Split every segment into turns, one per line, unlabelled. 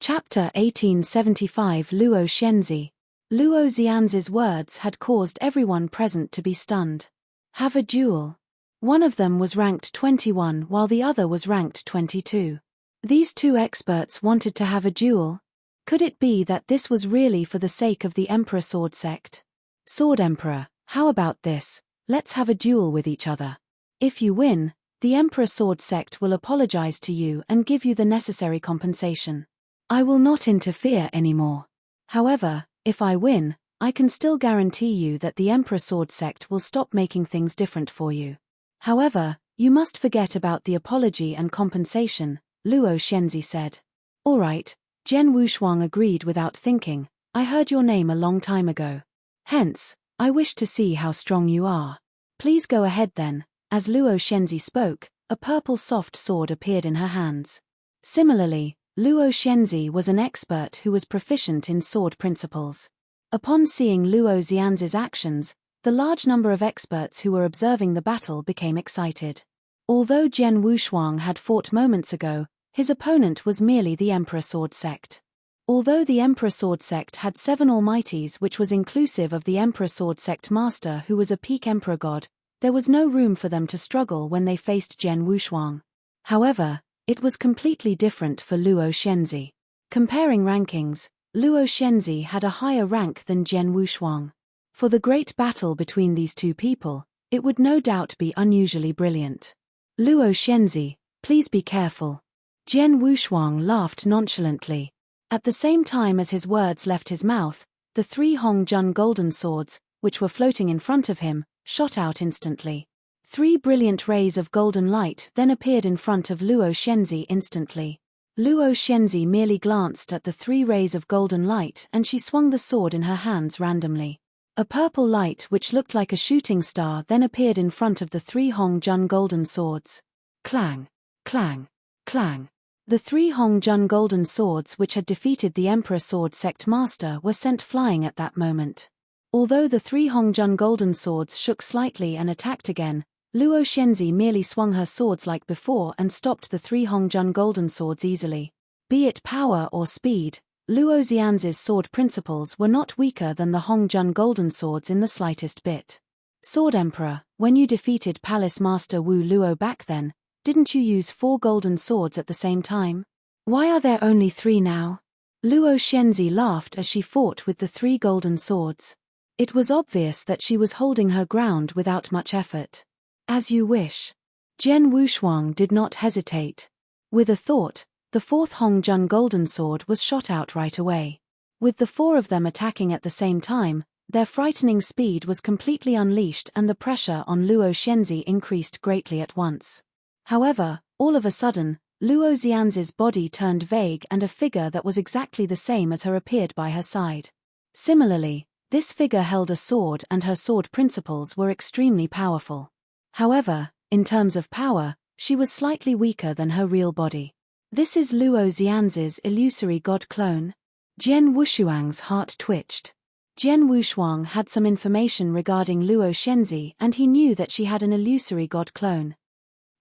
Chapter 1875 Luo Xianzi. Luo Xianzi's words had caused everyone present to be stunned. Have a duel. One of them was ranked 21 while the other was ranked 22. These two experts wanted to have a duel. Could it be that this was really for the sake of the Emperor Sword Sect? Sword Emperor, how about this? Let's have a duel with each other. If you win, the Emperor Sword Sect will apologize to you and give you the necessary compensation. I will not interfere anymore. However, if I win, I can still guarantee you that the Emperor Sword Sect will stop making things different for you. However, you must forget about the apology and compensation, Luo Xianzi said. All right, Zhen Wushuang agreed without thinking. I heard your name a long time ago. Hence, I wish to see how strong you are. Please go ahead then. As Luo Xianzi spoke, a purple soft sword appeared in her hands. Similarly, Luo Xianzi was an expert who was proficient in sword principles. Upon seeing Luo Xianzi's actions, the large number of experts who were observing the battle became excited. Although Zhen Wushuang had fought moments ago, his opponent was merely the Emperor Sword Sect. Although the Emperor Sword Sect had 7 Almighties, which was inclusive of the Emperor Sword Sect Master who was a peak Emperor God, there was no room for them to struggle when they faced Zhen Wushuang. However, it was completely different for Luo Xianzi. Comparing rankings, Luo Xianzi had a higher rank than Zhen Wushuang. For the great battle between these two people, it would no doubt be unusually brilliant. Luo Xianzi, please be careful. Zhen Wushuang laughed nonchalantly. At the same time as his words left his mouth, the 3 Hongjun golden swords, which were floating in front of him, shot out instantly. 3 brilliant rays of golden light then appeared in front of Luo Xianzi instantly. Luo Xianzi merely glanced at the 3 rays of golden light and she swung the sword in her hands randomly. A purple light which looked like a shooting star then appeared in front of the 3 Hongjun golden swords. Clang! Clang! Clang! The 3 Hongjun golden swords which had defeated the Emperor Sword Sect Master were sent flying at that moment. Although the 3 Hongjun golden swords shook slightly and attacked again, Luo Xianzi merely swung her swords like before and stopped the 3 Hongjun golden swords easily. Be it power or speed, Luo Xianzi's sword principles were not weaker than the Hongjun golden swords in the slightest bit. Sword Emperor, when you defeated Palace Master Wu Luo back then, didn't you use 4 golden swords at the same time? Why are there only 3 now? Luo Xianzi laughed as she fought with the 3 golden swords. It was obvious that she was holding her ground without much effort. As you wish. Zhen Wushuang did not hesitate. With a thought, the 4th Hongjun golden sword was shot out right away. With the 4 of them attacking at the same time, their frightening speed was completely unleashed and the pressure on Luo Xianzi increased greatly at once. However, all of a sudden, Luo Xianzi's body turned vague and a figure that was exactly the same as her appeared by her side. Similarly, this figure held a sword and her sword principles were extremely powerful. However, in terms of power, she was slightly weaker than her real body. This is Luo Xianzi's illusory god clone. Zhen Wushuang's heart twitched. Zhen Wushuang had some information regarding Luo Xianzi and he knew that she had an illusory god clone.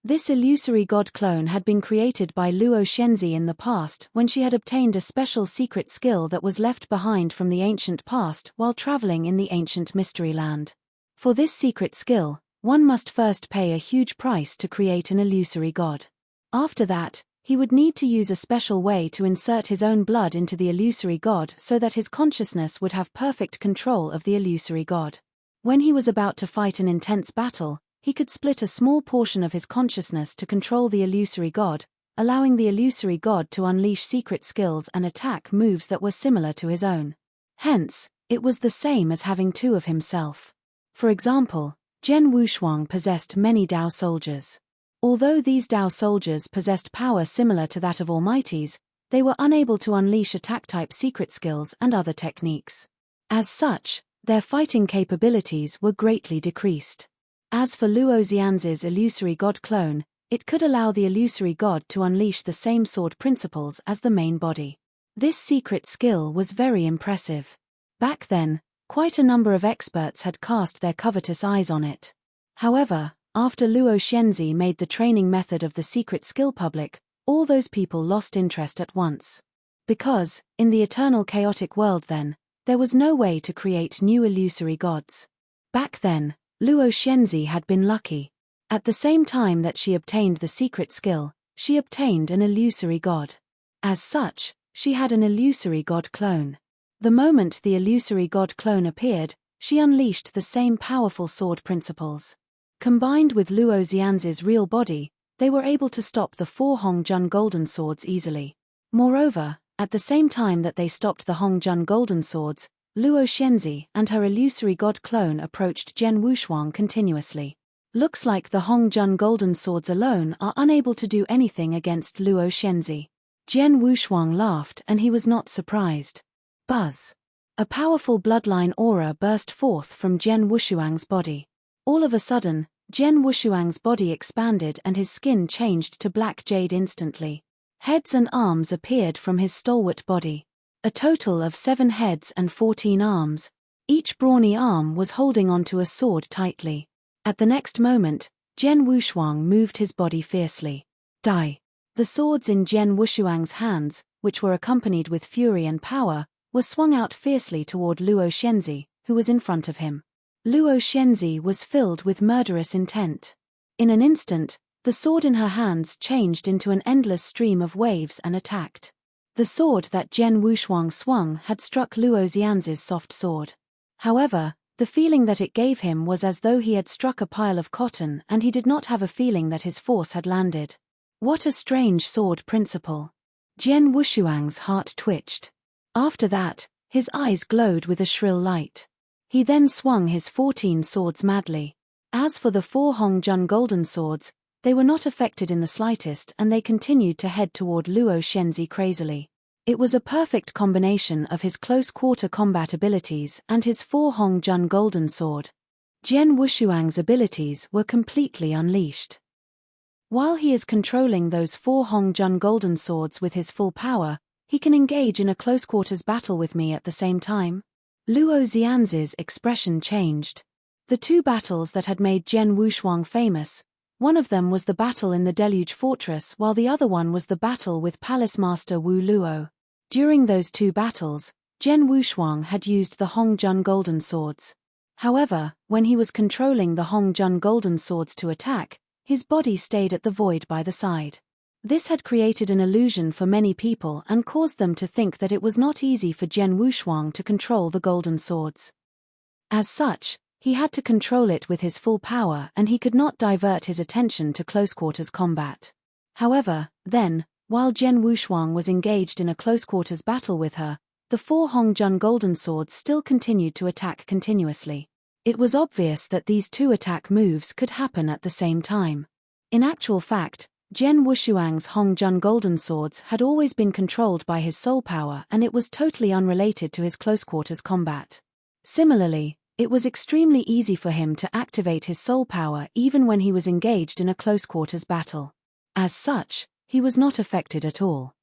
This illusory god clone had been created by Luo Xianzi in the past when she had obtained a special secret skill that was left behind from the ancient past while traveling in the ancient mystery land. For this secret skill, one must first pay a huge price to create an illusory god. After that, he would need to use a special way to insert his own blood into the illusory god so that his consciousness would have perfect control of the illusory god. When he was about to fight an intense battle, he could split a small portion of his consciousness to control the illusory god, allowing the illusory god to unleash secret skills and attack moves that were similar to his own. Hence, it was the same as having 2 of himself. For example, Zhen Wushuang possessed many Dao soldiers. Although these Dao soldiers possessed power similar to that of Almighties, they were unable to unleash attack-type secret skills and other techniques. As such, their fighting capabilities were greatly decreased. As for Luo Xianzi's illusory god clone, it could allow the illusory god to unleash the same sword principles as the main body. This secret skill was very impressive. Back then, quite a number of experts had cast their covetous eyes on it. However, after Luo Xianzi made the training method of the secret skill public, all those people lost interest at once. Because, in the eternal chaotic world then, there was no way to create new illusory gods. Back then, Luo Shenzi had been lucky. At the same time that she obtained the secret skill, she obtained an illusory god. As such, she had an illusory god clone. The moment the illusory god clone appeared, she unleashed the same powerful sword principles. Combined with Luo Xianz's real body, they were able to stop the 4 Hongjun golden swords easily. Moreover, at the same time that they stopped the Hongjun golden swords, Luo Shenzi and her illusory god clone approached Zhen Wushuang continuously. Looks like the Hongjun golden swords alone are unable to do anything against Luo Shenzi. Zhen Wushuang laughed and he was not surprised. Buzz. A powerful bloodline aura burst forth from Zhen Wushuang's body. All of a sudden, Zhen Wushuang's body expanded and his skin changed to black jade instantly. Heads and arms appeared from his stalwart body. A total of 7 heads and 14 arms. Each brawny arm was holding onto a sword tightly. At the next moment, Zhen Wushuang moved his body fiercely. Die. The swords in Zhen Wushuang's hands, which were accompanied with fury and power, were swung out fiercely toward Luo Shenzi, who was in front of him. Luo Shenzi was filled with murderous intent. In an instant, the sword in her hands changed into an endless stream of waves and attacked. The sword that Zhen Wushuang swung had struck Luo Xianz's soft sword. However, the feeling that it gave him was as though he had struck a pile of cotton and he did not have a feeling that his force had landed. What a strange sword principle. Zhen Wushuang's heart twitched. After that, his eyes glowed with a shrill light. He then swung his 14 swords madly. As for the 4 Hongjun golden swords, they were not affected in the slightest and they continued to head toward Luo Shenzi crazily. It was a perfect combination of his close-quarter combat abilities and his 4 Hongjun golden sword. Zhen Wushuang's abilities were completely unleashed. While he is controlling those 4 Hongjun golden swords with his full power, he can engage in a close-quarters battle with me at the same time. Luo Xianz's expression changed. The 2 battles that had made Zhen Wushuang famous, one of them was the battle in the Deluge Fortress while the other one was the battle with Palace Master Wu Luo. During those 2 battles, Zhen Wushuang had used the Hongjun golden swords. However, when he was controlling the Hongjun golden swords to attack, his body stayed at the void by the side. This had created an illusion for many people and caused them to think that it was not easy for Zhen Wushuang to control the golden swords. As such, he had to control it with his full power and he could not divert his attention to close-quarters combat. However, then, while Zhen Wushuang was engaged in a close-quarters battle with her, the 4 Hongjun golden swords still continued to attack continuously. It was obvious that these 2 attack moves could happen at the same time. In actual fact, Zhen Wushuang's Hongjun golden swords had always been controlled by his soul power and it was totally unrelated to his close-quarters combat. Similarly, it was extremely easy for him to activate his soul power even when he was engaged in a close-quarters battle. As such, he was not affected at all.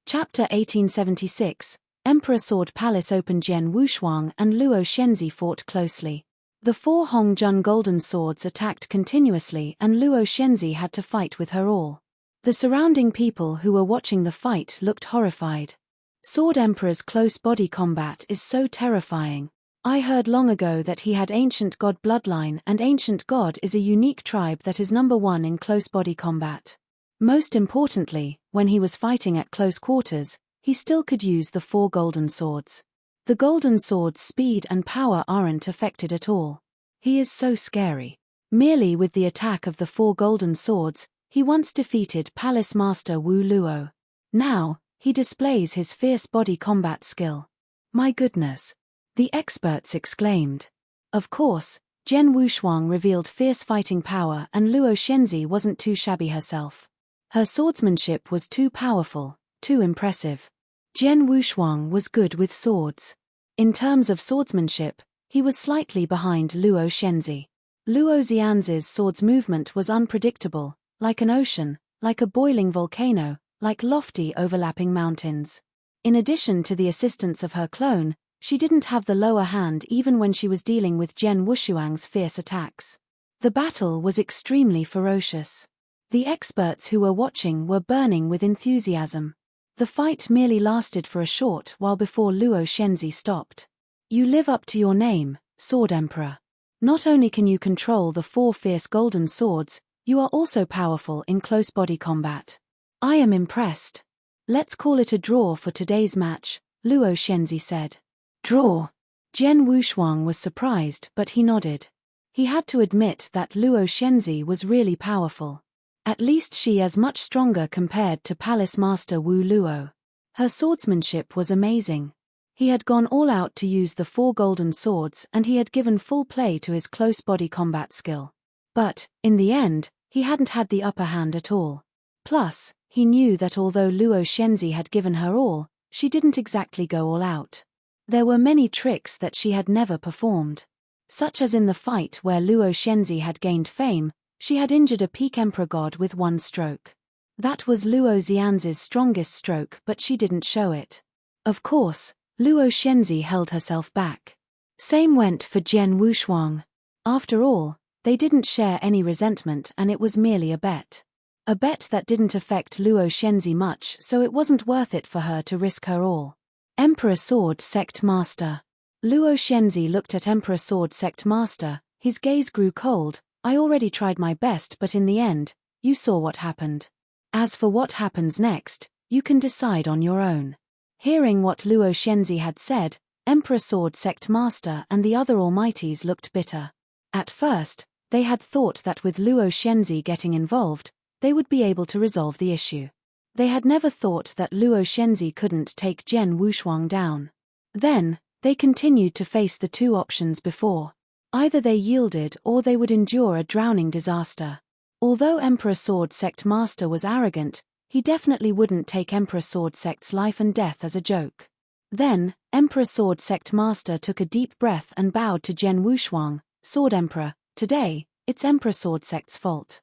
Chapter 1876, Emperor Sword Palace opened. Zhen Wushuang and Luo Shenzi fought closely. The 4 Hongjun golden swords attacked continuously and Luo Shenzi had to fight with her all. The surrounding people who were watching the fight looked horrified. Sword Emperor's close body combat is so terrifying. I heard long ago that he had Ancient God bloodline and Ancient God is a unique tribe that is number 1 in close body combat. Most importantly, when he was fighting at close quarters, he still could use the 4 golden swords. The golden sword's speed and power aren't affected at all. He is so scary. Merely with the attack of the 4 golden swords, he once defeated Palace Master Wu Luo. Now, he displays his fierce body combat skill. My goodness! The experts exclaimed. Of course, Zhen Wushuang revealed fierce fighting power and Luo Shenzi wasn't too shabby herself. Her swordsmanship was too powerful, too impressive. Zhen Wushuang was good with swords. In terms of swordsmanship, he was slightly behind Luo Shenzi. Luo Xianz's sword's movement was unpredictable, like an ocean, like a boiling volcano, like lofty overlapping mountains. In addition to the assistance of her clone, she didn't have the lower hand even when she was dealing with Zhen Wushuang's fierce attacks. The battle was extremely ferocious. The experts who were watching were burning with enthusiasm. The fight merely lasted for a short while before Luo Shenzi stopped. You live up to your name, Sword Emperor. Not only can you control the 4 fierce golden swords, you are also powerful in close body combat. I am impressed. Let's call it a draw for today's match, Luo Shenzi said. Draw? Jian Wushuang was surprised, but he nodded. He had to admit that Luo Shenzi was really powerful. At least she is much stronger compared to Palace Master Wu Luo. Her swordsmanship was amazing. He had gone all out to use the 4 golden swords and he had given full play to his close body combat skill. But, in the end, he hadn't had the upper hand at all. Plus, he knew that although Luo Shenzi had given her all, she didn't exactly go all out. There were many tricks that she had never performed. Such as in the fight where Luo Shenzi had gained fame, she had injured a peak emperor god with 1 stroke. That was Luo Xianz's strongest stroke, but she didn't show it. Of course, Luo Shenzi held herself back. Same went for Jian Wushuang. After all, they didn't share any resentment and it was merely a bet. A bet that didn't affect Luo Shenzi much, so it wasn't worth it for her to risk her all. Emperor Sword Sect Master. Luo Shenzi looked at Emperor Sword Sect Master, his gaze grew cold. I already tried my best, but in the end, you saw what happened. As for what happens next, you can decide on your own. Hearing what Luo Shenzi had said, Emperor Sword Sect Master and the other Almighties looked bitter. At first, they had thought that with Luo Shenzi getting involved, they would be able to resolve the issue. They had never thought that Luo Shenzi couldn't take Jian Wushuang down. Then, they continued to face the 2 options before. Either they yielded or they would endure a drowning disaster. Although Emperor Sword Sect Master was arrogant, he definitely wouldn't take Emperor Sword Sect's life and death as a joke. Then, Emperor Sword Sect Master took a deep breath and bowed to Jian Wushuang, Sword Emperor, today, it's Emperor Sword Sect's fault.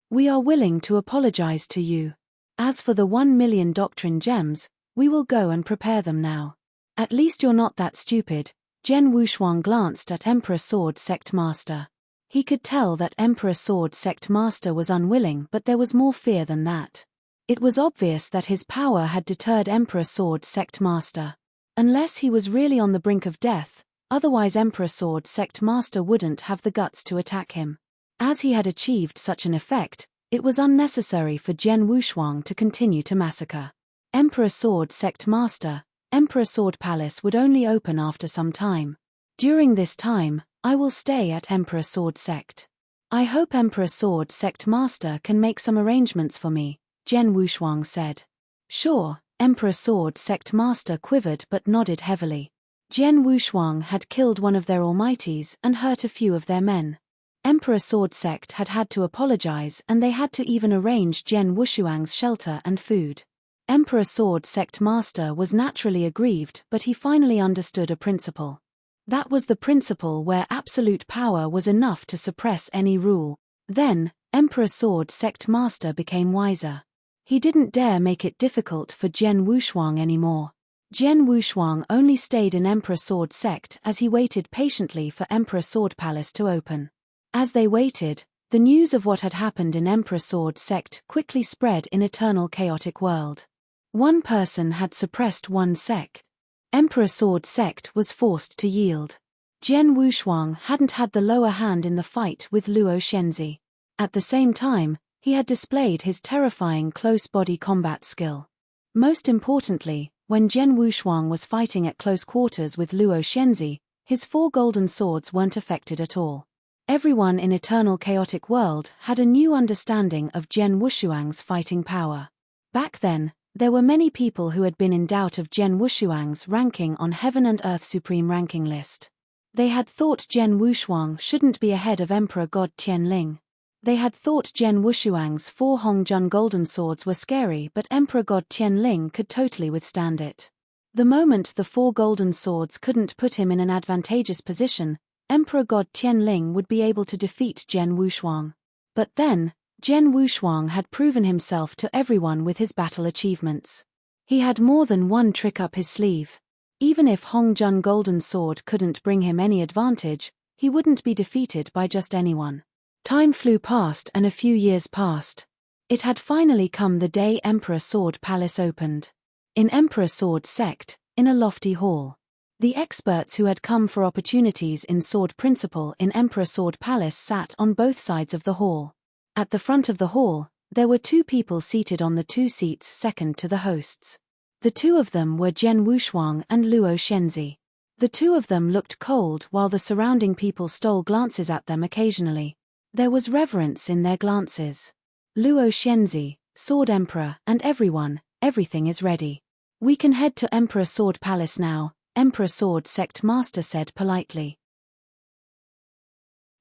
We are willing to apologize to you. As for the 1 million doctrine gems, we will go and prepare them now. At least you're not that stupid. Jian Wushuang glanced at Emperor Sword Sect Master. He could tell that Emperor Sword Sect Master was unwilling, but there was more fear than that. It was obvious that his power had deterred Emperor Sword Sect Master. Unless he was really on the brink of death, otherwise Emperor Sword Sect Master wouldn't have the guts to attack him. As he had achieved such an effect, it was unnecessary for Jian Wushuang to continue to massacre. Emperor Sword Sect Master, Emperor Sword Palace would only open after some time. During this time, I will stay at Emperor Sword Sect. I hope Emperor Sword Sect Master can make some arrangements for me, Jian Wushuang said. Sure, Emperor Sword Sect Master quivered but nodded heavily. Jian Wushuang had killed one of their almighties and hurt a few of their men. Emperor Sword Sect had had to apologize and they had to even arrange Jian Wushuang's shelter and food. Emperor Sword Sect Master was naturally aggrieved, but he finally understood a principle. That was the principle where absolute power was enough to suppress any rule. Then, Emperor Sword Sect Master became wiser. He didn't dare make it difficult for Jian Wushuang anymore. Jian Wushuang only stayed in Emperor Sword Sect as he waited patiently for Emperor Sword Palace to open. As they waited, the news of what had happened in Emperor Sword Sect quickly spread in Eternal Chaotic World. One person had suppressed one sect. Emperor Sword Sect was forced to yield. Jian Wushuang hadn't had the lower hand in the fight with Luo Shenzi. At the same time, he had displayed his terrifying close body combat skill. Most importantly, when Jian Wushuang was fighting at close quarters with Luo Shenzi, his 4 golden swords weren't affected at all. Everyone in Eternal Chaotic World had a new understanding of Jian Wushuang's fighting power. Back then, there were many people who had been in doubt of Jian Wushuang's ranking on Heaven and Earth Supreme ranking list. They had thought Jian Wushuang shouldn't be ahead of Emperor God Tianling. They had thought Jian Wushuang's 4 Hongjun golden swords were scary, but Emperor God Tianling could totally withstand it. The moment the 4 golden swords couldn't put him in an advantageous position, Emperor God Tianling would be able to defeat Jian Wushuang. But then, Jian Wushuang had proven himself to everyone with his battle achievements. He had more than one trick up his sleeve. Even if Hongjun Golden Sword couldn't bring him any advantage, he wouldn't be defeated by just anyone. Time flew past and a few years passed. It had finally come the day Emperor Sword Palace opened. In Emperor Sword Sect, in a lofty hall. The experts who had come for opportunities in sword principle in Emperor Sword Palace sat on both sides of the hall. At the front of the hall, there were 2 people seated on the 2 seats second to the hosts. The 2 of them were Zhen Wushuang and Luo Shenzi. The 2 of them looked cold while the surrounding people stole glances at them occasionally. There was reverence in their glances. Luo Shenzi, Sword Emperor, and everything is ready. We can head to Emperor Sword Palace now, Emperor Sword Sect Master said politely.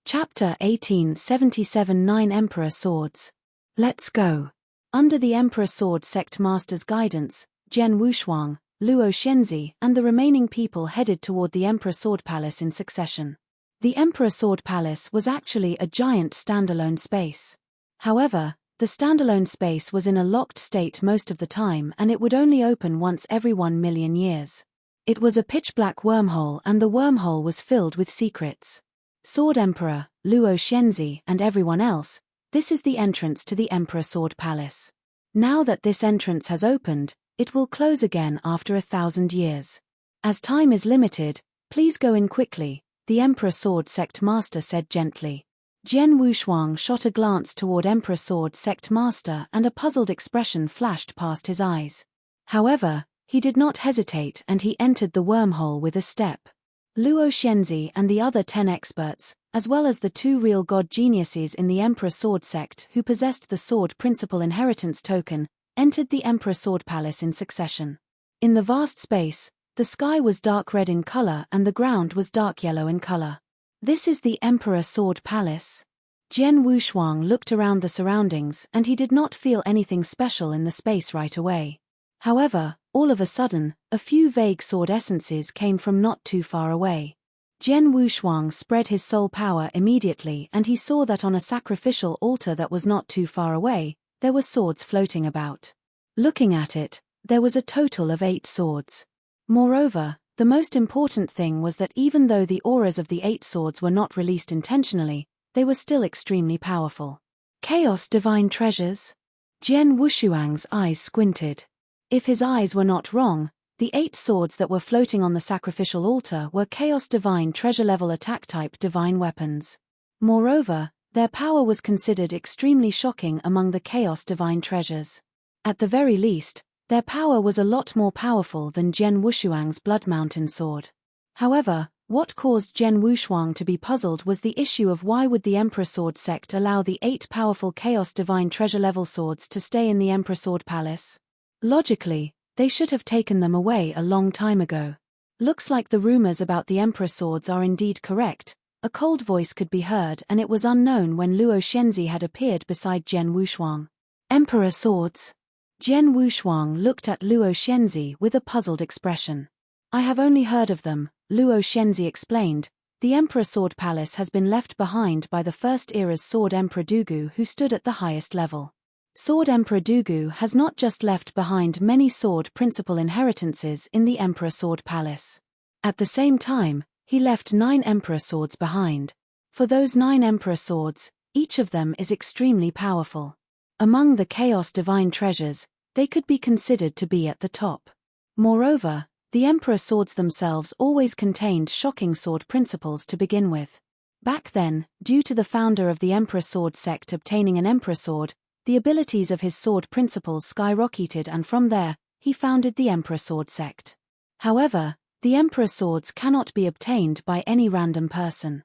Chapter 1877 9 Emperor Swords. Let's go. Under the Emperor Sword Sect Master's guidance, Zhen Wushuang, Luo Shenzi, and the remaining people headed toward the Emperor Sword Palace in succession. The Emperor Sword Palace was actually a giant standalone space. However, the standalone space was in a locked state most of the time and it would only open once every 1 million years. It was a pitch-black wormhole and the wormhole was filled with secrets. Sword Emperor, Luo Shenzi, and everyone else, this is the entrance to the Emperor Sword Palace. Now that this entrance has opened, it will close again after 1,000 years. As time is limited, please go in quickly, the Emperor Sword Sect Master said gently. Zhen Wushuang shot a glance toward Emperor Sword Sect Master and a puzzled expression flashed past his eyes. However, he did not hesitate and he entered the wormhole with a step. Luo Shenzi and the other 10 experts, as well as the 2 real god geniuses in the Emperor Sword Sect who possessed the Sword Principle Inheritance Token, entered the Emperor Sword Palace in succession. In the vast space, the sky was dark red in color and the ground was dark yellow in color. This is the Emperor Sword Palace. Zhen Wushuang looked around the surroundings and he did not feel anything special in the space right away. However, all of a sudden, a few vague sword essences came from not too far away. Zhen Wushuang spread his soul power immediately and he saw that on a sacrificial altar that was not too far away, there were swords floating about. Looking at it, there was a total of 8 swords. Moreover, the most important thing was that even though the auras of the 8 swords were not released intentionally, they were still extremely powerful. Chaos Divine Treasures? Zhen Wushuang's eyes squinted. If his eyes were not wrong, the 8 swords that were floating on the sacrificial altar were Chaos Divine Treasure level attack type divine weapons. Moreover, their power was considered extremely shocking among the Chaos Divine Treasures. At the very least, their power was a lot more powerful than Zhen Wushuang's Blood Mountain sword. However, what caused Zhen Wushuang to be puzzled was the issue of why would the Emperor Sword Sect allow the 8 powerful Chaos Divine Treasure level swords to stay in the Emperor Sword Palace? Logically, they should have taken them away a long time ago. Looks like the rumors about the Emperor Swords are indeed correct. A cold voice could be heard and it was unknown when Luo Shenzi had appeared beside Zhen Wushuang. Emperor Swords? Zhen Wushuang looked at Luo Shenzi with a puzzled expression. I have only heard of them, Luo Shenzi explained. The Emperor Sword Palace has been left behind by the First Era's Sword Emperor Dugu who stood at the highest level. Sword Emperor Dugu has not just left behind many sword principle inheritances in the Emperor Sword Palace. At the same time, he left 9 Emperor Swords behind. For those 9 Emperor Swords, each of them is extremely powerful. Among the Chaos Divine Treasures, they could be considered to be at the top. Moreover, the Emperor Swords themselves always contained shocking sword principles to begin with. Back then, due to the founder of the Emperor Sword Sect obtaining an Emperor Sword, the abilities of his sword principles skyrocketed and from there, he founded the Emperor Sword Sect. However, the Emperor Swords cannot be obtained by any random person.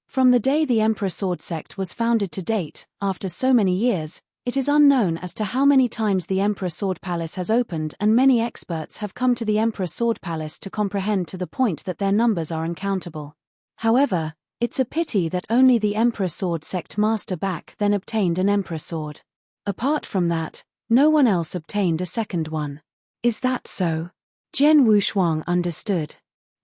From the day the Emperor Sword Sect was founded to date, after so many years, it is unknown as to how many times the Emperor Sword Palace has opened and many experts have come to the Emperor Sword Palace to comprehend to the point that their numbers are uncountable. However, it's a pity that only the Emperor Sword Sect Master back then obtained an Emperor Sword. Apart from that, no one else obtained a second one. Is that so? Zhen Wushuang understood.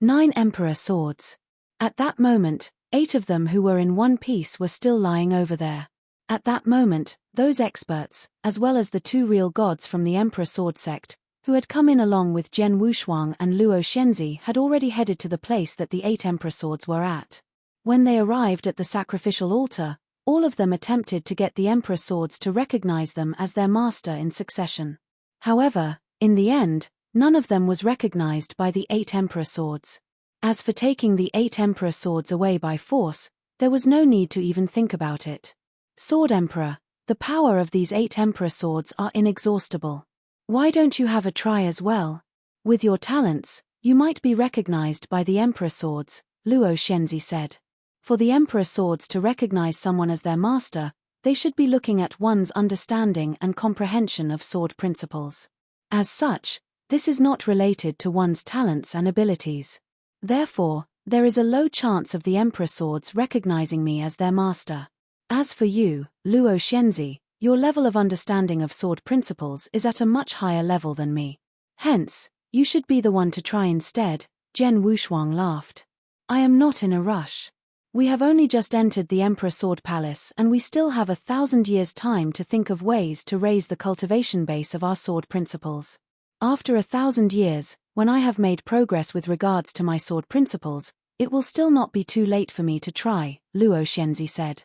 9 Emperor Swords. At that moment, 8 of them who were in one piece were still lying over there. At that moment, those experts, as well as the 2 real gods from the Emperor Sword Sect, who had come in along with Zhen Wushuang and Luo Shenzi had already headed to the place that the 8 Emperor Swords were at. When they arrived at the sacrificial altar, All of them attempted to get the Emperor Swords to recognize them as their master in succession. However, in the end, none of them was recognized by the 8 Emperor Swords. As for taking the 8 Emperor Swords away by force, there was no need to even think about it. Sword Emperor, the power of these 8 Emperor Swords are inexhaustible. Why don't you have a try as well? With your talents, you might be recognized by the Emperor Swords, Luo Shenzi said. For the Emperor Swords to recognize someone as their master, they should be looking at one's understanding and comprehension of sword principles. As such, this is not related to one's talents and abilities. Therefore, there is a low chance of the Emperor Swords recognizing me as their master. As for you, Luo Shenzi, your level of understanding of sword principles is at a much higher level than me. Hence, you should be the one to try instead, Zhen Wushuang laughed. I am not in a rush. We have only just entered the Emperor Sword Palace and we still have 1,000 years' time to think of ways to raise the cultivation base of our sword principles. After 1,000 years, when I have made progress with regards to my sword principles, it will still not be too late for me to try, Luo Shenzi said.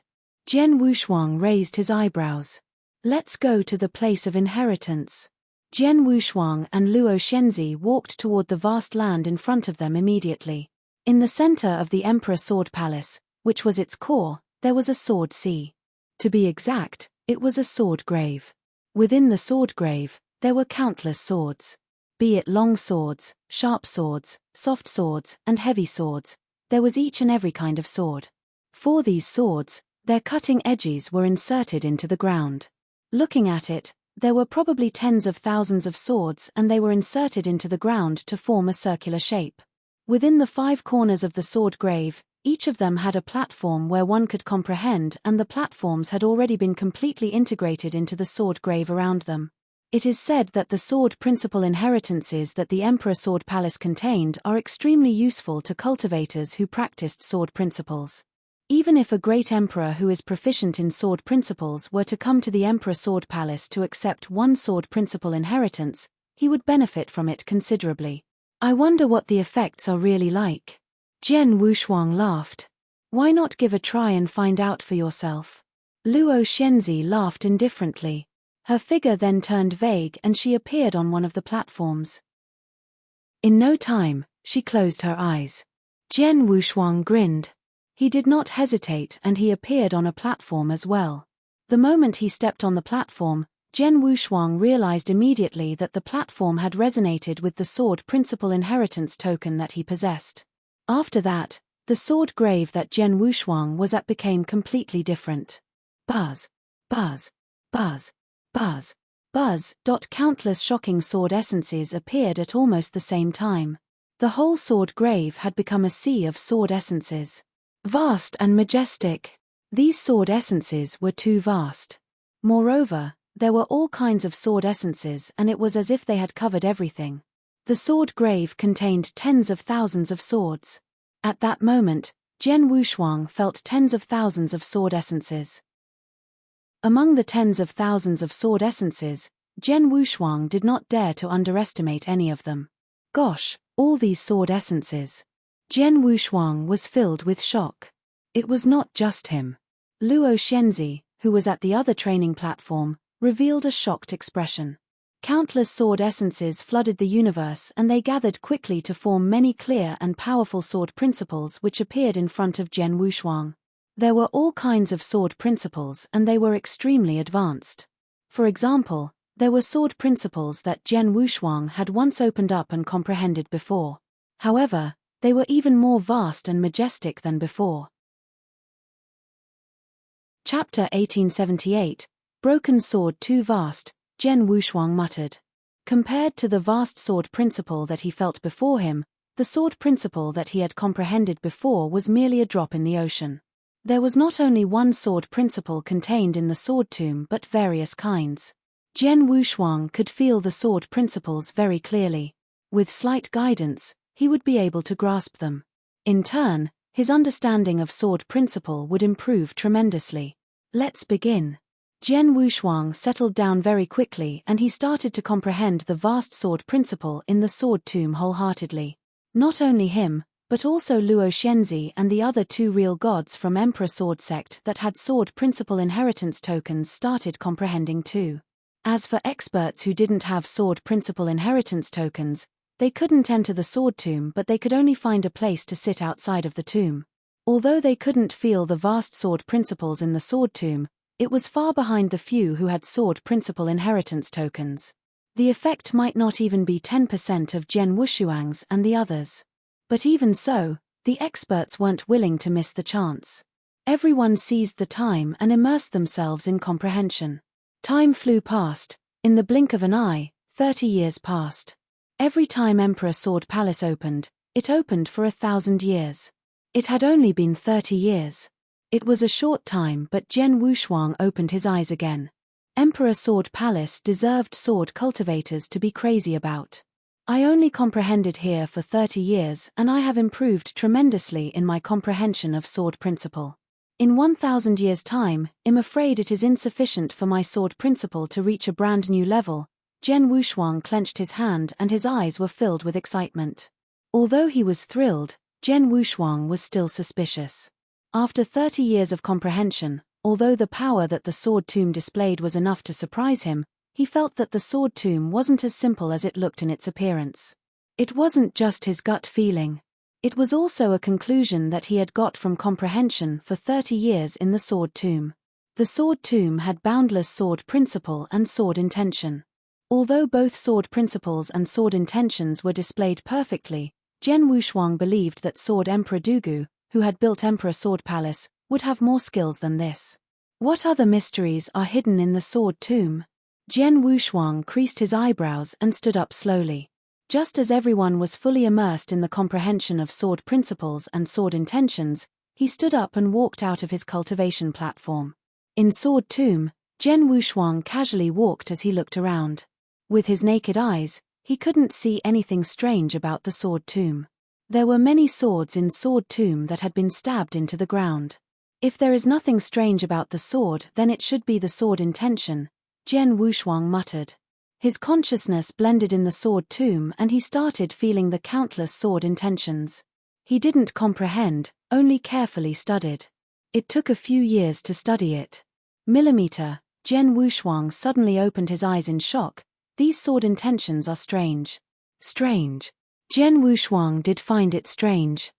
Zhen Wushuang raised his eyebrows. Let's go to the place of inheritance. Zhen Wushuang and Luo Shenzi walked toward the vast land in front of them immediately. In the center of the Emperor Sword Palace, which was its core, there was a sword sea. To be exact, it was a sword grave. Within the sword grave, there were countless swords. Be it long swords, sharp swords, soft swords, and heavy swords, there was each and every kind of sword. For these swords, their cutting edges were inserted into the ground. Looking at it, there were probably tens of thousands of swords and they were inserted into the ground to form a circular shape. Within the 5 corners of the sword grave, each of them had a platform where one could comprehend, and the platforms had already been completely integrated into the sword grave around them. It is said that the sword principle inheritances that the Emperor Sword Palace contained are extremely useful to cultivators who practiced sword principles. Even if a great emperor who is proficient in sword principles were to come to the Emperor Sword Palace to accept one sword principle inheritance, he would benefit from it considerably. I wonder what the effects are really like. Zhen Wushuang laughed. Why not give a try and find out for yourself? Luo Shenzi laughed indifferently. Her figure then turned vague and she appeared on one of the platforms. In no time, she closed her eyes. Zhen Wushuang grinned. He did not hesitate and he appeared on a platform as well. The moment he stepped on the platform, Zhen Wushuang realized immediately that the platform had resonated with the sword principle inheritance token that he possessed. After that, the sword grave that Zhen Wushuang was at became completely different. Buzz, buzz, buzz, buzz, buzz. Countless shocking sword essences appeared at almost the same time. The whole sword grave had become a sea of sword essences. Vast and majestic. These sword essences were too vast. Moreover, there were all kinds of sword essences and it was as if they had covered everything. The sword grave contained tens of thousands of swords. At that moment, Zhen Wushuang felt tens of thousands of sword essences. Among the tens of thousands of sword essences, Zhen Wushuang did not dare to underestimate any of them. Gosh, all these sword essences. Zhen Wushuang was filled with shock. It was not just him. Luo Shenzi, who was at the other training platform, revealed a shocked expression. Countless sword essences flooded the universe and they gathered quickly to form many clear and powerful sword principles which appeared in front of Zhen Wushuang. There were all kinds of sword principles and they were extremely advanced. For example, there were sword principles that Zhen Wushuang had once opened up and comprehended before. However, they were even more vast and majestic than before. Chapter 1878, Broken Sword Too Vast, Zhen Wushuang muttered. Compared to the vast sword principle that he felt before him, the sword principle that he had comprehended before was merely a drop in the ocean. There was not only one sword principle contained in the sword tomb but various kinds. Zhen Wushuang could feel the sword principles very clearly. With slight guidance, he would be able to grasp them. In turn, his understanding of sword principle would improve tremendously. Let's begin. Zhen Wushuang settled down very quickly and he started to comprehend the vast sword principle in the sword tomb wholeheartedly. Not only him, But also Luo Xianzi and the other two real gods from Emperor Sword sect that had sword principle inheritance tokens started comprehending too. As for experts who didn't have sword principle inheritance tokens, they couldn't enter the sword tomb, but they could only find a place to sit outside of the tomb. Although they couldn't feel the vast sword principles in the sword tomb, it was far behind the few who had sword principle inheritance tokens. The effect might not even be 10% of Zhen Wushuang's and the others. But even so, the experts weren't willing to miss the chance. Everyone seized the time and immersed themselves in comprehension. Time flew past. In the blink of an eye, 30 years passed. Every time Emperor Sword Palace opened, it opened for 1,000 years. It had only been 30 years. It was a short time, but Zhen Wushuang opened his eyes again. Emperor Sword Palace deserved sword cultivators to be crazy about. I only comprehended here for 30 years and I have improved tremendously in my comprehension of sword principle. In 1,000 years' time, I'm afraid it is insufficient for my sword principle to reach a brand new level. Zhen Wushuang clenched his hand and his eyes were filled with excitement. Although he was thrilled, Zhen Wushuang was still suspicious. After 30 years of comprehension, although the power that the sword tomb displayed was enough to surprise him, he felt that the sword tomb wasn't as simple as it looked in its appearance. It wasn't just his gut feeling. It was also a conclusion that he had got from comprehension for 30 years in the sword tomb. The sword tomb had boundless sword principle and sword intention. Although both sword principles and sword intentions were displayed perfectly, Zhen Wushuang believed that Sword Emperor Dugu, who had built Emperor Sword Palace, would have more skills than this. What other mysteries are hidden in the sword tomb? Zhen Wushuang creased his eyebrows and stood up slowly. Just as everyone was fully immersed in the comprehension of sword principles and sword intentions, he stood up and walked out of his cultivation platform. In Sword Tomb, Zhen Wushuang casually walked as he looked around. With his naked eyes, he couldn't see anything strange about the Sword Tomb. There were many swords in Sword Tomb that had been stabbed into the ground. If there is nothing strange about the sword, then it should be the sword intention, Zhen Wushuang muttered. His consciousness blended in the sword tomb and he started feeling the countless sword intentions. He didn't comprehend, only carefully studied. It took a few years to study it. Millimeter, Zhen Wushuang suddenly opened his eyes in shock. These sword intentions are strange. Strange. Zhen Wushuang did find it strange.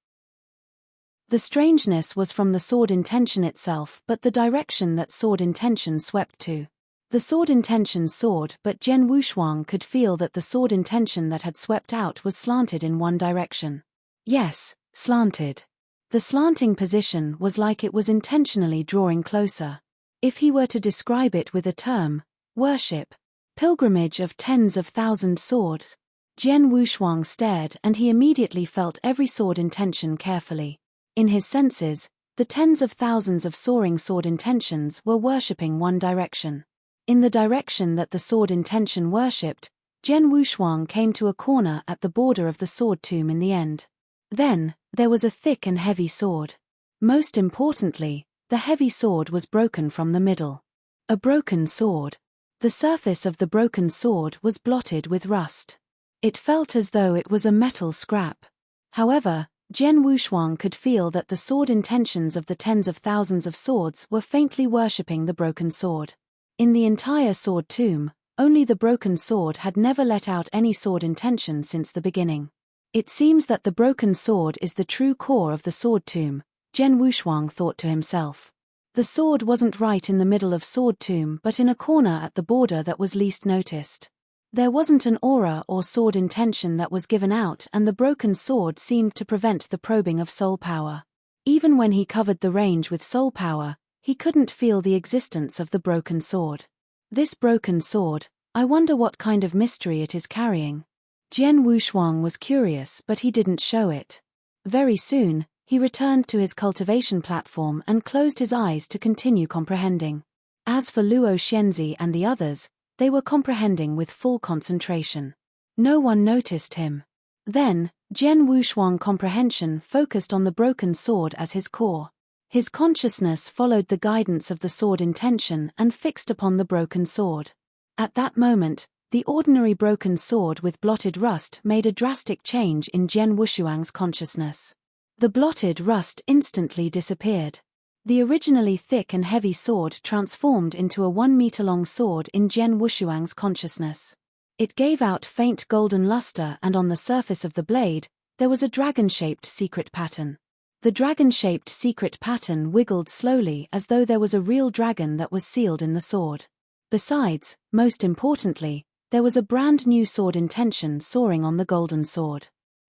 The strangeness was from the sword intention itself, but the direction that sword intention swept to. The sword intention soared, but Zhen Wushuang could feel that the sword intention that had swept out was slanted in one direction. Yes, slanted. The slanting position was like it was intentionally drawing closer. If he were to describe it with a term, worship, pilgrimage of tens of thousand swords. Zhen Wushuang stared and he immediately felt every sword intention carefully. In his senses, the tens of thousands of soaring sword intentions were worshipping one direction. In the direction that the sword intention worshipped, Zhen Wushuang came to a corner at the border of the sword tomb in the end. Then, there was a thick and heavy sword. Most importantly, the heavy sword was broken from the middle. A broken sword. The surface of the broken sword was blotted with rust. It felt as though it was a metal scrap. However, Zhen Wushuang could feel that the sword intentions of the tens of thousands of swords were faintly worshipping the broken sword. In the entire sword tomb, only the broken sword had never let out any sword intention since the beginning. It seems that the broken sword is the true core of the sword tomb, Zhen Wushuang thought to himself. The sword wasn't right in the middle of sword tomb but in a corner at the border that was least noticed. There wasn't an aura or sword intention that was given out and the broken sword seemed to prevent the probing of soul power. Even when he covered the range with soul power, he couldn't feel the existence of the broken sword. This broken sword, I wonder what kind of mystery it is carrying. Zhen Wushuang was curious but he didn't show it. Very soon, he returned to his cultivation platform and closed his eyes to continue comprehending. As for Luo Xianzi and the others, they were comprehending with full concentration. No one noticed him. Then, Zhen Wushuang comprehension focused on the broken sword as his core. His consciousness followed the guidance of the sword intention and fixed upon the broken sword. At that moment, the ordinary broken sword with blotted rust made a drastic change in Zhen Wushuang's consciousness. The blotted rust instantly disappeared. The originally thick and heavy sword transformed into a 1-meter-long sword in Jian Wushuang's consciousness. It gave out faint golden luster, and on the surface of the blade, there was a dragon-shaped secret pattern. The dragon-shaped secret pattern wiggled slowly as though there was a real dragon that was sealed in the sword. Besides, most importantly, there was a brand new sword intention soaring on the golden sword.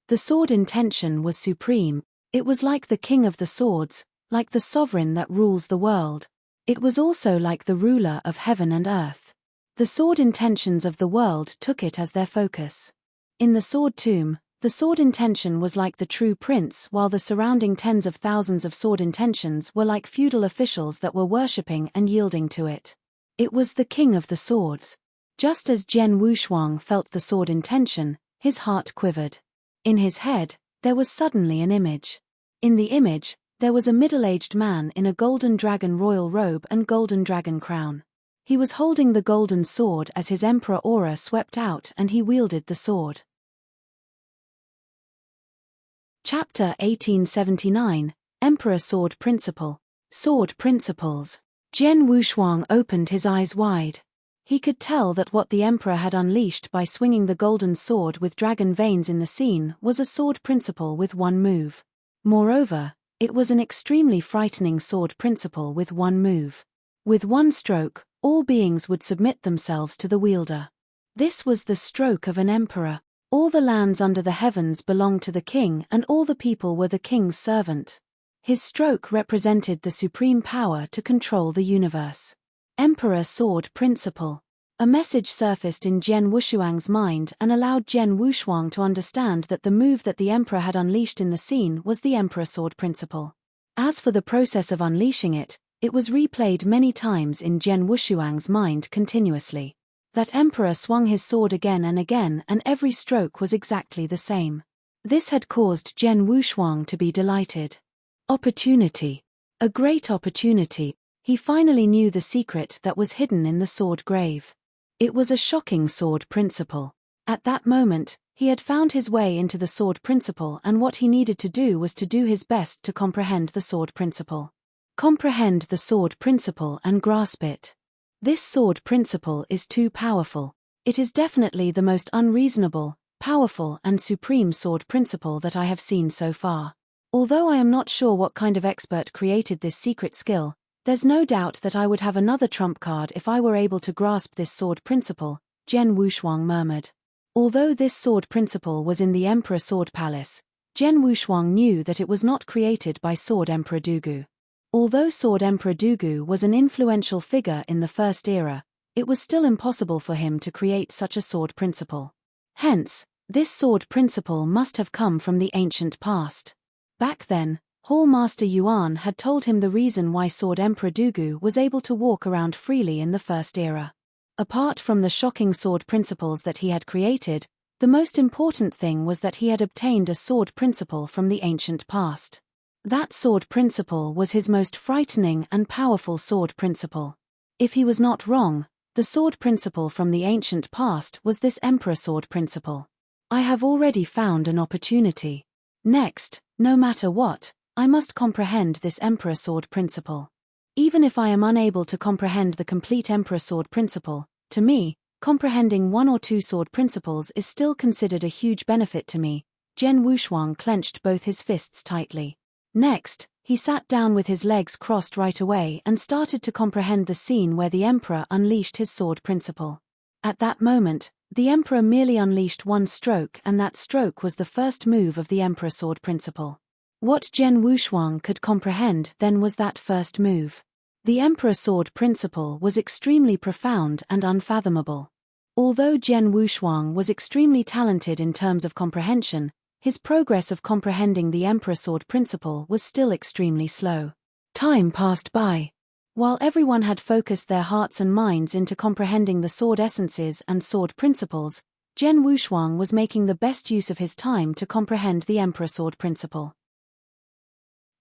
The sword intention was supreme. It was like the king of the swords, like the sovereign that rules the world. It was also like the ruler of heaven and earth. The sword intentions of the world took it as their focus. In the sword tomb, the sword intention was like the true prince, while the surrounding tens of thousands of sword intentions were like feudal officials that were worshipping and yielding to it. It was the king of the swords. Just as Jian Wushuang felt the sword intention, his heart quivered. In his head, there was suddenly an image. In the image, there was a middle-aged man in a golden dragon royal robe and golden dragon crown. He was holding the golden sword as his emperor aura swept out, and he wielded the sword. Chapter 1879, Emperor Sword Principle. Sword Principles. Jian Wushuang opened his eyes wide. He could tell that what the emperor had unleashed by swinging the golden sword with dragon veins in the scene was a sword principle with one move. Moreover, it was an extremely frightening sword principle with one move. With one stroke, all beings would submit themselves to the wielder. This was the stroke of an emperor. All the lands under the heavens belonged to the king, and all the people were the king's servant. His stroke represented the supreme power to control the universe. Emperor Sword Principle. A message surfaced in Jian Wushuang's mind and allowed Jian Wushuang to understand that the move that the emperor had unleashed in the scene was the Emperor Sword Principle. As for the process of unleashing it, it was replayed many times in Jian Wushuang's mind continuously. That emperor swung his sword again, and every stroke was exactly the same. This had caused Jian Wushuang to be delighted. Opportunity. A great opportunity. He finally knew the secret that was hidden in the sword grave. It was a shocking sword principle. At that moment, he had found his way into the sword principle, and what he needed to do was to do his best to comprehend the sword principle. Comprehend the sword principle and grasp it. This sword principle is too powerful. It is definitely the most unreasonable, powerful and supreme sword principle that I have seen so far. Although I am not sure what kind of expert created this secret skill, there's no doubt that I would have another trump card if I were able to grasp this sword principle, Jian Wushuang murmured. Although this sword principle was in the Emperor Sword Palace, Jian Wushuang knew that it was not created by Sword Emperor Dugu. Although Sword Emperor Dugu was an influential figure in the First Era, it was still impossible for him to create such a sword principle. Hence, this sword principle must have come from the ancient past. Back then, Hall Master Yuan had told him the reason why Sword Emperor Dugu was able to walk around freely in the First Era. Apart from the shocking sword principles that he had created, the most important thing was that he had obtained a sword principle from the ancient past. That sword principle was his most frightening and powerful sword principle. If he was not wrong, the sword principle from the ancient past was this Emperor Sword Principle. I have already found an opportunity. Next, no matter what, I must comprehend this Emperor Sword Principle. Even if I am unable to comprehend the complete Emperor Sword Principle, to me, comprehending one or two sword principles is still considered a huge benefit to me. Jian Wushuang clenched both his fists tightly. Next, he sat down with his legs crossed right away and started to comprehend the scene where the emperor unleashed his sword principle. At that moment, the emperor merely unleashed one stroke, and that stroke was the first move of the Emperor Sword Principle. What Jian Wushuang could comprehend then was that first move. The Emperor Sword Principle was extremely profound and unfathomable. Although Jian Wushuang was extremely talented in terms of comprehension, his progress of comprehending the Emperor Sword Principle was still extremely slow. Time passed by. While everyone had focused their hearts and minds into comprehending the sword essences and sword principles, Jian Wushuang was making the best use of his time to comprehend the Emperor Sword Principle.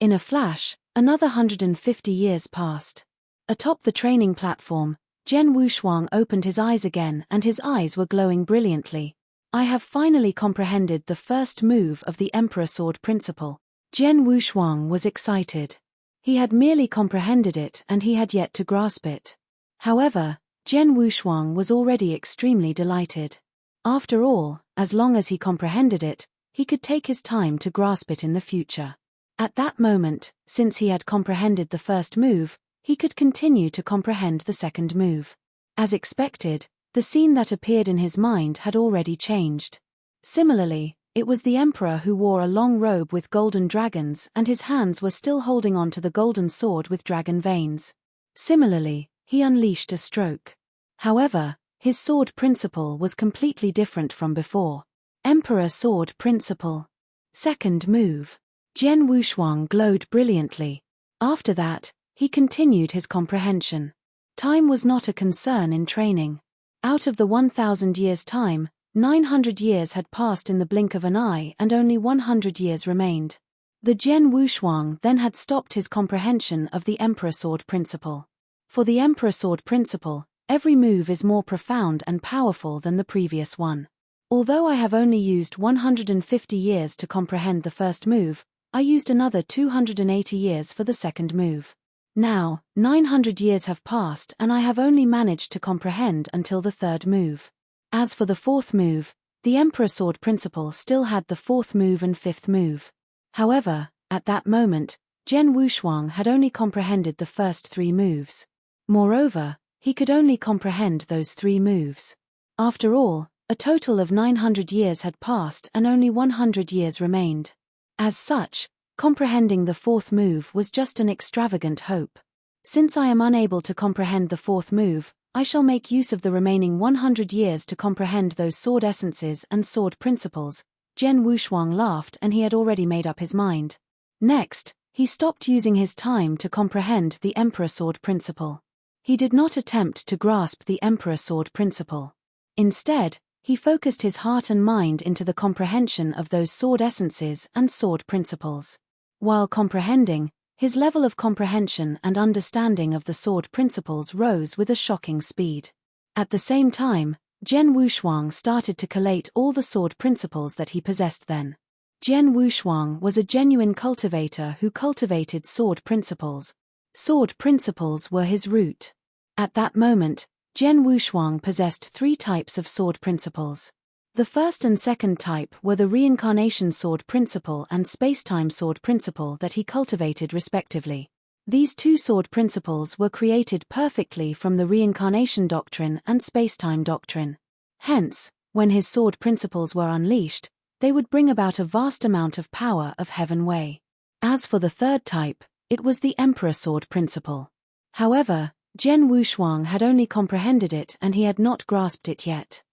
In a flash, another 150 years passed. Atop the training platform, Jian Wushuang opened his eyes again, and his eyes were glowing brilliantly. I have finally comprehended the first move of the Emperor Sword Principle. Jian Wushuang was excited. He had merely comprehended it and he had yet to grasp it. However, Jian Wushuang was already extremely delighted. After all, as long as he comprehended it, he could take his time to grasp it in the future. At that moment, since he had comprehended the first move, he could continue to comprehend the second move. As expected, the scene that appeared in his mind had already changed. Similarly, it was the emperor who wore a long robe with golden dragons and his hands were still holding on to the golden sword with dragon veins. Similarly, he unleashed a stroke. However, his sword principle was completely different from before. Emperor Sword Principle. Second move. Jian Wushuang glowed brilliantly. After that, he continued his comprehension. Time was not a concern in training. Out of the 1,000 years' time, 900 years had passed in the blink of an eye and only 100 years remained. The Jian Wushuang then had stopped his comprehension of the Emperor Sword Principle. For the Emperor Sword Principle, every move is more profound and powerful than the previous one. Although I have only used 150 years to comprehend the first move, I used another 280 years for the second move. Now, 900 years have passed and I have only managed to comprehend until the third move. As for the fourth move, the Emperor Sword Principle still had the fourth move and fifth move. However, at that moment, Jian Wushuang had only comprehended the first three moves. Moreover, he could only comprehend those three moves. After all, a total of 900 years had passed and only 100 years remained. As such, comprehending the fourth move was just an extravagant hope. Since I am unable to comprehend the fourth move, I shall make use of the remaining 100 years to comprehend those sword essences and sword principles. Jian Wushuang laughed and he had already made up his mind. Next, he stopped using his time to comprehend the Emperor Sword Principle. He did not attempt to grasp the Emperor Sword Principle. Instead, he focused his heart and mind into the comprehension of those sword essences and sword principles. While comprehending, his level of comprehension and understanding of the sword principles rose with a shocking speed. At the same time, Jian Wushuang started to collate all the sword principles that he possessed then. Jian Wushuang was a genuine cultivator who cultivated sword principles. Sword principles were his root. At that moment, Jian Wushuang possessed three types of sword principles. The first and second type were the reincarnation sword principle and spacetime sword principle that he cultivated respectively. These two sword principles were created perfectly from the reincarnation doctrine and spacetime doctrine. Hence, when his sword principles were unleashed, they would bring about a vast amount of power of Heaven Way. As for the third type, it was the Emperor Sword Principle. However, Jian Wushuang had only comprehended it and he had not grasped it yet.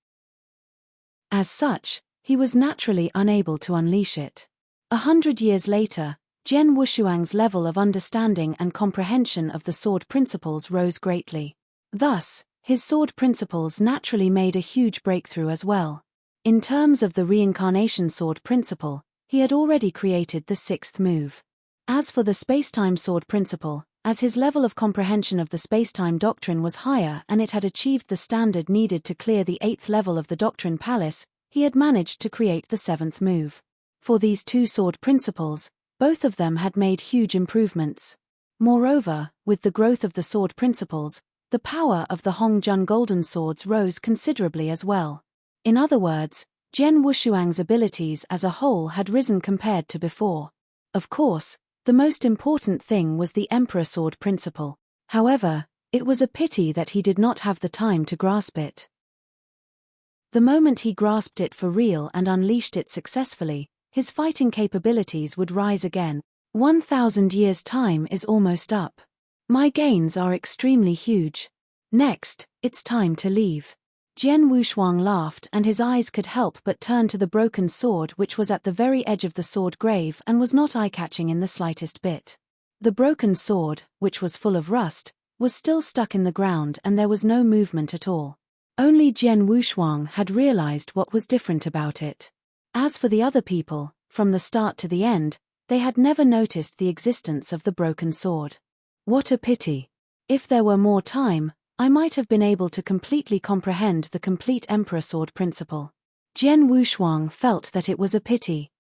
As such, he was naturally unable to unleash it. 100 years later, Jian Wushuang's level of understanding and comprehension of the sword principles rose greatly. Thus, his sword principles naturally made a huge breakthrough as well. In terms of the reincarnation sword principle, he had already created the sixth move. As for the spacetime sword principle, as his level of comprehension of the spacetime doctrine was higher and it had achieved the standard needed to clear the 8th level of the Doctrine Palace, he had managed to create the 7th move. For these two sword principles, both of them had made huge improvements. Moreover, with the growth of the sword principles, the power of the Hongjun golden swords rose considerably as well. In other words, Jian Wushuang's abilities as a whole had risen compared to before. Of course, the most important thing was the Emperor Sword Principle. However, it was a pity that he did not have the time to grasp it. The moment he grasped it for real and unleashed it successfully, his fighting capabilities would rise again. 1,000 years' time is almost up. My gains are extremely huge. Next, it's time to leave. Jian Wushuang laughed and his eyes could help but turn to the broken sword which was at the very edge of the sword grave and was not eye-catching in the slightest bit. The broken sword, which was full of rust, was still stuck in the ground and there was no movement at all. Only Jian Wushuang had realized what was different about it. As for the other people, from the start to the end, they had never noticed the existence of the broken sword. What a pity. If there were more time, I might have been able to completely comprehend the complete Emperor Sword Principle. Jian Wushuang felt that it was a pity.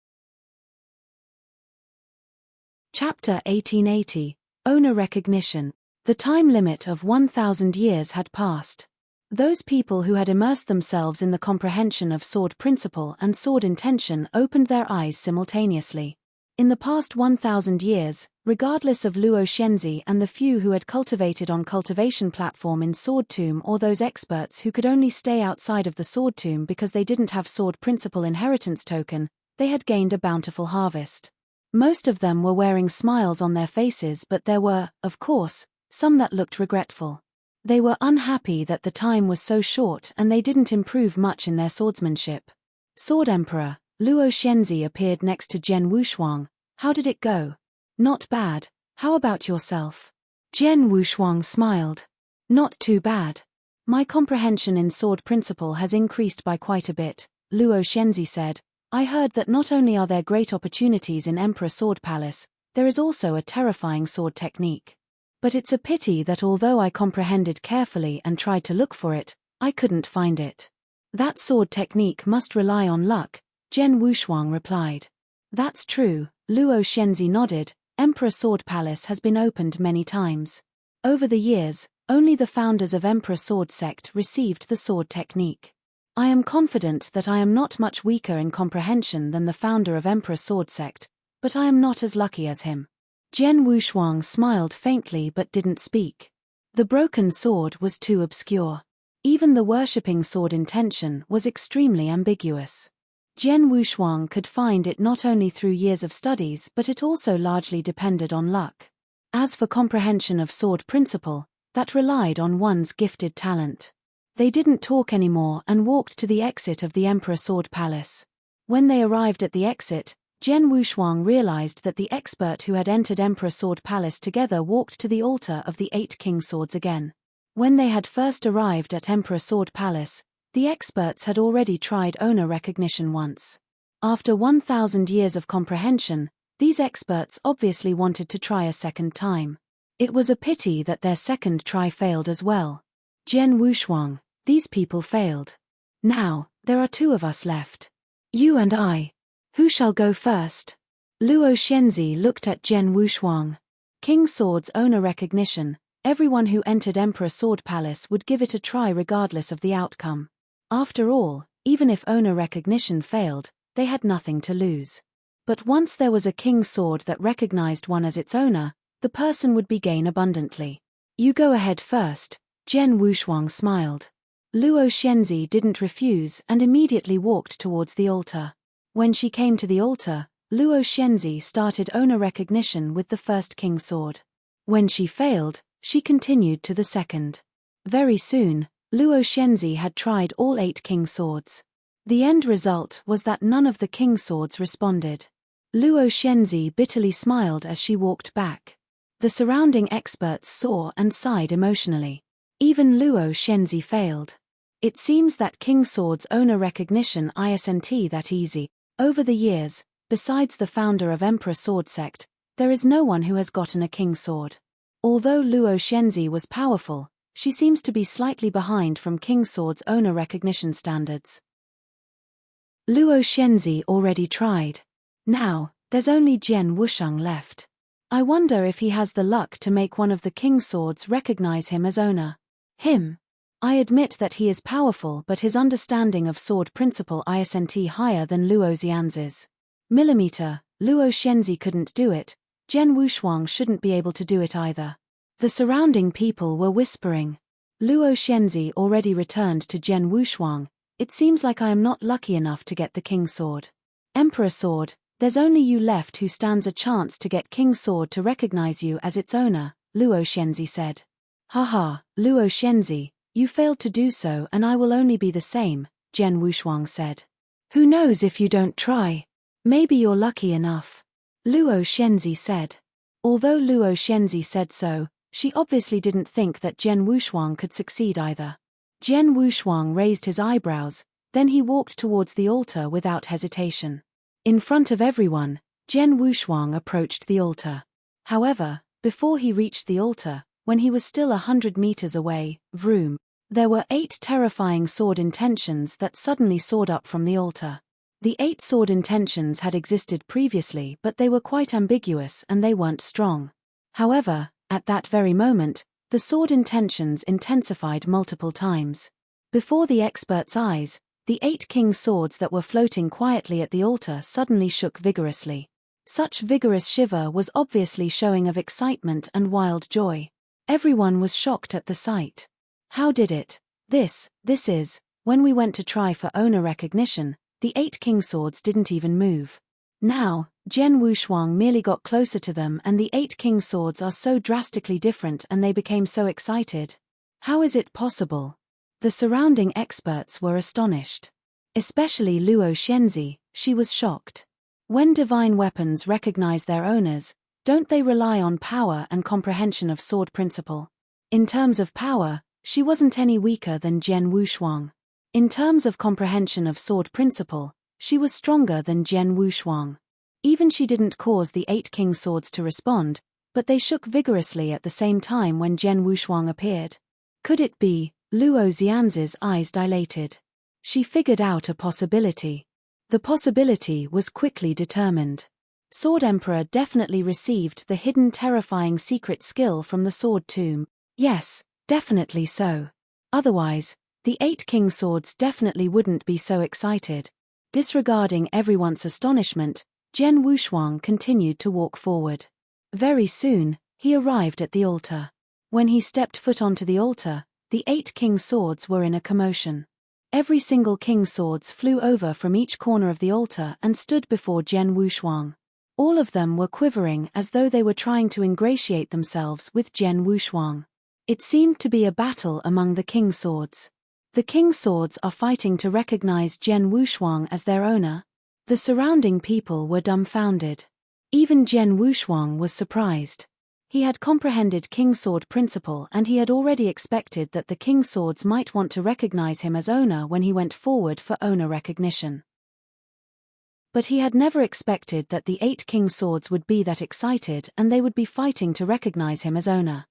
Chapter 1880, Owner Recognition. The time limit of 1,000 years had passed. Those people who had immersed themselves in the comprehension of sword principle and sword intention opened their eyes simultaneously. In the past 1,000 years, regardless of Luo Shenzi and the few who had cultivated on cultivation platform in Sword Tomb or those experts who could only stay outside of the Sword Tomb because they didn't have sword principle inheritance token, they had gained a bountiful harvest. Most of them were wearing smiles on their faces, but there were, of course, some that looked regretful. They were unhappy that the time was so short and they didn't improve much in their swordsmanship. Sword Emperor, Luo Shenzi appeared next to Jian Wushuang. How did it go? Not bad. How about yourself? Jian Wushuang smiled. Not too bad. My comprehension in sword principle has increased by quite a bit, Luo Shenzi said. I heard that not only are there great opportunities in Emperor Sword Palace, there is also a terrifying sword technique. But it's a pity that although I comprehended carefully and tried to look for it, I couldn't find it. That sword technique must rely on luck, Jian Wushuang replied. That's true, Luo Shenzi nodded. Emperor Sword Palace has been opened many times. Over the years, only the founders of Emperor Sword Sect received the sword technique. I am confident that I am not much weaker in comprehension than the founder of Emperor Sword Sect, but I am not as lucky as him. Jian Wushuang smiled faintly but didn't speak. The broken sword was too obscure. Even the worshipping sword intention was extremely ambiguous. Jian Wushuang could find it not only through years of studies, but it also largely depended on luck. As for comprehension of sword principle, that relied on one's gifted talent. They didn't talk anymore and walked to the exit of the Emperor Sword Palace. When they arrived at the exit, Jian Wushuang realized that the expert who had entered Emperor Sword Palace together walked to the altar of the 8 king swords again. When they had first arrived at Emperor Sword Palace, the experts had already tried owner recognition once. After 1,000 years of comprehension, these experts obviously wanted to try a second time. It was a pity that their second try failed as well. Jian Wushuang, these people failed. Now, there are 2 of us left. You and I. Who shall go first? Luo Shenzi looked at Jian Wushuang. King Sword's owner recognition, everyone who entered Emperor Sword Palace would give it a try regardless of the outcome. After all, even if owner recognition failed, they had nothing to lose. But once there was a king sword that recognized one as its owner, the person would be gain abundantly. You go ahead first, Jian Wushuang smiled. Luo Shenzi didn't refuse and immediately walked towards the altar. When she came to the altar, Luo Shenzi started owner recognition with the first king sword. When she failed, she continued to the second. Very soon, Luo Shenzi had tried all 8 king swords. The end result was that none of the king swords responded. Luo Shenzi bitterly smiled as she walked back. The surrounding experts saw and sighed emotionally. Even Luo Shenzi failed. It seems that king swords owner recognition isn't that easy. Over the years, besides the founder of Emperor Sword Sect, there is no one who has gotten a king sword. Although Luo Shenzi was powerful, she seems to be slightly behind from king sword's owner recognition standards. Luo Shenzi already tried. Now, there's only Jian Wushuang left. I wonder if he has the luck to make one of the king swords recognize him as owner. Him. I admit that he is powerful, but his understanding of sword principle isn't higher than Luo Xianz's. Millimeter, Luo Shenzi couldn't do it, Jian Wushuang shouldn't be able to do it either. The surrounding people were whispering. Luo Shenzi already returned to Jian Wushuang. It seems like I am not lucky enough to get the king sword. Emperor Sword, there's only you left who stands a chance to get king sword to recognize you as its owner, Luo Shenzi said. Haha, Luo Shenzi. You failed to do so and I will only be the same, Jian Wushuang said. Who knows if you don't try? Maybe you're lucky enough. Luo Shenzi said. Although Luo Shenzi said so, she obviously didn't think that Jian Wushuang could succeed either. Jian Wushuang raised his eyebrows, then he walked towards the altar without hesitation. In front of everyone, Jian Wushuang approached the altar. However, before he reached the altar, when he was still 100 meters away, vroom, there were 8 terrifying sword intentions that suddenly soared up from the altar. The 8 sword intentions had existed previously, but they were quite ambiguous and they weren't strong. However, at that very moment, the sword intentions intensified multiple times. Before the expert's eyes, the 8 king's swords that were floating quietly at the altar suddenly shook vigorously. Such vigorous shiver was obviously showing of excitement and wild joy. Everyone was shocked at the sight. How did it? This is, when we went to try for owner recognition, the 8 king swords didn't even move. Now, Jian Wushuang merely got closer to them and the 8 king swords are so drastically different and they became so excited. How is it possible? The surrounding experts were astonished. Especially Luo Xianzi, she was shocked. When divine weapons recognize their owners, don't they rely on power and comprehension of sword principle? In terms of power, she wasn't any weaker than Jian Wushuang. In terms of comprehension of sword principle, she was stronger than Jian Wushuang. Even she didn't cause the 8 king swords to respond, but they shook vigorously at the same time when Jian Wushuang appeared. Could it be? Luo Xianzi's eyes dilated. She figured out a possibility. The possibility was quickly determined. Sword Emperor definitely received the hidden terrifying secret skill from the sword tomb. Yes, definitely so. Otherwise, the 8 king swords definitely wouldn't be so excited. Disregarding everyone's astonishment, Jian Wushuang continued to walk forward. Very soon, he arrived at the altar. When he stepped foot onto the altar, the 8 king swords were in a commotion. Every single king's swords flew over from each corner of the altar and stood before Jian Wushuang. All of them were quivering as though they were trying to ingratiate themselves with Jian Wushuang. It seemed to be a battle among the king swords. The king swords are fighting to recognize Jian Wushuang as their owner. The surrounding people were dumbfounded. Even Jian Wushuang was surprised. He had comprehended king sword principle and he had already expected that the king swords might want to recognize him as owner when he went forward for owner recognition. But he had never expected that the 8 king swords would be that excited and they would be fighting to recognize him as owner.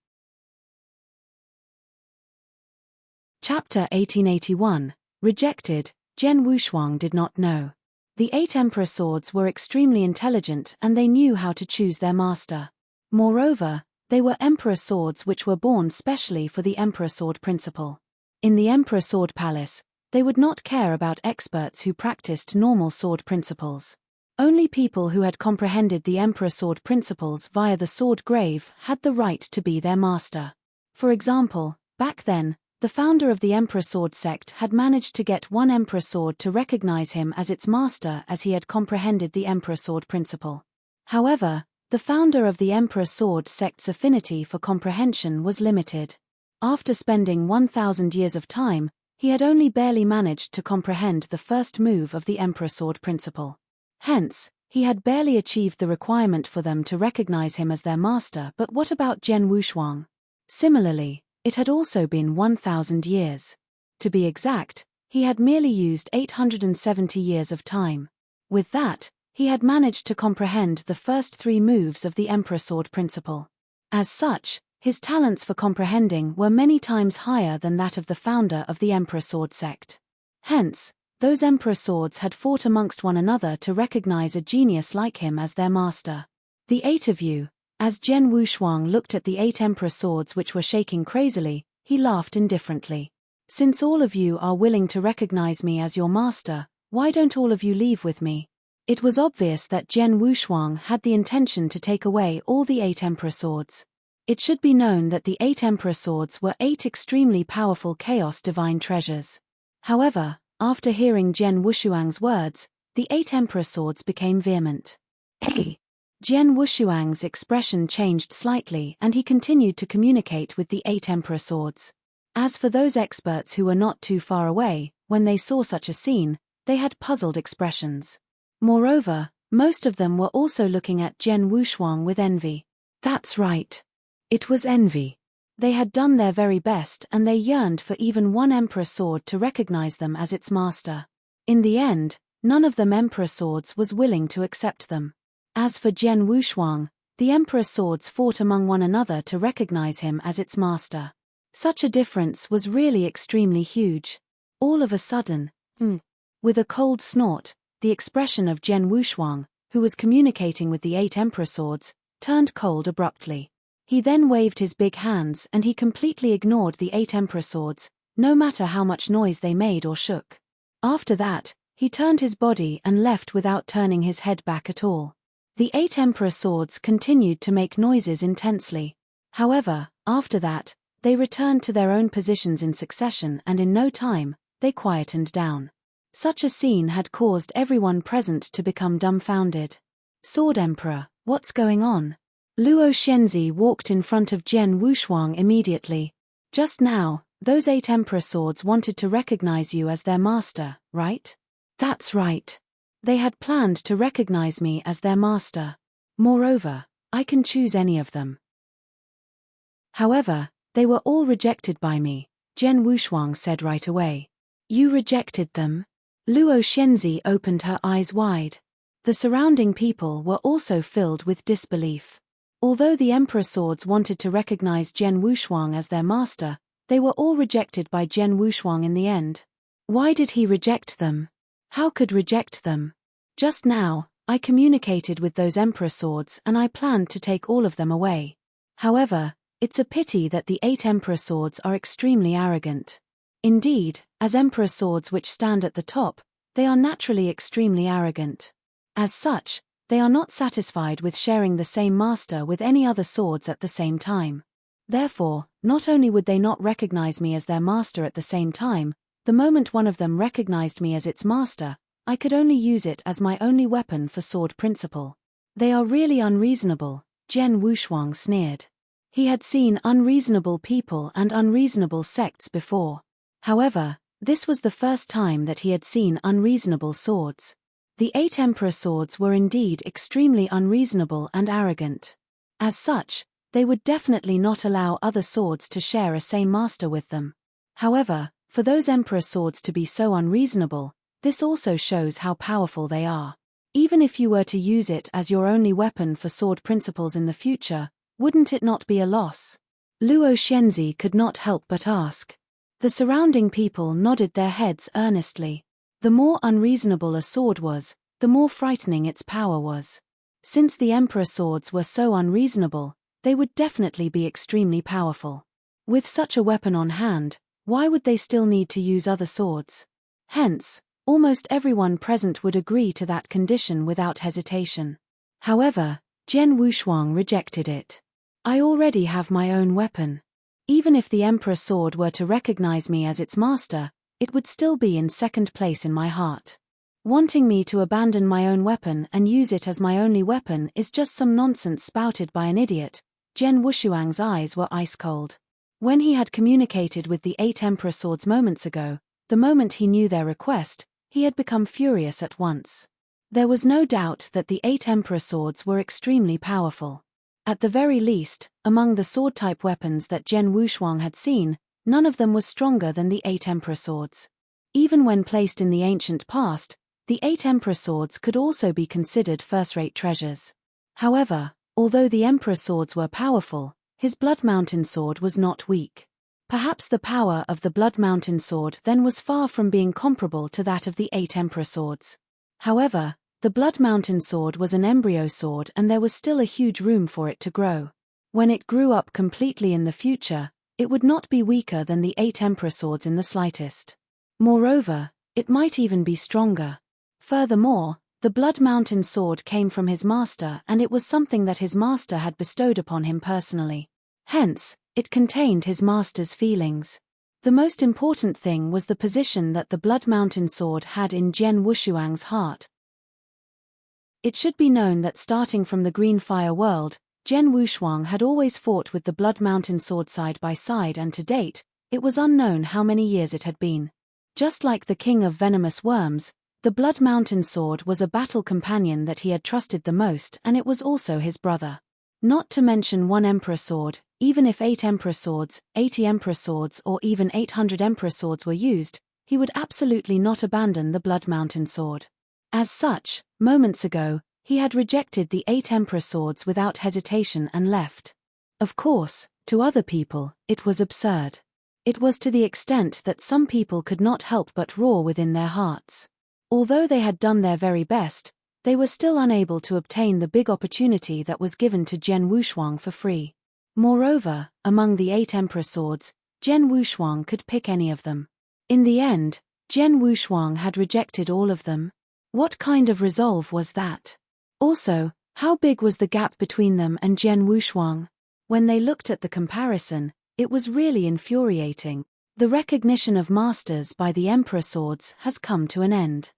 Chapter 1881, Rejected. Jian Wushuang did not know. The 8 emperor swords were extremely intelligent and they knew how to choose their master. Moreover, they were emperor swords which were born specially for the emperor sword principle. In the emperor sword palace, they would not care about experts who practiced normal sword principles. Only people who had comprehended the emperor sword principles via the sword grave had the right to be their master. For example, back then, the founder of the emperor sword sect had managed to get one emperor sword to recognize him as its master as he had comprehended the emperor sword principle. However, the founder of the Emperor Sword sect's affinity for comprehension was limited. After spending 1,000 years of time, he had only barely managed to comprehend the first move of the Emperor Sword principle. Hence, he had barely achieved the requirement for them to recognize him as their master. But what about Jian Wushuang? Similarly, it had also been 1,000 years. To be exact, he had merely used 870 years of time. With that, he had managed to comprehend the first 3 moves of the Emperor Sword principle. As such, his talents for comprehending were many times higher than that of the founder of the Emperor Sword sect. Hence, those Emperor Swords had fought amongst one another to recognize a genius like him as their master. The 8 of you, as Jian Wushuang looked at the 8 Emperor Swords which were shaking crazily, he laughed indifferently. Since all of you are willing to recognize me as your master, why don't all of you leave with me? It was obvious that Jian Wushuang had the intention to take away all the 8 Emperor Swords. It should be known that the 8 Emperor Swords were 8 extremely powerful chaos divine treasures. However, after hearing Jian Wushuang's words, the 8 Emperor Swords became vehement. Hey! Jian Wushuang's expression changed slightly and he continued to communicate with the 8 Emperor Swords. As for those experts who were not too far away, when they saw such a scene, they had puzzled expressions. Moreover, most of them were also looking at Jian Wushuang with envy. That's right. It was envy. They had done their very best and they yearned for even one Emperor Sword to recognize them as its master. In the end, none of them Emperor Swords was willing to accept them. As for Jian Wushuang, the Emperor Swords fought among one another to recognize him as its master. Such a difference was really extremely huge. All of a sudden, with a cold snort, the expression of Zhen Wushuang, who was communicating with the 8 Emperor Swords, turned cold abruptly. He then waved his big hands and he completely ignored the 8 Emperor Swords, no matter how much noise they made or shook. After that, he turned his body and left without turning his head back at all. The 8 Emperor Swords continued to make noises intensely. However, after that, they returned to their own positions in succession and in no time, they quietened down. Such a scene had caused everyone present to become dumbfounded. Sword Emperor, what's going on? Luo Xianzi walked in front of Zhen Wushuang immediately. Just now, those 8 Emperor Swords wanted to recognize you as their master, right? That's right. They had planned to recognize me as their master. Moreover, I can choose any of them. However, they were all rejected by me, Zhen Wushuang said right away. You rejected them? Luo Xianzi opened her eyes wide. The surrounding people were also filled with disbelief. Although the Emperor Swords wanted to recognize Zhen Wushuang as their master, they were all rejected by Zhen Wushuang in the end. Why did he reject them? How could reject them? Just now, I communicated with those Emperor Swords and I planned to take all of them away. However, it's a pity that the 8 Emperor Swords are extremely arrogant. Indeed, as Emperor Swords which stand at the top, they are naturally extremely arrogant. As such, they are not satisfied with sharing the same master with any other swords at the same time. Therefore, not only would they not recognize me as their master at the same time, the moment one of them recognized me as its master, I could only use it as my only weapon for sword principle. They are really unreasonable, Zhen Wushuang sneered. He had seen unreasonable people and unreasonable sects before. However, this was the first time that he had seen unreasonable swords. The 8 Emperor Swords were indeed extremely unreasonable and arrogant. As such, they would definitely not allow other swords to share a same master with them. However, for those Emperor Swords to be so unreasonable, this also shows how powerful they are. Even if you were to use it as your only weapon for sword principles in the future, wouldn't it not be a loss? Luo Xianzi could not help but ask. The surrounding people nodded their heads earnestly. The more unreasonable a sword was, the more frightening its power was. Since the Emperor Swords were so unreasonable, they would definitely be extremely powerful. With such a weapon on hand, why would they still need to use other swords? Hence, almost everyone present would agree to that condition without hesitation. However, Zhen Wushuang rejected it. I already have my own weapon. Even if the Emperor Sword were to recognize me as its master, it would still be in second place in my heart. Wanting me to abandon my own weapon and use it as my only weapon is just some nonsense spouted by an idiot. Zhen Wushuang's eyes were ice cold. When he had communicated with the 8 Emperor Swords moments ago, the moment he knew their request, he had become furious at once. There was no doubt that the 8 Emperor Swords were extremely powerful. At the very least, among the sword-type weapons that Zhen Wushuang had seen, none of them was stronger than the 8 Emperor Swords. Even when placed in the ancient past, the 8 Emperor Swords could also be considered first-rate treasures. However, although the Emperor Swords were powerful, his Blood Mountain Sword was not weak. Perhaps the power of the Blood Mountain Sword then was far from being comparable to that of the 8 Emperor Swords. However, the Blood Mountain Sword was an embryo sword and there was still a huge room for it to grow. When it grew up completely in the future, it would not be weaker than the 8 Emperor Swords in the slightest. Moreover, it might even be stronger. Furthermore, the Blood Mountain Sword came from his master and it was something that his master had bestowed upon him personally. Hence, it contained his master's feelings. The most important thing was the position that the Blood Mountain Sword had in Zhen Wushuang's heart. It should be known that starting from the Green Fire world, Zhen Wushuang had always fought with the Blood Mountain Sword side by side and to date, it was unknown how many years it had been. Just like the King of Venomous Worms, the Blood Mountain Sword was a battle companion that he had trusted the most and it was also his brother. Not to mention one Emperor Sword, even if 8 Emperor Swords, 80 Emperor Swords or even 800 Emperor Swords were used, he would absolutely not abandon the Blood Mountain Sword. As such, moments ago, he had rejected the 8 Emperor Swords without hesitation and left. Of course, to other people, it was absurd. It was to the extent that some people could not help but roar within their hearts. Although they had done their very best, they were still unable to obtain the big opportunity that was given to Zhen Wushuang for free. Moreover, among the 8 emperor swords, Zhen Wushuang could pick any of them. In the end, Zhen Wushuang had rejected all of them. What kind of resolve was that? Also, how big was the gap between them and Zhen Wushuang? When they looked at the comparison, it was really infuriating. The recognition of masters by the emperor swords has come to an end.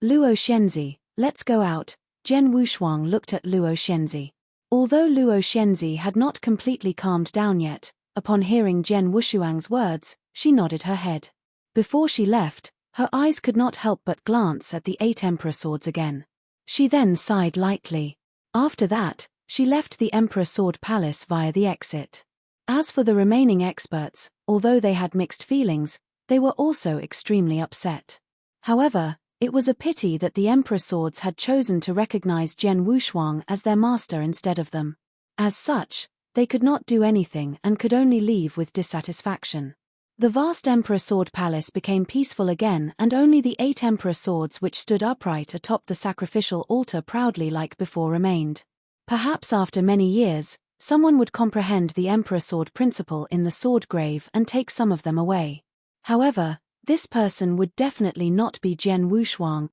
Luo Shenzi, let's go out. Zhen Wushuang looked at Luo Shenzi. Although Luo Shenzi had not completely calmed down yet, upon hearing Zhen Wushuang's words, she nodded her head. Before she left, her eyes could not help but glance at the 8 emperor swords again. She then sighed lightly. After that, she left the Emperor Sword Palace via the exit. As for the remaining experts, although they had mixed feelings, they were also extremely upset. However, it was a pity that the Emperor Swords had chosen to recognize Zhen Wushuang as their master instead of them. As such, they could not do anything and could only leave with dissatisfaction. The vast Emperor Sword Palace became peaceful again, and only the 8 Emperor Swords which stood upright atop the sacrificial altar proudly like before remained. Perhaps after many years, someone would comprehend the Emperor Sword principle in the sword grave and take some of them away. However, this person would definitely not be Zhen Wushuang.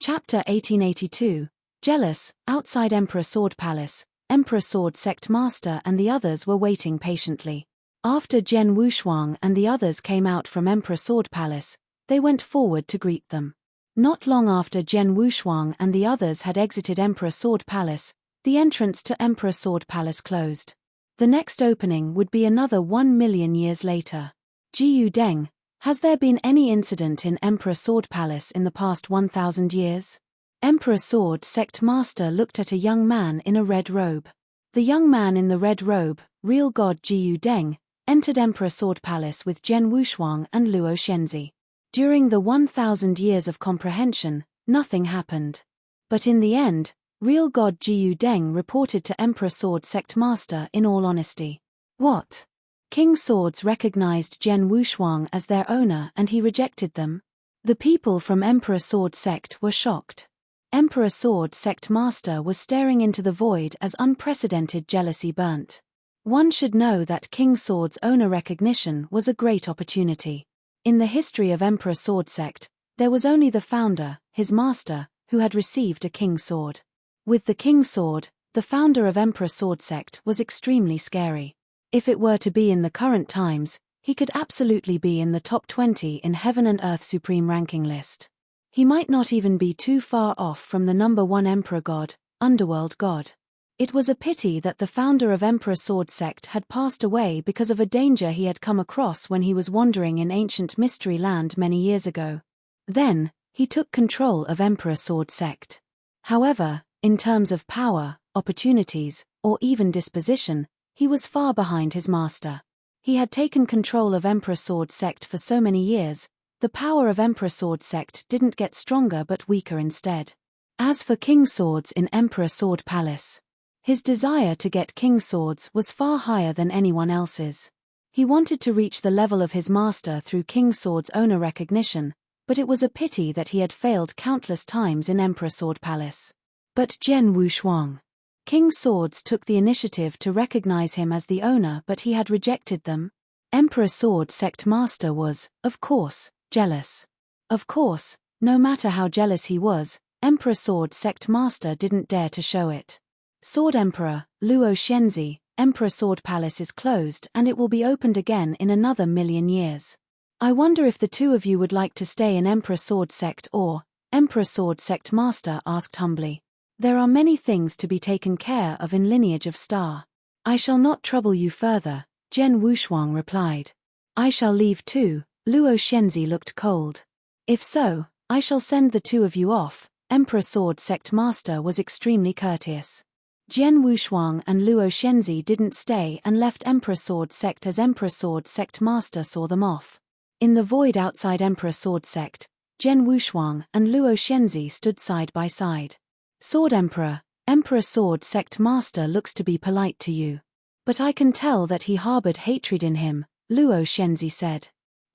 Chapter 1882. Jealous. Outside Emperor Sword Palace, Emperor Sword Sect Master and the others were waiting patiently. After Zhen Wushuang and the others came out from Emperor Sword Palace, they went forward to greet them. Not long after Zhen Wushuang and the others had exited Emperor Sword Palace, the entrance to Emperor Sword Palace closed. The next opening would be another 1 million years later. Jiyu Deng, has there been any incident in Emperor Sword Palace in the past 1,000 years? Emperor Sword Sect Master looked at a young man in a red robe. The young man in the red robe, real god Jiyu Deng, entered Emperor Sword Palace with Zhen Wushuang and Luo Shenzi. During the 1,000 years of comprehension, nothing happened. But in the end, real god Jiyu Deng reported to Emperor Sword Sect Master in all honesty. What? King Swords recognized Zhen Wushuang as their owner and he rejected them? The people from Emperor Sword Sect were shocked. Emperor Sword Sect Master was staring into the void as unprecedented jealousy burnt. One should know that King Sword's owner recognition was a great opportunity. In the history of Emperor Sword Sect, there was only the founder, his master, who had received a King Sword. With the King Sword, the founder of Emperor Sword Sect was extremely scary. If it were to be in the current times, he could absolutely be in the top 20 in Heaven and Earth Supreme ranking list. He might not even be too far off from the number 1 Emperor God, Underworld God. It was a pity that the founder of Emperor Sword Sect had passed away because of a danger he had come across when he was wandering in ancient Mystery Land many years ago. Then, he took control of Emperor Sword Sect. However, in terms of power, opportunities, or even disposition, he was far behind his master. He had taken control of Emperor Sword Sect for so many years, the power of Emperor Sword Sect didn't get stronger but weaker instead. As for King Swords in Emperor Sword Palace, his desire to get King Swords was far higher than anyone else's. He wanted to reach the level of his master through King Sword's owner recognition, but it was a pity that he had failed countless times in Emperor Sword Palace. But Zhen Wushuang. King Swords took the initiative to recognize him as the owner, but he had rejected them. Emperor Sword Sect Master was, of course, jealous. Of course, no matter how jealous he was, Emperor Sword Sect Master didn't dare to show it. Sword Emperor, Luo Shenzi, Emperor Sword Palace is closed and it will be opened again in another 1,000,000 years. I wonder if the two of you would like to stay in Emperor Sword Sect or, Emperor Sword Sect Master asked humbly. There are many things to be taken care of in Lineage of Star. I shall not trouble you further, Zhen Wushuang replied. I shall leave too. Luo Shenzi looked cold. If so, I shall send the two of you off. Emperor Sword Sect Master was extremely courteous. Zhen Wushuang and Luo Shenzi didn't stay and left Emperor Sword Sect as Emperor Sword Sect Master saw them off. In the void outside Emperor Sword Sect, Zhen Wushuang and Luo Shenzi stood side by side. Sword Emperor, Emperor Sword Sect Master looks to be polite to you. But I can tell that he harbored hatred in him, Luo Shenzi said.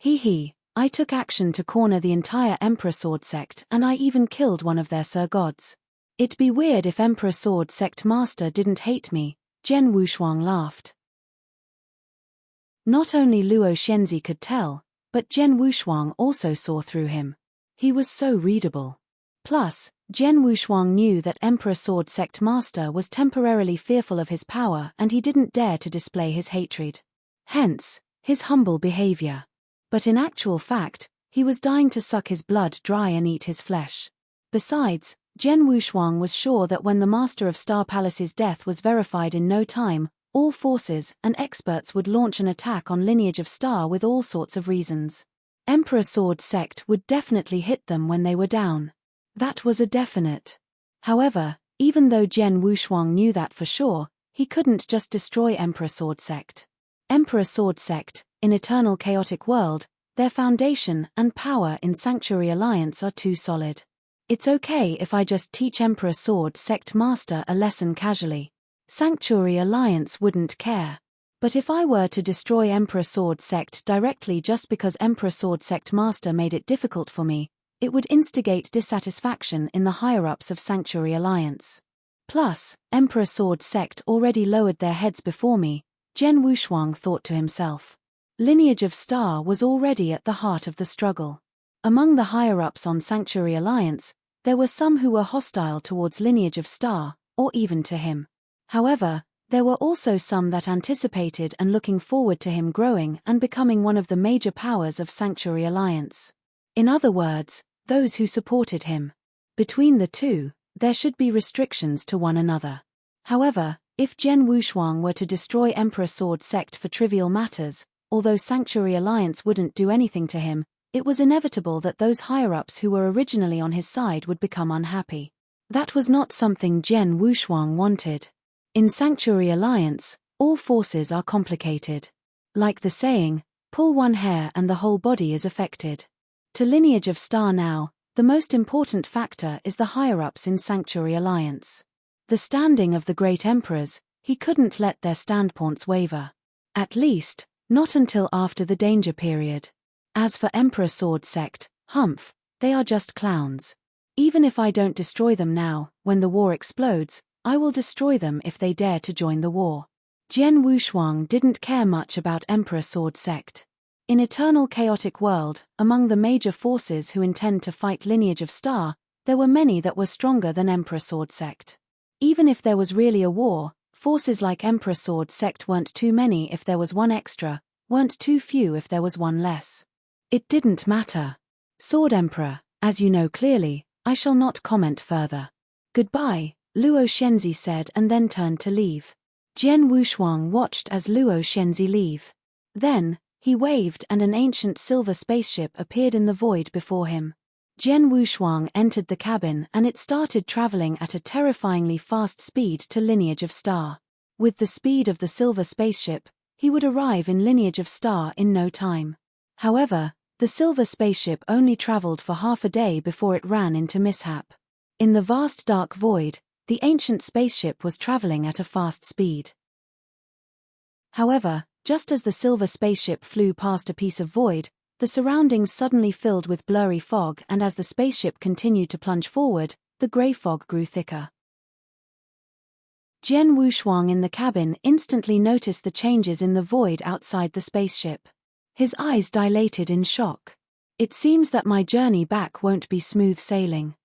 He, I took action to corner the entire Emperor Sword sect, and I even killed one of their Sir Gods. It'd be weird if Emperor Sword sect master didn't hate me, Zhen Wushuang laughed. Not only Luo Shenzi could tell, but Zhen Wushuang also saw through him. He was so readable. Plus, Zhen Wushuang knew that Emperor Sword sect master was temporarily fearful of his power and he didn't dare to display his hatred. Hence, his humble behavior. But in actual fact, he was dying to suck his blood dry and eat his flesh. Besides, Zhen Wushuang was sure that when the Master of Star Palace's death was verified in no time, all forces and experts would launch an attack on Lineage of Star with all sorts of reasons. Emperor Sword sect would definitely hit them when they were down. That was a definite. However, even though Zhen Wushuang knew that for sure, he couldn't just destroy Emperor Sword sect. Emperor Sword sect, in Eternal Chaotic World, their foundation and power in Sanctuary Alliance are too solid. It's okay if I just teach Emperor Sword sect master a lesson casually. Sanctuary Alliance wouldn't care. But if I were to destroy Emperor Sword sect directly just because Emperor Sword sect master made it difficult for me, it would instigate dissatisfaction in the higher-ups of Sanctuary Alliance. Plus, Emperor Sword sect already lowered their heads before me, Zhen Wushuang thought to himself. Lineage of Star was already at the heart of the struggle. Among the higher-ups on Sanctuary Alliance, there were some who were hostile towards Lineage of Star, or even to him. However, there were also some that anticipated and looking forward to him growing and becoming one of the major powers of Sanctuary Alliance. In other words, those who supported him. Between the two, there should be restrictions to one another. However, if Zhen Wushuang were to destroy Emperor Sword sect for trivial matters, although Sanctuary Alliance wouldn't do anything to him, it was inevitable that those higher-ups who were originally on his side would become unhappy. That was not something Zhen Wushuang wanted. In Sanctuary Alliance, all forces are complicated. Like the saying, pull one hair and the whole body is affected. To Lineage of Star now, the most important factor is the higher-ups in Sanctuary Alliance. The standing of the great emperors, he couldn't let their standpoints waver. At least, not until after the danger period. As for Emperor Sword sect, humph, they are just clowns. Even if I don't destroy them now, when the war explodes, I will destroy them if they dare to join the war. Zhen Wushuang didn't care much about Emperor Sword sect. In Eternal Chaotic World, among the major forces who intend to fight Lineage of Star, there were many that were stronger than Emperor Sword sect. Even if there was really a war, forces like Emperor Sword sect weren't too many if there was one extra, weren't too few if there was one less. It didn't matter. Sword Emperor, as you know clearly, I shall not comment further. Goodbye, Luo Shenzi said and then turned to leave. Zhen Wushuang watched as Luo Shenzi leave. Then, he waved and an ancient silver spaceship appeared in the void before him. Zhen Wushuang entered the cabin and it started traveling at a terrifyingly fast speed to Lineage of Star. With the speed of the silver spaceship, he would arrive in Lineage of Star in no time. However, the silver spaceship only traveled for half a day before it ran into mishap. In the vast dark void, the ancient spaceship was traveling at a fast speed. However, just as the silver spaceship flew past a piece of void, the surroundings suddenly filled with blurry fog, and as the spaceship continued to plunge forward, the grey fog grew thicker. Zhen Wushuang in the cabin instantly noticed the changes in the void outside the spaceship. His eyes dilated in shock. It seems that my journey back won't be smooth sailing.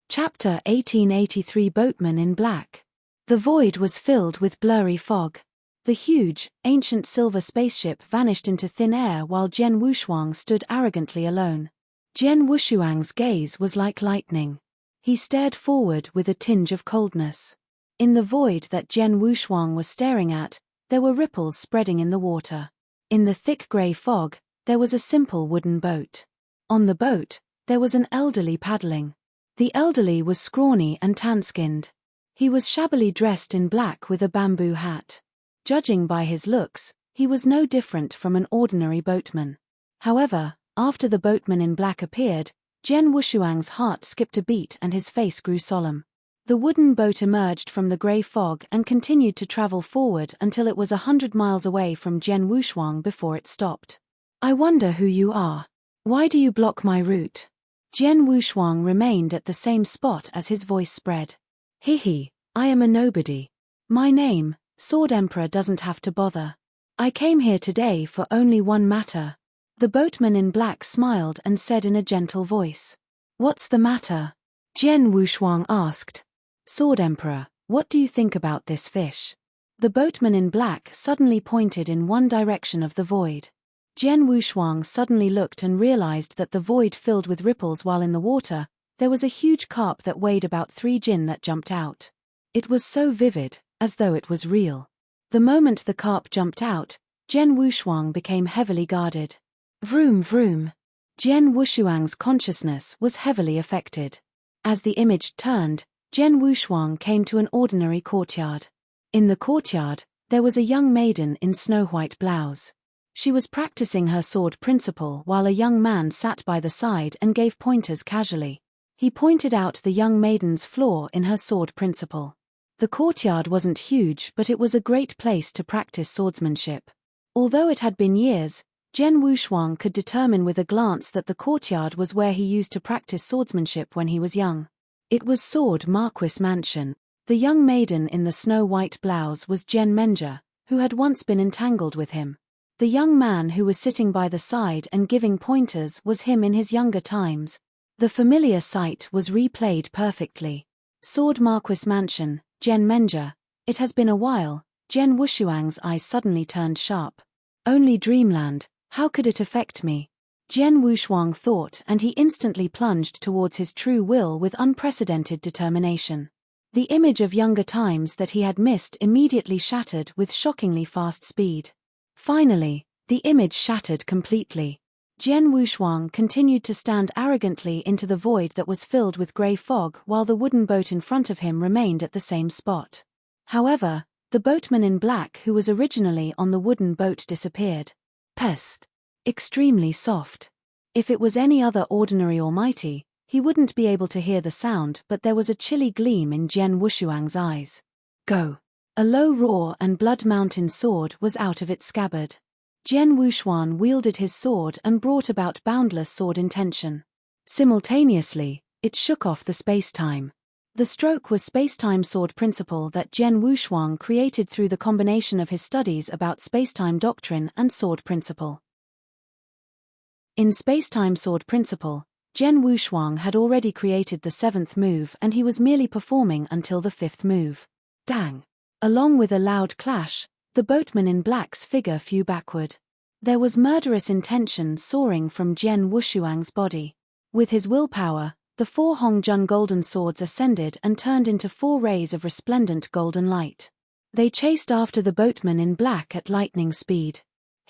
Chapter 1883 Boatman in Black. The void was filled with blurry fog. The huge, ancient silver spaceship vanished into thin air while Zhen Wushuang stood arrogantly alone. Zhen Wushuang's gaze was like lightning. He stared forward with a tinge of coldness. In the void that Zhen Wushuang was staring at, there were ripples spreading in the water. In the thick grey fog, there was a simple wooden boat. On the boat, there was an elderly paddling. The elderly was scrawny and tan-skinned. He was shabbily dressed in black with a bamboo hat. Judging by his looks, he was no different from an ordinary boatman. However, after the boatman in black appeared, Zhen Wushuang's heart skipped a beat and his face grew solemn. The wooden boat emerged from the grey fog and continued to travel forward until it was 100 miles away from Jian Wushuang before it stopped. I wonder who you are. Why do you block my route? Jian Wushuang remained at the same spot as his voice spread. Hihi, I am a nobody. My name, Sword Emperor, doesn't have to bother. I came here today for only one matter. The boatman in black smiled and said in a gentle voice. What's the matter? Jian Wushuang asked. Sword Emperor, what do you think about this fish? The boatman in black suddenly pointed in one direction of the void. Jian Wushuang suddenly looked and realized that the void filled with ripples while in the water. There was a huge carp that weighed about 3 jin that jumped out. It was so vivid, as though it was real. The moment the carp jumped out, Jian Wushuang became heavily guarded. Vroom vroom. Jian Wushuang's consciousness was heavily affected. As the image turned, Jian Wushuang came to an ordinary courtyard. In the courtyard, there was a young maiden in snow-white blouse. She was practicing her sword principle while a young man sat by the side and gave pointers casually. He pointed out the young maiden's flaw in her sword principle. The courtyard wasn't huge, but it was a great place to practice swordsmanship. Although it had been years, Jian Wushuang could determine with a glance that the courtyard was where he used to practice swordsmanship when he was young. It was Sword Marquis Mansion. The young maiden in the snow-white blouse was Jian Menja, who had once been entangled with him. The young man who was sitting by the side and giving pointers was him in his younger times. The familiar sight was replayed perfectly. Sword Marquis Mansion, Jian Menja. It has been a while. Jian Wushuang's eyes suddenly turned sharp. Only dreamland, how could it affect me? Jian Wushuang thought, and he instantly plunged towards his true will with unprecedented determination. The image of younger times that he had missed immediately shattered with shockingly fast speed. Finally, the image shattered completely. Jian Wushuang continued to stand arrogantly into the void that was filled with grey fog while the wooden boat in front of him remained at the same spot. However, the boatman in black who was originally on the wooden boat disappeared. Pest. Extremely soft. If it was any other ordinary almighty, he wouldn't be able to hear the sound, but there was a chilly gleam in Jian Wushuang's eyes. Go. A low roar and Blood Mountain sword was out of its scabbard. Jian Wushuang wielded his sword and brought about boundless sword intention. Simultaneously, it shook off the space-time. The stroke was space-time sword principle that Jian Wushuang created through the combination of his studies about space-time doctrine and sword principle. In space-time sword principle, Jian Wushuang had already created the 7th move and he was merely performing until the 5th move. Dang! Along with a loud clash, the boatman in black's figure flew backward. There was murderous intention soaring from Jian Wushuang's body. With his willpower, the 4 Hongjun golden swords ascended and turned into 4 rays of resplendent golden light. They chased after the boatman in black at lightning speed.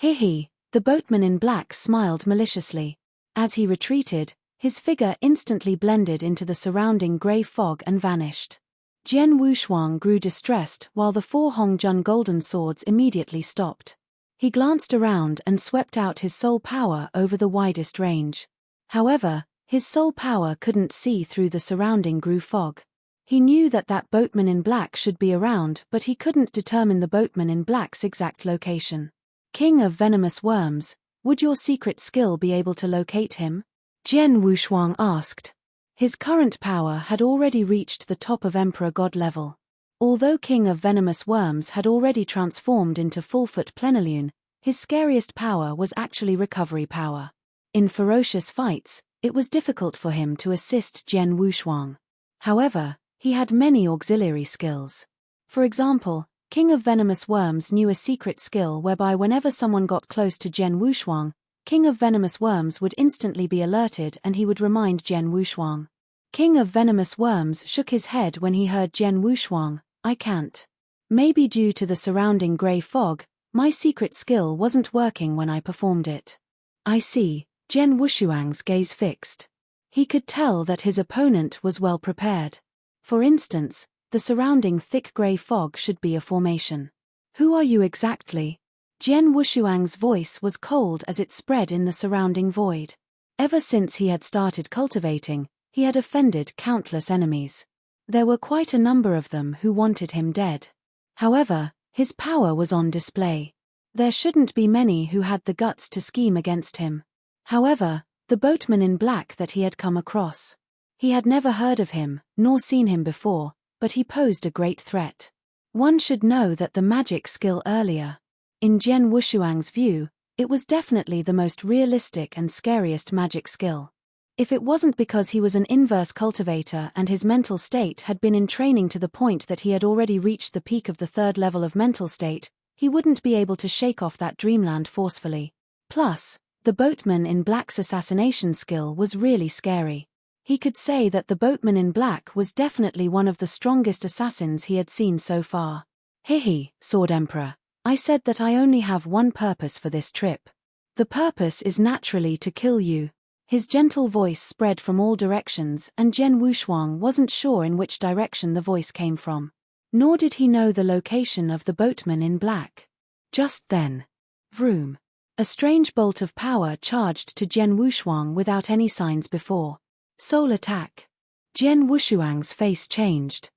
Hihi, the boatman in black smiled maliciously. As he retreated, his figure instantly blended into the surrounding grey fog and vanished. Jian Wushuang grew distressed while the 4 Hongjun golden swords immediately stopped. He glanced around and swept out his soul power over the widest range. However, his soul power couldn't see through the surrounding grey fog. He knew that boatman in black should be around, but he couldn't determine the boatman in black's exact location. King of venomous worms, would your secret skill be able to locate him? Jian Wushuang asked. His current power had already reached the top of Emperor God level. Although King of Venomous Worms had already transformed into Fullfoot Plenilune, his scariest power was actually recovery power. In ferocious fights, it was difficult for him to assist Jian Wushuang. However, he had many auxiliary skills. For example, King of Venomous Worms knew a secret skill whereby whenever someone got close to Jian Wushuang, King of Venomous Worms would instantly be alerted and he would remind Jian Wushuang. King of Venomous Worms shook his head when he heard Jian Wushuang. I can't. Maybe due to the surrounding grey fog, my secret skill wasn't working when I performed it. I see. Jian Wushuang's gaze fixed. He could tell that his opponent was well prepared. For instance, the surrounding thick grey fog should be a formation. Who are you exactly? Jian Wushuang's voice was cold as it spread in the surrounding void. Ever since he had started cultivating, he had offended countless enemies. There were quite a number of them who wanted him dead. However, his power was on display. There shouldn't be many who had the guts to scheme against him. However, the boatman in black that he had come across. He had never heard of him, nor seen him before, but he posed a great threat. One should know that the magic skill earlier. In Jian Wushuang's view, it was definitely the most realistic and scariest magic skill. If it wasn't because he was an inverse cultivator and his mental state had been in training to the point that he had already reached the peak of the third level of mental state, he wouldn't be able to shake off that dreamland forcefully. Plus, the boatman in black's assassination skill was really scary. He could say that the boatman in black was definitely one of the strongest assassins he had seen so far. Hihi, Sword Emperor, I said that I only have one purpose for this trip. The purpose is naturally to kill you. His gentle voice spread from all directions and Jian Wushuang wasn't sure in which direction the voice came from. Nor did he know the location of the boatman in black. Just then. Vroom. A strange bolt of power charged to Jian Wushuang without any signs before. Soul attack. Jian Wushuang's face changed.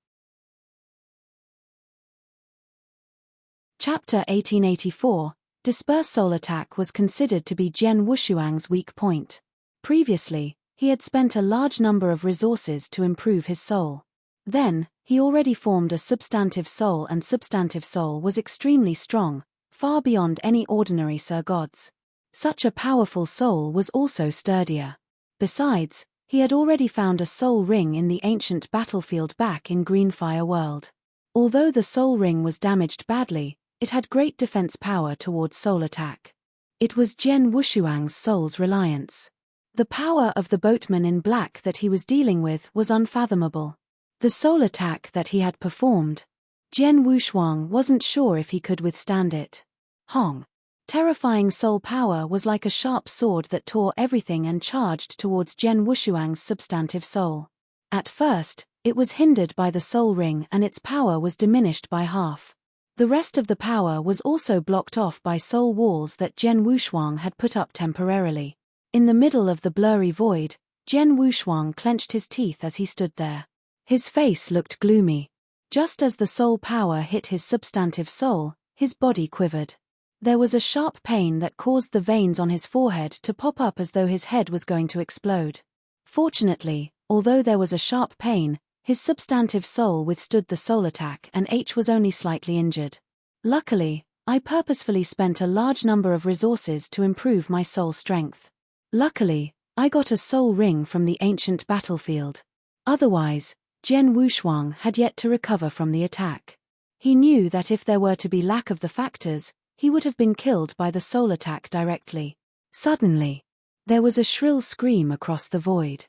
Chapter 1884. Disperse soul attack was considered to be Jian Wushuang's weak point. Previously, he had spent a large number of resources to improve his soul. Then, he already formed a substantive soul and substantive soul was extremely strong, far beyond any ordinary Sir Gods. Such a powerful soul was also sturdier. Besides, he had already found a soul ring in the ancient battlefield back in Greenfire World. Although the soul ring was damaged badly, it had great defense power towards soul attack. It was Jian Wushuang's soul's reliance. The power of the boatman in black that he was dealing with was unfathomable. The soul attack that he had performed, Jian Wushuang wasn't sure if he could withstand it. Hong. Terrifying soul power was like a sharp sword that tore everything and charged towards Jian Wushuang's substantive soul. At first, it was hindered by the soul ring and its power was diminished by half. The rest of the power was also blocked off by soul walls that Jian Wushuang had put up temporarily. In the middle of the blurry void, Jian Wushuang clenched his teeth as he stood there. His face looked gloomy. Just as the soul power hit his substantive soul, his body quivered. There was a sharp pain that caused the veins on his forehead to pop up as though his head was going to explode. Fortunately, although there was a sharp pain, his substantive soul withstood the soul attack and H was only slightly injured. Luckily, I purposefully spent a large number of resources to improve my soul strength. Luckily, I got a soul ring from the ancient battlefield. Otherwise, Jian Wushuang had yet to recover from the attack. He knew that if there were to be lack of the factors, he would have been killed by the soul attack directly. Suddenly, there was a shrill scream across the void.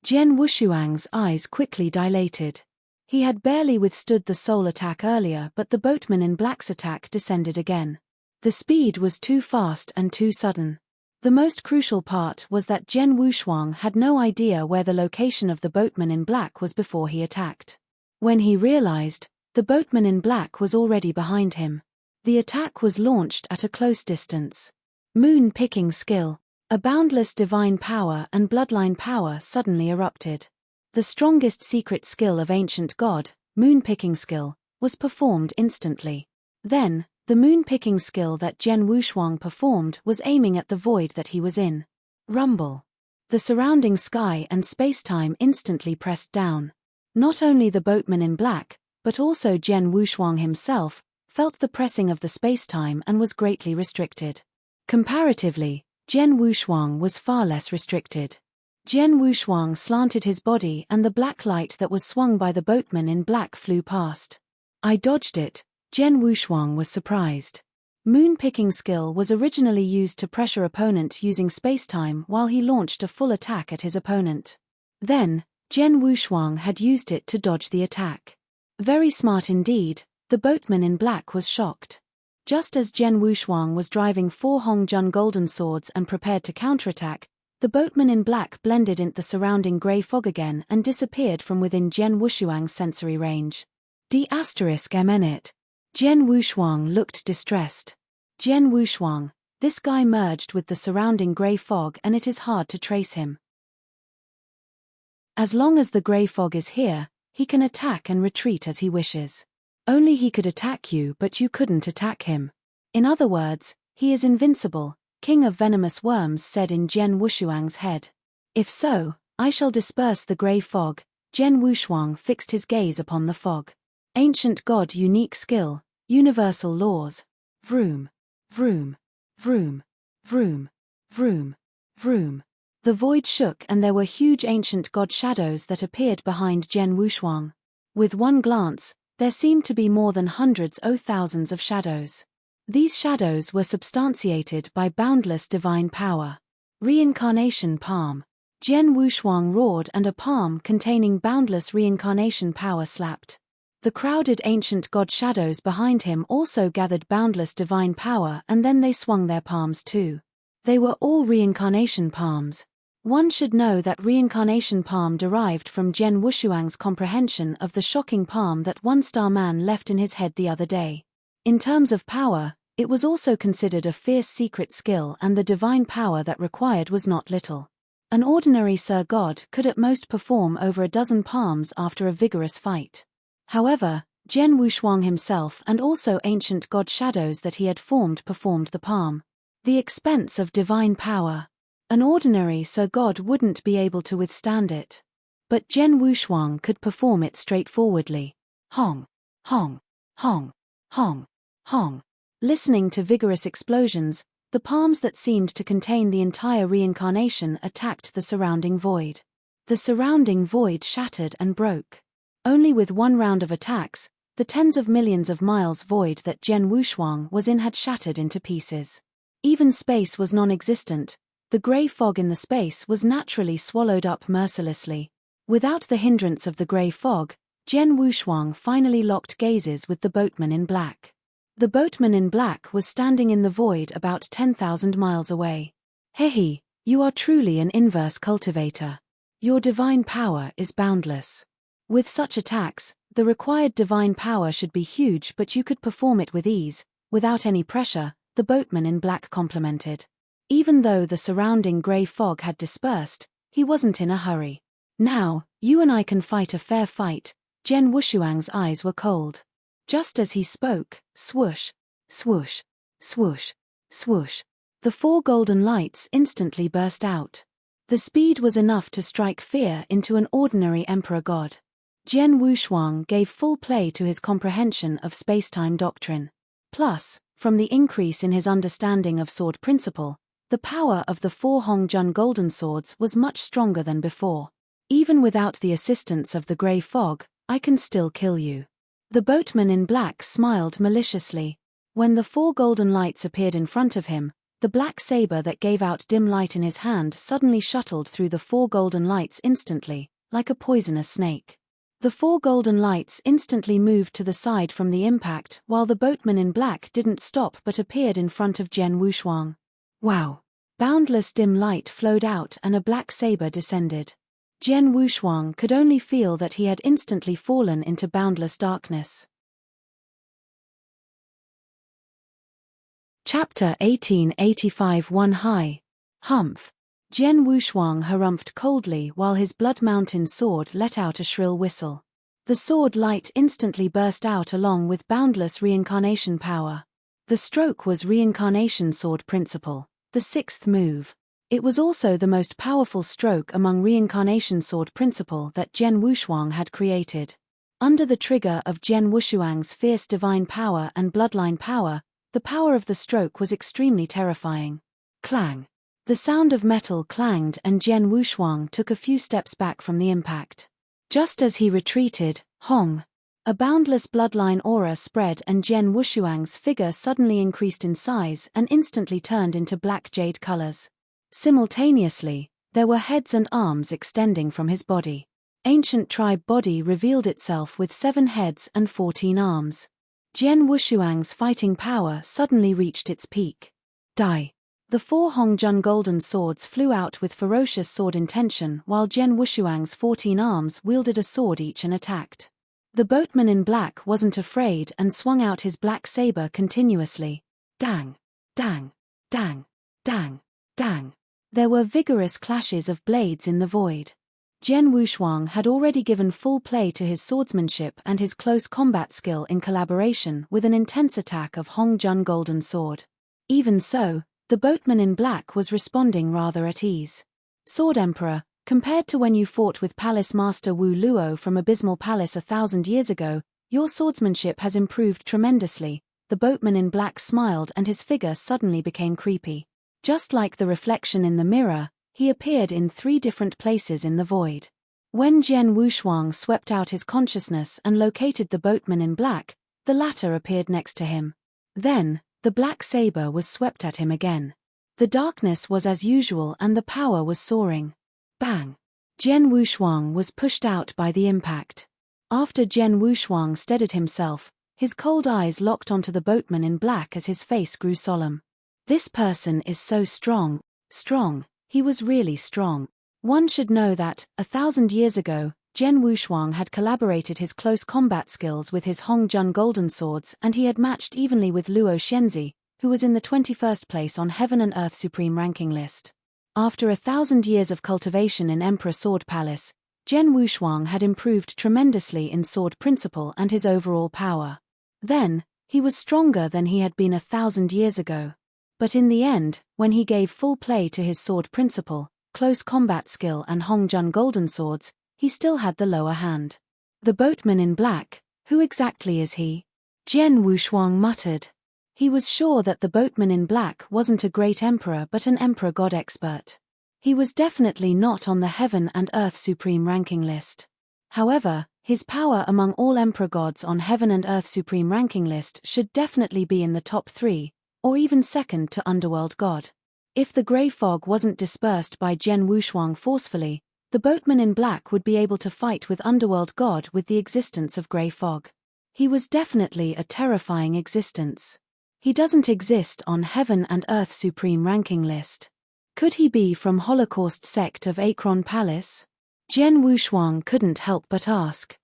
Jian Wushuang's eyes quickly dilated. He had barely withstood the soul attack earlier, but the boatman in black's attack descended again. The speed was too fast and too sudden. The most crucial part was that Jian Wushuang had no idea where the location of the boatman in black was before he attacked. When he realized, the boatman in black was already behind him. The attack was launched at a close distance. Moon-picking skill. A boundless divine power and bloodline power suddenly erupted. The strongest secret skill of ancient god, moon-picking skill, was performed instantly. Then, the moon-picking skill that Jian Wushuang performed was aiming at the void that he was in. Rumble. The surrounding sky and space-time instantly pressed down. Not only the boatman in black, but also Jian Wushuang himself, felt the pressing of the space-time and was greatly restricted. Comparatively, Jian Wushuang was far less restricted. Jian Wushuang slanted his body and the black light that was swung by the boatman in black flew past. I dodged it. Jian Wushuang was surprised. Moon-picking skill was originally used to pressure opponent using spacetime while he launched a full attack at his opponent. Then, Jian Wushuang had used it to dodge the attack. Very smart indeed, the boatman in black was shocked. Just as Jian Wushuang was driving 4 Hongjun golden swords and prepared to counterattack, the boatman in black blended into the surrounding grey fog again and disappeared from within Jian Wushuang's sensory range. D***MN. Jian Wushuang looked distressed. Jian Wushuang, this guy merged with the surrounding grey fog and it is hard to trace him. As long as the grey fog is here, he can attack and retreat as he wishes. Only he could attack you, but you couldn't attack him. In other words, he is invincible, King of Venomous Worms said in Jian Wushuang's head. If so, I shall disperse the grey fog. Jian Wushuang fixed his gaze upon the fog. Ancient God, unique skill, universal laws. Vroom, vroom, vroom, vroom, vroom, vroom. The void shook and there were huge ancient god shadows that appeared behind Jian Wushuang. With one glance, there seemed to be more than hundreds or thousands of shadows. These shadows were substantiated by boundless divine power. Reincarnation palm. Jian Wushuang roared and a palm containing boundless reincarnation power slapped. The crowded ancient god shadows behind him also gathered boundless divine power and then they swung their palms too. They were all reincarnation palms. One should know that reincarnation palm derived from Jian Wushuang's comprehension of the shocking palm that one-star man left in his head the other day. In terms of power, it was also considered a fierce secret skill and the divine power that required was not little. An ordinary Sir God could at most perform over a dozen palms after a vigorous fight. However, Jian Wushuang himself and also ancient god shadows that he had formed performed the palm. The expense of divine power. An ordinary Sir God wouldn't be able to withstand it. But Jian Wushuang could perform it straightforwardly. Hong, hong, hong, hong, hong. Listening to vigorous explosions, the palms that seemed to contain the entire reincarnation attacked the surrounding void. The surrounding void shattered and broke. Only with one round of attacks, the tens of millions of miles void that Jian Wushuang was in had shattered into pieces. Even space was non-existent. The grey fog in the space was naturally swallowed up mercilessly. Without the hindrance of the grey fog, Jian Wushuang finally locked gazes with the boatman in black. The boatman in black was standing in the void about 10,000 miles away. Hehe, you are truly an inverse cultivator. Your divine power is boundless. With such attacks, the required divine power should be huge, but you could perform it with ease, without any pressure, the boatman in black complimented. Even though the surrounding grey fog had dispersed, he wasn't in a hurry. Now, you and I can fight a fair fight. Jian Wushuang's eyes were cold. Just as he spoke, swoosh, swoosh, swoosh, swoosh. The four golden lights instantly burst out. The speed was enough to strike fear into an ordinary emperor god. Jian Wushuang gave full play to his comprehension of space-time doctrine. Plus, from the increase in his understanding of sword principle, the power of the four Hongjun golden swords was much stronger than before. Even without the assistance of the grey fog, I can still kill you. The boatman in black smiled maliciously. When the four golden lights appeared in front of him, the black saber that gave out dim light in his hand suddenly shuttled through the four golden lights instantly, like a poisonous snake. The four golden lights instantly moved to the side from the impact while the boatman in black didn't stop but appeared in front of Jian Wushuang. Wow! Boundless dim light flowed out and a black saber descended. Jian Wushuang could only feel that he had instantly fallen into boundless darkness. Chapter 1885 One High. Humph. Jian Wushuang harumphed coldly while his Blood Mountain sword let out a shrill whistle. The sword light instantly burst out along with boundless reincarnation power. The stroke was reincarnation sword principle, the sixth move. It was also the most powerful stroke among reincarnation sword principle that Jian Wushuang had created. Under the trigger of Jian Wushuang's fierce divine power and bloodline power, the power of the stroke was extremely terrifying. Clang. The sound of metal clanged and Jian Wushuang took a few steps back from the impact. Just as he retreated, hong! A boundless bloodline aura spread and Jian Wushuang's figure suddenly increased in size and instantly turned into black jade colors. Simultaneously, there were heads and arms extending from his body. Ancient tribe body revealed itself with 7 heads and 14 arms. Jian Wushuang's fighting power suddenly reached its peak. Die. The 4 Hongjun golden swords flew out with ferocious sword intention while Jian Wushuang's 14 arms wielded a sword each and attacked. The boatman in black wasn't afraid and swung out his black saber continuously. Dang, dang, dang, dang, dang. There were vigorous clashes of blades in the void. Jian Wushuang had already given full play to his swordsmanship and his close combat skill in collaboration with an intense attack of Hong Jun Golden Sword. Even so, the boatman in black was responding rather at ease. Sword Emperor, compared to when you fought with Palace Master Wu Luo from Abysmal Palace 1,000 years ago, your swordsmanship has improved tremendously. The boatman in black smiled and his figure suddenly became creepy. Just like the reflection in the mirror, he appeared in 3 different places in the void. When Jian Wushuang swept out his consciousness and located the boatman in black, the latter appeared next to him. Then, the black saber was swept at him again. The darkness was as usual and the power was soaring. Bang! Jian Wushuang was pushed out by the impact. After Jian Wushuang steadied himself, his cold eyes locked onto the boatman in black as his face grew solemn. This person is so strong. He was really strong. One should know that, 1,000 years ago, Jian Wushuang had collaborated his close combat skills with his Hong Jun Golden Swords and he had matched evenly with Luo Shenzi, who was in the 21st place on Heaven and Earth Supreme ranking list. After 1,000 years of cultivation in Emperor Sword Palace, Jian Wushuang had improved tremendously in sword principle and his overall power. Then, he was stronger than he had been 1,000 years ago. But in the end, when he gave full play to his sword principle, close combat skill and Hong Jun Golden Swords, he still had the lower hand. The boatman in black, who exactly is he? Jian Wushuang muttered. He was sure that the boatman in black wasn't a great emperor but an emperor god expert. He was definitely not on the Heaven and Earth Supreme ranking list. However, his power among all emperor gods on Heaven and Earth Supreme ranking list should definitely be in the top 3, or even second to Underworld God. If the grey fog wasn't dispersed by Jian Wushuang forcefully, the boatman in black would be able to fight with Underworld God with the existence of grey fog. He was definitely a terrifying existence. He doesn't exist on Heaven and Earth Supreme ranking list. Could he be from Holocaust sect of Akron Palace? Jian Wushuang couldn't help but ask.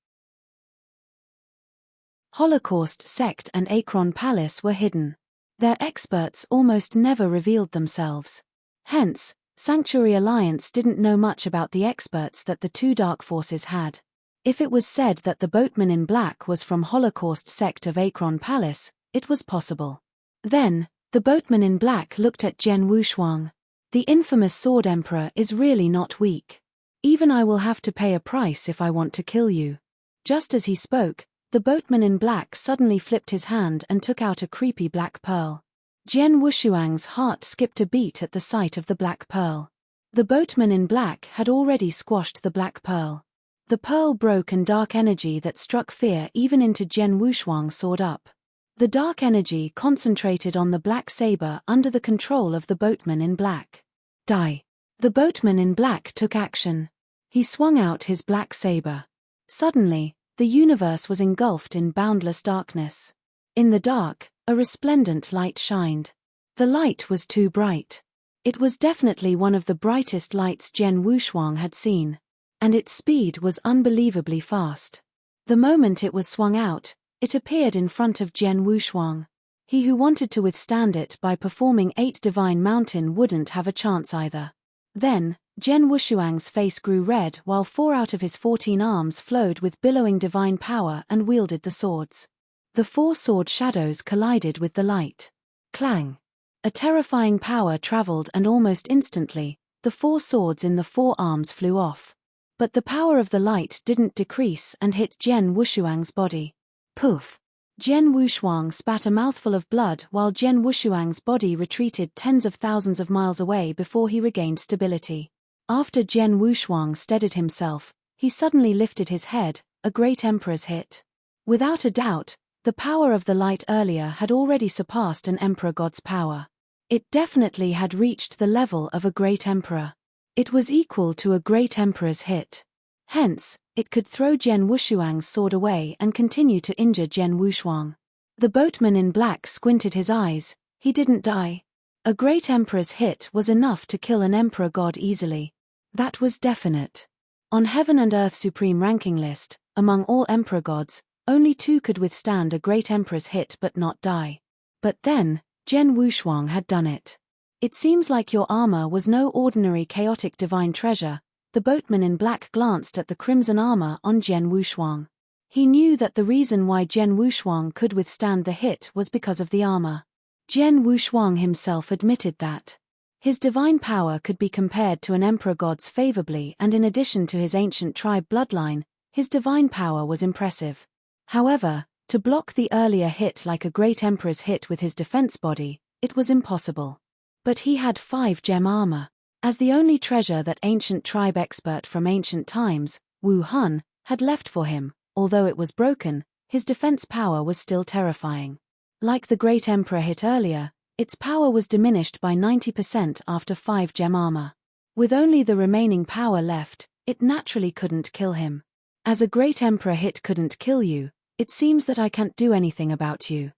Holocaust sect and Akron Palace were hidden. Their experts almost never revealed themselves. Hence, Sanctuary Alliance didn't know much about the experts that the 2 dark forces had. If it was said that the boatman in black was from Holocaust sect of Akron Palace, it was possible. Then, the boatman in black looked at Jian Wushuang. The infamous Sword Emperor is really not weak. Even I will have to pay a price if I want to kill you. Just as he spoke, the boatman in black suddenly flipped his hand and took out a creepy black pearl. Jian Wushuang's heart skipped a beat at the sight of the black pearl. The boatman in black had already squashed the black pearl. The pearl broke and dark energy that struck fear even into Jian Wushuang soared up. The dark energy concentrated on the black saber under the control of the boatman in black. Die. The boatman in black took action. He swung out his black saber. Suddenly, the universe was engulfed in boundless darkness. In the dark, a resplendent light shined. The light was too bright. It was definitely one of the brightest lights Jian Wushuang had seen. And its speed was unbelievably fast. The moment it was swung out, it appeared in front of Jian Wushuang. He who wanted to withstand it by performing 8 divine mountain wouldn't have a chance either. Then, Jian Wushuang's face grew red while 4 out of his 14 arms flowed with billowing divine power and wielded the swords. The 4 sword shadows collided with the light. Clang! A terrifying power traveled and almost instantly, the 4 swords in the 4 arms flew off. But the power of the light didn't decrease and hit Jian Wushuang's body. Poof! Jian Wushuang spat a mouthful of blood while Jian Wushuang's body retreated tens of thousands of miles away before he regained stability. After Jian Wushuang steadied himself, he suddenly lifted his head, a great emperor's hit. Without a doubt, the power of the light earlier had already surpassed an emperor god's power. It definitely had reached the level of a great emperor. It was equal to a great emperor's hit. Hence, it could throw Jian Wushuang's sword away and continue to injure Jian Wushuang. The boatman in black squinted his eyes. He didn't die. A great emperor's hit was enough to kill an emperor god easily. That was definite. On Heaven and Earth Supreme ranking list, among all emperor gods, only 2 could withstand a great emperor's hit but not die. But then, Jian Wushuang had done it. It seems like your armor was no ordinary chaotic divine treasure. the boatman in black glanced at the crimson armor on Jian Wushuang. He knew that the reason why Jian Wushuang could withstand the hit was because of the armor. Jian Wushuang himself admitted that his divine power could be compared to an emperor god's favorably, and in addition to his ancient tribe bloodline, his divine power was impressive. However, to block the earlier hit like a great emperor's hit with his defense body, it was impossible. But he had 5 gem armor. As the only treasure that ancient tribe expert from ancient times, Wu Hun, had left for him, although it was broken, his defense power was still terrifying. Like the great emperor hit earlier, its power was diminished by 90% after 5 gem armor. With only the remaining power left, it naturally couldn't kill him. As a great emperor hit couldn't kill you, it seems that I can't do anything about you.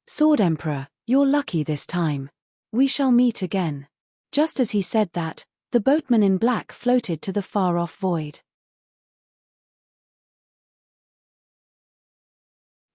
Sword Emperor, you're lucky this time. We shall meet again. Just as he said that, the boatman in black floated to the far-off void.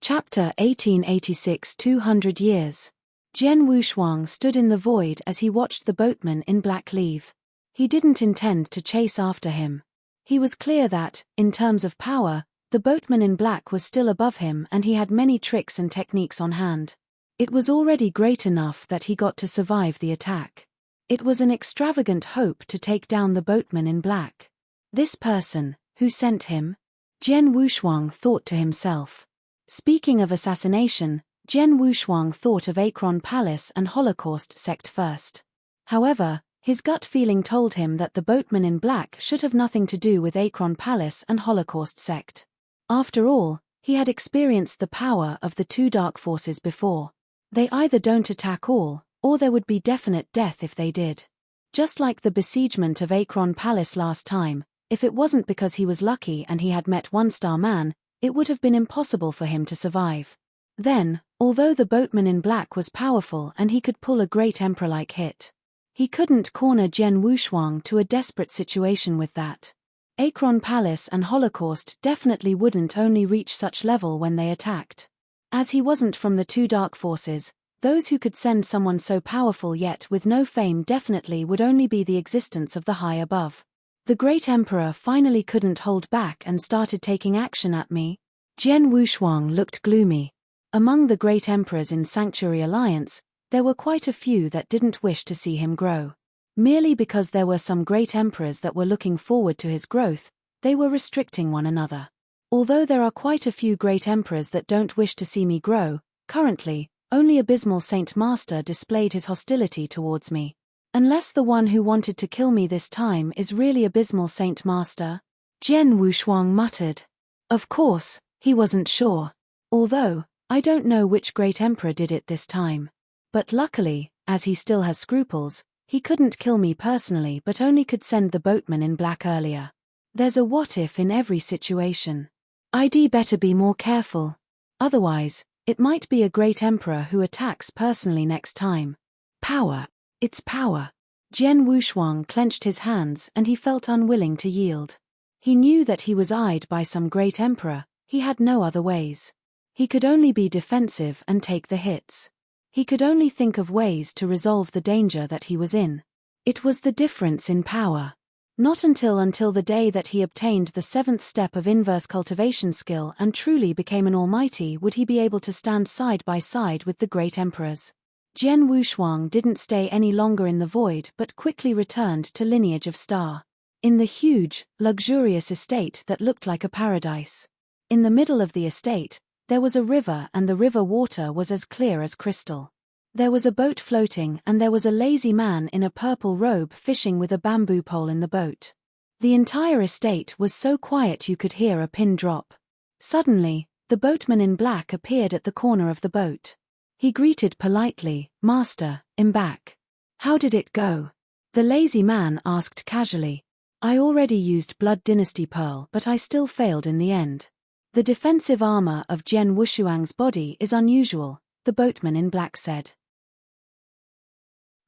Chapter 1886 200 Years. Jian Wushuang stood in the void as he watched the boatman in black leave. He didn't intend to chase after him. He was clear that, in terms of power, the boatman in black was still above him and he had many tricks and techniques on hand. It was already great enough that he got to survive the attack. It was an extravagant hope to take down the boatman in black. This person, who sent him? Jian Wushuang thought to himself. Speaking of assassination, Jian Wushuang thought of Akron Palace and Holocaust sect first. However, his gut feeling told him that the boatman in black should have nothing to do with Akron Palace and Holocaust sect. After all, he had experienced the power of the 2 dark forces before. They either don't attack all, or there would be definite death if they did. Just like the besiegement of Akron Palace last time, if it wasn't because he was lucky and he had met 1-star man, it would have been impossible for him to survive. Then, although the boatman in black was powerful and he could pull a great emperor-like hit, he couldn't corner Jian Wushuang to a desperate situation with that. Akron Palace and Holocaust definitely wouldn't only reach such level when they attacked. As he wasn't from the 2 dark forces, those who could send someone so powerful yet with no fame definitely would only be the existence of the high above. The great emperor finally couldn't hold back and started taking action at me. Jian Wushuang looked gloomy. Among the great emperors in Sanctuary Alliance, there were quite a few that didn't wish to see him grow. Merely because there were some great emperors that were looking forward to his growth, they were restricting one another. Although there are quite a few great emperors that don't wish to see me grow, currently, only Abysmal Saint Master displayed his hostility towards me. Unless the one who wanted to kill me this time is really Abysmal Saint Master? Jian Wushuang muttered. Of course, he wasn't sure. Although, I don't know which great emperor did it this time. But luckily, as he still has scruples, he couldn't kill me personally but only could send the boatman in black earlier. There's a what-if in every situation. I'd better be more careful. Otherwise, it might be a great emperor who attacks personally next time. Power. It's power. Jian Wushuang clenched his hands and he felt unwilling to yield. He knew that he was eyed by some great emperor, he had no other ways. He could only be defensive and take the hits. He could only think of ways to resolve the danger that he was in. It was the difference in power. Not until the day that he obtained the 7th step of inverse cultivation skill and truly became an almighty would he be able to stand side by side with the great emperors. Jian Wushuang didn't stay any longer in the void but quickly returned to Lineage of Star. In the huge, luxurious estate that looked like a paradise. In the middle of the estate, there was a river and the river water was as clear as crystal. There was a boat floating and there was a lazy man in a purple robe fishing with a bamboo pole in the boat. The entire estate was so quiet you could hear a pin drop. Suddenly, the boatman in black appeared at the corner of the boat. He greeted politely, "Master, Embark. How did it go?" The lazy man asked casually. "I already used Blood Dynasty Pearl but I still failed in the end. The defensive armor of Jian Wushuang's body is unusual," the boatman in black said.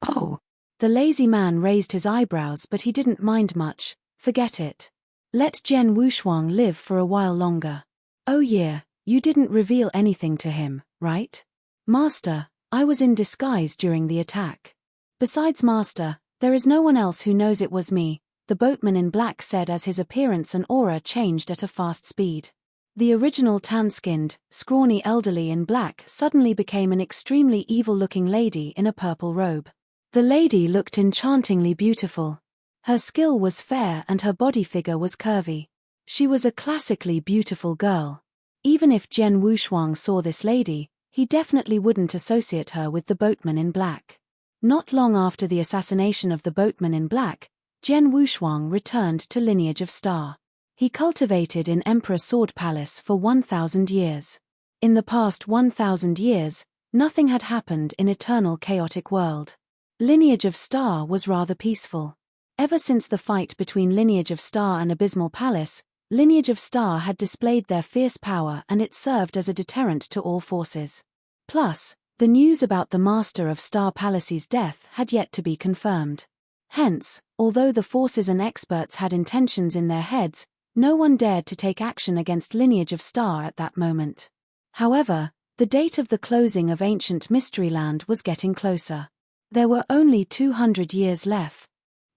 "Oh." The lazy man raised his eyebrows but he didn't mind much. "Forget it. Let Jian Wushuang live for a while longer." "Oh yeah, you didn't reveal anything to him, right?" "Master, I was in disguise during the attack. Besides Master, There is no one else who knows it was me, the boatman in black said as his appearance and aura changed at a fast speed. The original tan-skinned, scrawny elderly in black suddenly became an extremely evil-looking lady in a purple robe. The lady looked enchantingly beautiful. Her skill was fair and her body figure was curvy. She was a classically beautiful girl. Even if Jian Wushuang saw this lady, he definitely wouldn't associate her with the boatman in black. Not long after the assassination of the boatman in black, Jian Wushuang returned to Lineage of Star. He cultivated in Emperor Sword Palace for 1,000 years. In the past 1,000 years, nothing had happened in eternal chaotic world. Lineage of Star was rather peaceful. Ever since the fight between Lineage of Star and Abysmal Palace, Lineage of Star had displayed their fierce power and it served as a deterrent to all forces. Plus, the news about the Master of Star Palace's death had yet to be confirmed. Hence, although the forces and experts had intentions in their heads, no one dared to take action against Lineage of Star at that moment. However, the date of the closing of ancient Mysteryland was getting closer. There were only 200 years left.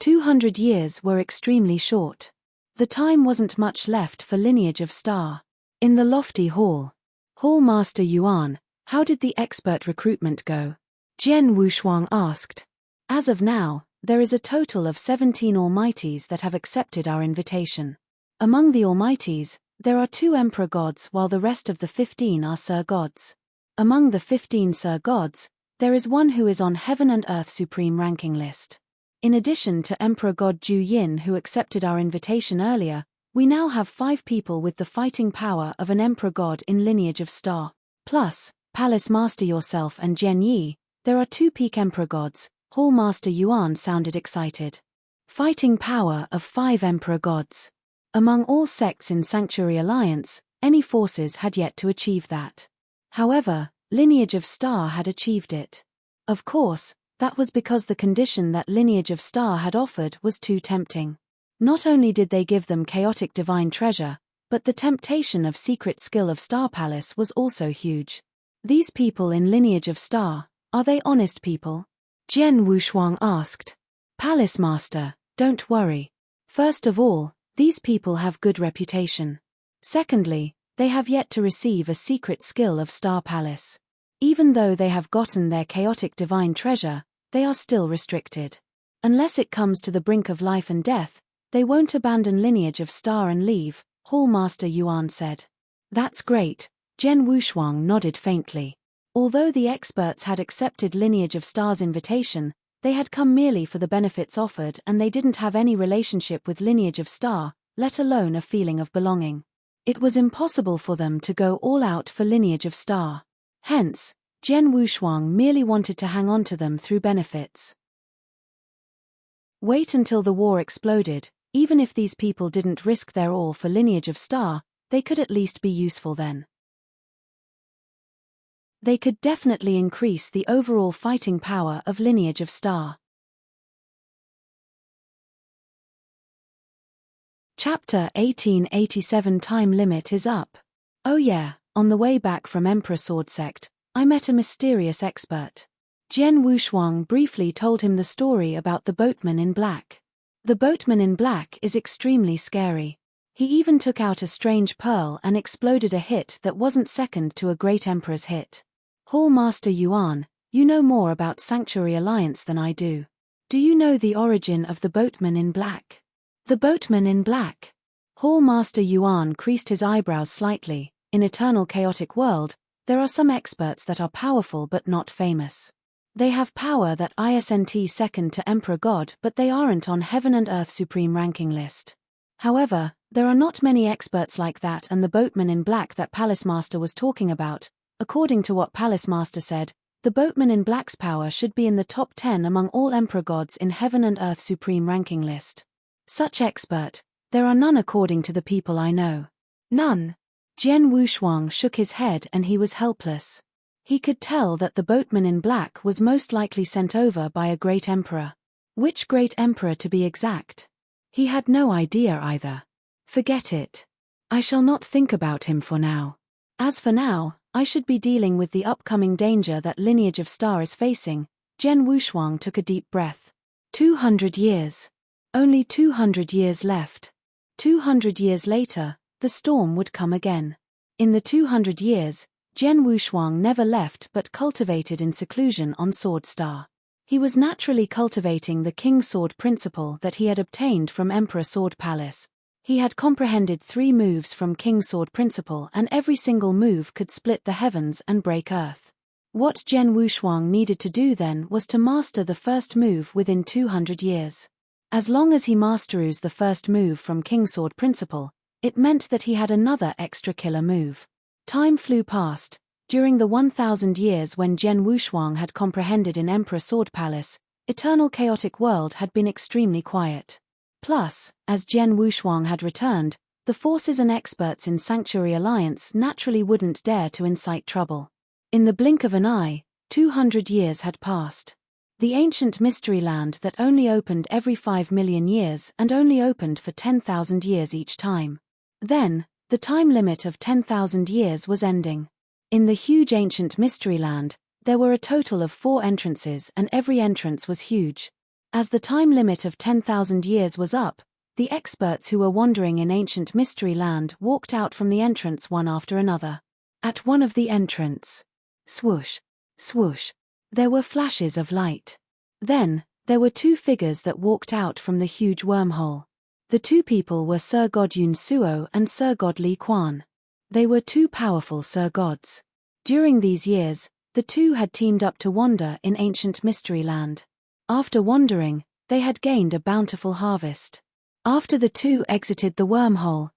200 years were extremely short. The time wasn't much left for Lineage of Star. In the lofty hall. Hall Master Yuan, how did the expert recruitment go? Jian Wushuang asked. As of now, there is a total of 17 Almighties that have accepted our invitation. Among the Almighties, there are 2 Emperor Gods while the rest of the 15 are Sir Gods. Among the 15 Sir Gods, there is one who is on Heaven and Earth Supreme ranking list. In addition to Emperor God Ju Yin who accepted our invitation earlier, we now have 5 people with the fighting power of an Emperor God in Lineage of Star. Plus, Palace Master yourself and Jian Yi, there are 2 peak Emperor Gods. Hall Master Yuan sounded excited. Fighting power of 5 Emperor Gods. Among all sects in Sanctuary Alliance, any forces had yet to achieve that. However, Lineage of Star had achieved it. Of course, that was because the condition that Lineage of Star had offered was too tempting. Not only did they give them chaotic divine treasure, but the temptation of secret skill of Star Palace was also huge. These people in Lineage of Star, are they honest people? Jian Wushuang asked. Palace Master, don't worry. First of all, these people have good reputation. Secondly, they have yet to receive a secret skill of Star Palace. Even though they have gotten their chaotic divine treasure, they are still restricted. Unless it comes to the brink of life and death, they won't abandon Lineage of Star and leave, Hall Master Yuan said. That's great, Jian Wushuang nodded faintly. Although the experts had accepted Lineage of Star's invitation, they had come merely for the benefits offered and they didn't have any relationship with Lineage of Star, let alone a feeling of belonging. It was impossible for them to go all out for Lineage of Star. Hence, Jian Wushuang merely wanted to hang on to them through benefits. Wait until the war exploded. Even if these people didn't risk their all for Lineage of Star, they could at least be useful then. They could definitely increase the overall fighting power of Lineage of Star. Chapter 1887 Time limit is up. Oh yeah, on the way back from Emperor Sword Sect, I met a mysterious expert. Jian Wushuang briefly told him the story about the boatman in black. The boatman in black is extremely scary. He even took out a strange pearl and exploded a hit that wasn't second to a great emperor's hit. Hall Master Yuan, you know more about Sanctuary Alliance than I do. Do you know the origin of the boatman in black? The boatman in black. Hall Master Yuan creased his eyebrows slightly. In Eternal Chaotic World, there are some experts that are powerful but not famous. They have power that isn't second to Emperor God but they aren't on Heaven and Earth Supreme ranking list. However, there are not many experts like that and the boatman in black that Palace Master was talking about, according to what Palace Master said, the boatman in black's power should be in the top 10 among all Emperor Gods in Heaven and Earth Supreme ranking list. Such expert, there are none according to the people I know. None. Jian Wushuang shook his head and he was helpless. He could tell that the boatman in black was most likely sent over by a great emperor. Which great emperor to be exact? He had no idea either. Forget it. I shall not think about him for now. As for now, I should be dealing with the upcoming danger that Lineage of Star is facing. Jian Wushuang took a deep breath. 200 years. Only 200 years left. 200 years later, the storm would come again. In the 200 years, Jian Wushuang never left but cultivated in seclusion on Sword Star. He was naturally cultivating the King Sword principle that he had obtained from Emperor Sword Palace. He had comprehended 3 moves from King Sword principle, and every single move could split the heavens and break earth. What Jian Wushuang needed to do then was to master the first move within 200 years. As long as he masters the first move from King Sword principle, it meant that he had another extra killer move. Time flew past. During the 1,000 years when Jian Wushuang had comprehended in Emperor Sword Palace, eternal chaotic world had been extremely quiet. Plus, as Jian Wushuang had returned, the forces and experts in Sanctuary Alliance naturally wouldn't dare to incite trouble. In the blink of an eye, 200 years had passed. The ancient mystery land that only opened every 5 million years and only opened for 10,000 years each time. Then, the time limit of 10,000 years was ending. In the huge ancient mystery land, there were a total of 4 entrances and every entrance was huge. As the time limit of 10,000 years was up, the experts who were wandering in ancient mystery land walked out from the entrance one after another. At one of the entrance, swoosh, swoosh, there were flashes of light. Then, there were 2 figures that walked out from the huge wormhole. The 2 people were Sir God Yun Suo and Sir God Li Quan. They were 2 powerful Sir Gods. During these years, the 2 had teamed up to wander in ancient mystery land. After wandering, they had gained a bountiful harvest. After the 2 exited the wormhole,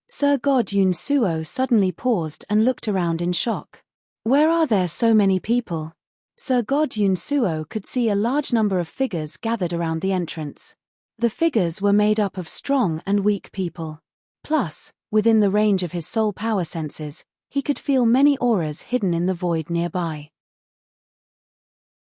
Sir God Yun Suo suddenly paused and looked around in shock. Where are there so many people? Sir God Yun Suo could see a large number of figures gathered around the entrance. The figures were made up of strong and weak people. Plus, within the range of his soul power senses, he could feel many auras hidden in the void nearby.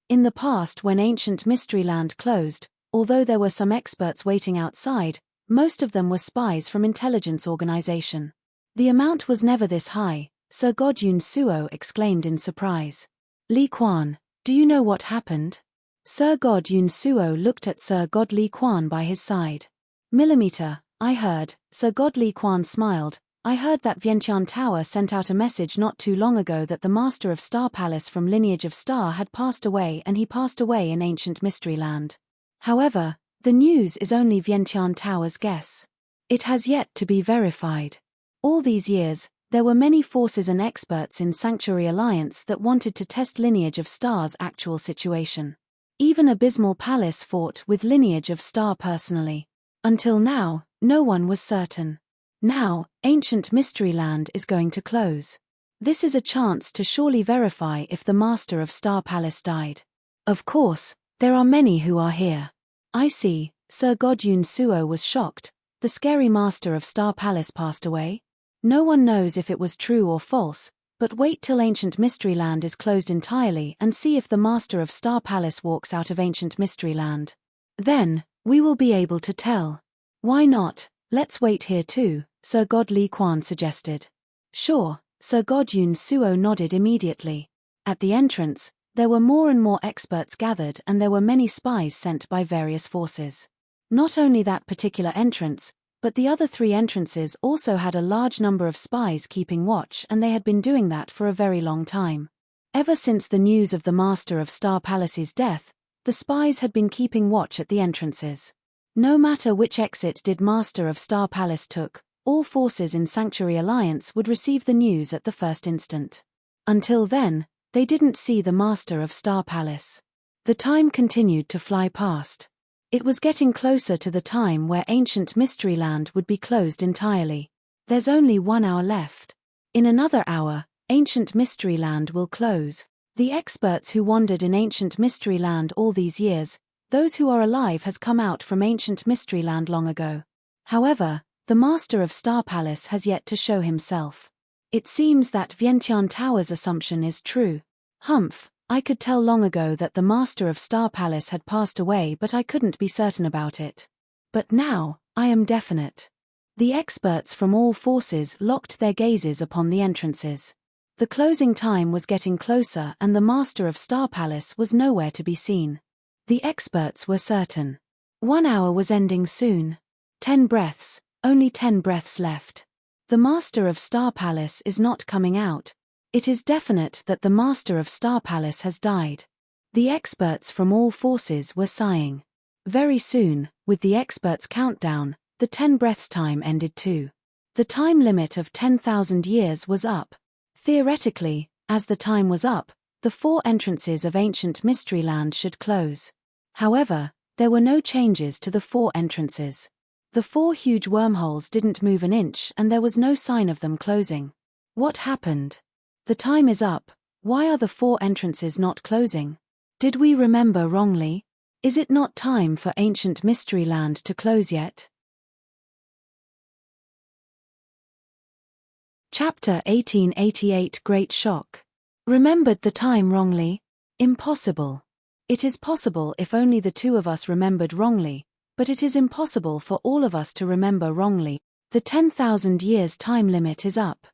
In the past, when ancient mystery land closed, although there were some experts waiting outside, most of them were spies from intelligence organization. The amount was never this high, Sir God Yun Suo exclaimed in surprise. Li Quan, do you know what happened? Sir God Yun Suo looked at Sir God Li Quan by his side. Millimeter, I heard, Sir God Li Quan smiled, I heard that Vientiane Tower sent out a message not too long ago that the Master of Star Palace from Lineage of Star had passed away, and he passed away in ancient mystery land. However, the news is only Vientiane Tower's guess. It has yet to be verified. All these years, there were many forces and experts in Sanctuary Alliance that wanted to test Lineage of Star's actual situation. Even Abysmal Palace fought with Lineage of Star personally. Until now, no one was certain. Now, ancient mystery land is going to close. This is a chance to surely verify if the Master of Star Palace died. Of course, there are many who are here. I see, Sir God Yun Suo was shocked. The scary Master of Star Palace passed away? No one knows if it was true or false, but wait till ancient mystery land is closed entirely and see if the Master of Star Palace walks out of ancient mystery land. Then, we will be able to tell. Why not? Let's wait here too, Sir God Li Quan suggested. Sure, Sir God Yun Suo nodded immediately. At the entrance, there were more and more experts gathered, and there were many spies sent by various forces. Not only that particular entrance, but the other 3 entrances also had a large number of spies keeping watch, and they had been doing that for a very long time. Ever since the news of the Master of Star Palace's death, the spies had been keeping watch at the entrances. No matter which exit did Master of Star Palace took, all forces in Sanctuary Alliance would receive the news at the first instant. Until then, they didn't see the Master of Star Palace. The time continued to fly past. It was getting closer to the time where ancient mystery land would be closed entirely. There's only 1 hour left. In another hour, ancient mystery land will close. The experts who wandered in ancient mystery land all these years, those who are alive has come out from ancient mystery land long ago. However, the Master of Star Palace has yet to show himself. It seems that Vientiane Tower's assumption is true. Humph, I could tell long ago that the Master of Star Palace had passed away, but I couldn't be certain about it. But now, I am definite. The experts from all forces locked their gazes upon the entrances. The closing time was getting closer, and the Master of Star Palace was nowhere to be seen. The experts were certain. 1 hour was ending soon. 10 breaths, only 10 breaths left. The Master of Star Palace is not coming out. It is definite that the Master of Star Palace has died. The experts from all forces were sighing. Very soon, with the experts' countdown, the 10 breaths time ended too. The time limit of 10,000 years was up. Theoretically, as the time was up, the 4 entrances of ancient Mysteryland should close. However, there were no changes to the 4 entrances. The 4 huge wormholes didn't move an inch and there was no sign of them closing. What happened? The time is up. Why are the 4 entrances not closing? Did we remember wrongly? Is it not time for ancient Mysteryland to close yet? Chapter 1888 Great Shock. Remembered the time wrongly? Impossible. It is possible if only the 2 of us remembered wrongly, but it is impossible for all of us to remember wrongly. The 10,000 years time limit is up.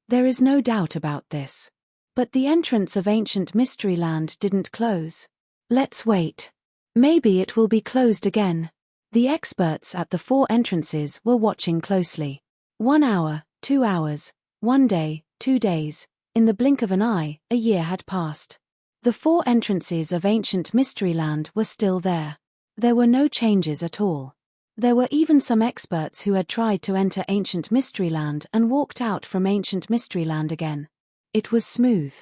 There is no doubt about this. But the entrance of ancient Mysteryland didn't close. Let's wait. Maybe it will be closed again. The experts at the 4 entrances were watching closely. 1 hour, 2 hours, 1 day, 2 days. In the blink of an eye, a year had passed. The 4 entrances of ancient Mysteryland were still there. There were no changes at all. There were even some experts who had tried to enter ancient Mysteryland and walked out from ancient Mysteryland again. It was smooth.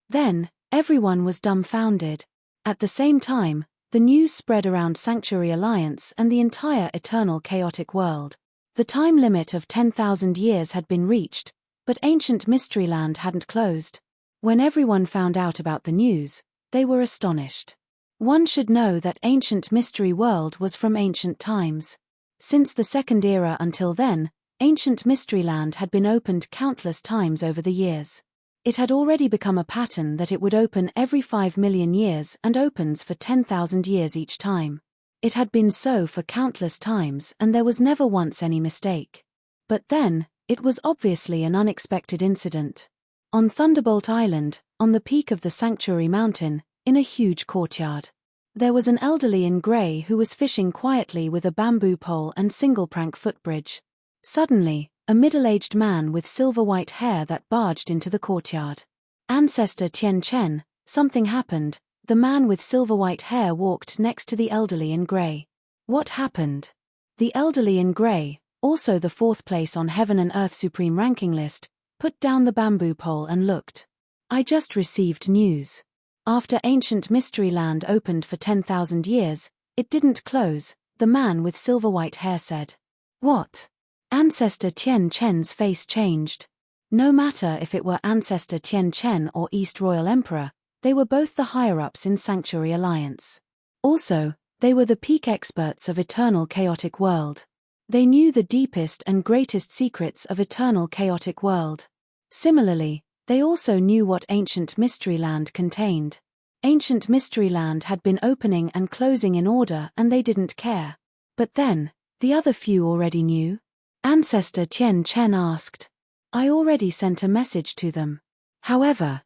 Then, everyone was dumbfounded. At the same time, the news spread around Sanctuary Alliance and the entire eternal chaotic world. The time limit of 10,000 years had been reached, but ancient Mysteryland hadn't closed. When everyone found out about the news, they were astonished. One should know that ancient mystery world was from ancient times. Since the Second Era until then, ancient Mysteryland had been opened countless times over the years. It had already become a pattern that it would open every 5 million years and opens for 10,000 years each time. It had been so for countless times and there was never once any mistake. But then, it was obviously an unexpected incident. On Thunderbolt Island, on the peak of the Sanctuary Mountain, in a huge courtyard, there was an elderly in grey who was fishing quietly with a bamboo pole and single-prank footbridge. Suddenly, a middle-aged man with silver-white hair that barged into the courtyard. Ancestor Tien Chen, something happened. The man with silver-white hair walked next to the elderly in grey. What happened? The elderly in grey, also the 4th place on Heaven and Earth Supreme ranking list, put down the bamboo pole and looked. I just received news. After ancient Mysteryland opened for 10,000 years, it didn't close, the man with silver-white hair said. What? Ancestor Tien Chen's face changed. No matter if it were Ancestor Tien Chen or East Royal Emperor, they were both the higher-ups in Sanctuary Alliance. Also, they were the peak experts of eternal chaotic world. They knew the deepest and greatest secrets of eternal chaotic world. Similarly, they also knew what ancient Mysteryland contained. Ancient Mysteryland had been opening and closing in order and they didn't care. But then, the other few already knew. Ancestor Tien Chen asked. I already sent a message to them. However,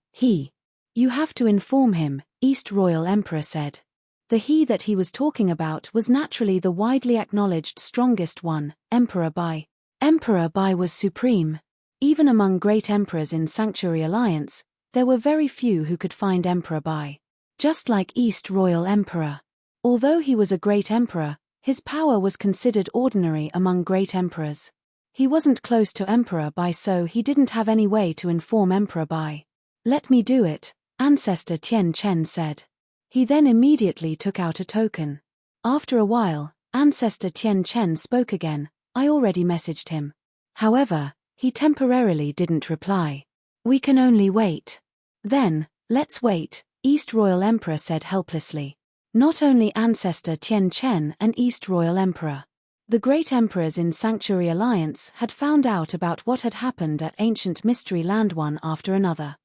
You have to inform him, East Royal Emperor said. The he that he was talking about was naturally the widely acknowledged strongest one, Emperor Bai. Emperor Bai was supreme. Even among great emperors in Sanctuary Alliance, there were very few who could find Emperor Bai. Just like East Royal Emperor. Although he was a great emperor, his power was considered ordinary among great emperors. He wasn't close to Emperor Bai, so he didn't have any way to inform Emperor Bai. Let me do it, Ancestor Tien Chen said. He then immediately took out a token. After a while, Ancestor Tien Chen spoke again. I already messaged him. However, he temporarily didn't reply. We can only wait. Then, let's wait, East Royal Emperor said helplessly. Not only Ancestor Tien Chen and East Royal Emperor. The great emperors in Sanctuary Alliance had found out about what had happened at ancient Mysteryland one after another.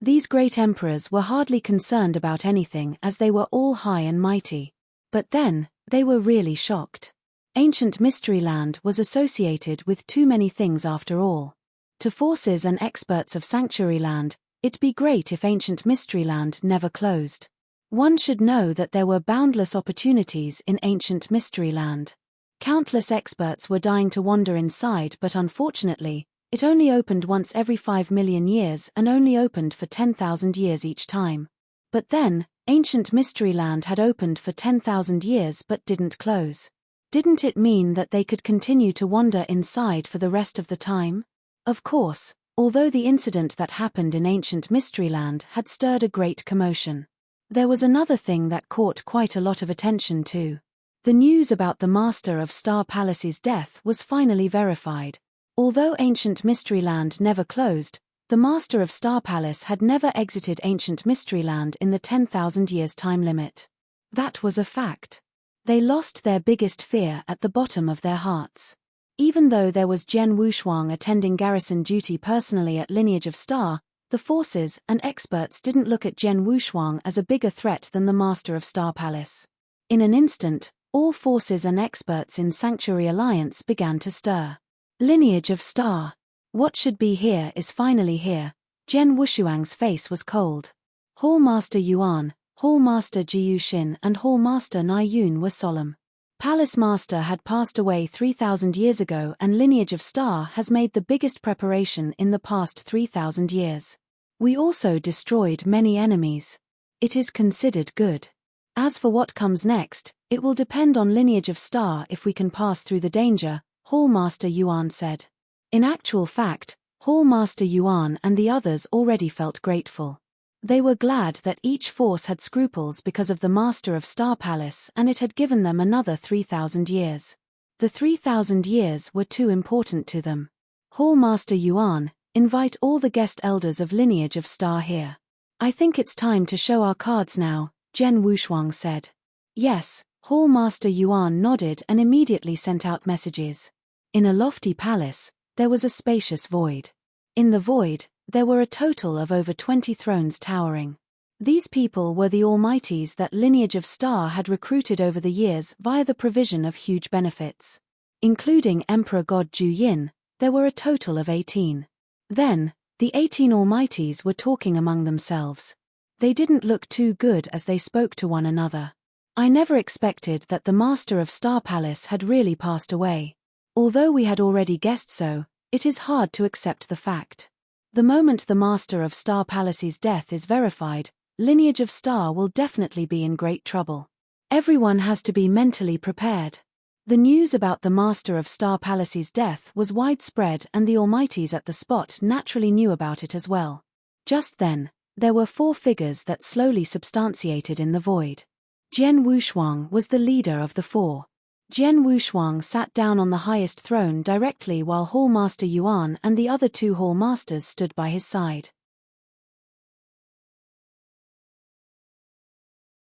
These great emperors were hardly concerned about anything as they were all high and mighty. But then, they were really shocked. Ancient Mysteryland was associated with too many things after all. To forces and experts of Sanctuaryland, it'd be great if ancient Mysteryland never closed. One should know that there were boundless opportunities in ancient Mystery Land. Countless experts were dying to wander inside, but unfortunately, it only opened once every 5 million years and only opened for 10,000 years each time. But then, ancient Mystery Land had opened for 10,000 years but didn't close. Didn't it mean that they could continue to wander inside for the rest of the time? Of course, although the incident that happened in ancient Mystery Land had stirred a great commotion. There was another thing that caught quite a lot of attention too. The news about the Master of Star Palace's death was finally verified. Although ancient Mystery Land never closed, the Master of Star Palace had never exited ancient Mystery Land in the 10,000 years time limit. That was a fact. They lost their biggest fear at the bottom of their hearts. Even though there was Jen Wushuang attending garrison duty personally at Lineage of Star, the forces and experts didn't look at Jen Wushuang as a bigger threat than the Master of Star Palace. In an instant, all forces and experts in Sanctuary Alliance began to stir. Lineage of Star. What should be here is finally here. Jen Wushuang's face was cold. Hall Master Yuan, Hall Master Jiu Xin and Hall Master Nai Yun were solemn. Palace Master had passed away 3,000 years ago and Lineage of Star has made the biggest preparation in the past 3,000 years. We also destroyed many enemies. It is considered good. As for what comes next, it will depend on Lineage of Star if we can pass through the danger, Hall Master Yuan said. In actual fact, Hall Master Yuan and the others already felt grateful. They were glad that each force had scruples because of the Master of Star Palace and it had given them another 3,000 years. The 3,000 years were too important to them. Hall Master Yuan, invite all the guest elders of Lineage of Star here. I think it's time to show our cards now, Jen Wushuang said. Yes, Hall Master Yuan nodded and immediately sent out messages. In a lofty palace, there was a spacious void. In the void, there were a total of over 20 thrones towering. These people were the almighties that Lineage of Star had recruited over the years via the provision of huge benefits. Including Emperor God Ju Yin, there were a total of 18. Then, the 18 almighties were talking among themselves. They didn't look too good as they spoke to one another. I never expected that the Master of Star Palace had really passed away. Although we had already guessed so, it is hard to accept the fact. The moment the Master of Star Palace's death is verified, Lineage of Star will definitely be in great trouble. Everyone has to be mentally prepared. The news about the Master of Star Palace's death was widespread and the almighties at the spot naturally knew about it as well. Just then, there were 4 figures that slowly substantiated in the void. Jen Wushuang was the leader of the 4. Jen Wushuang sat down on the highest throne directly while Hall Master Yuan and the other 2 Hall Masters stood by his side.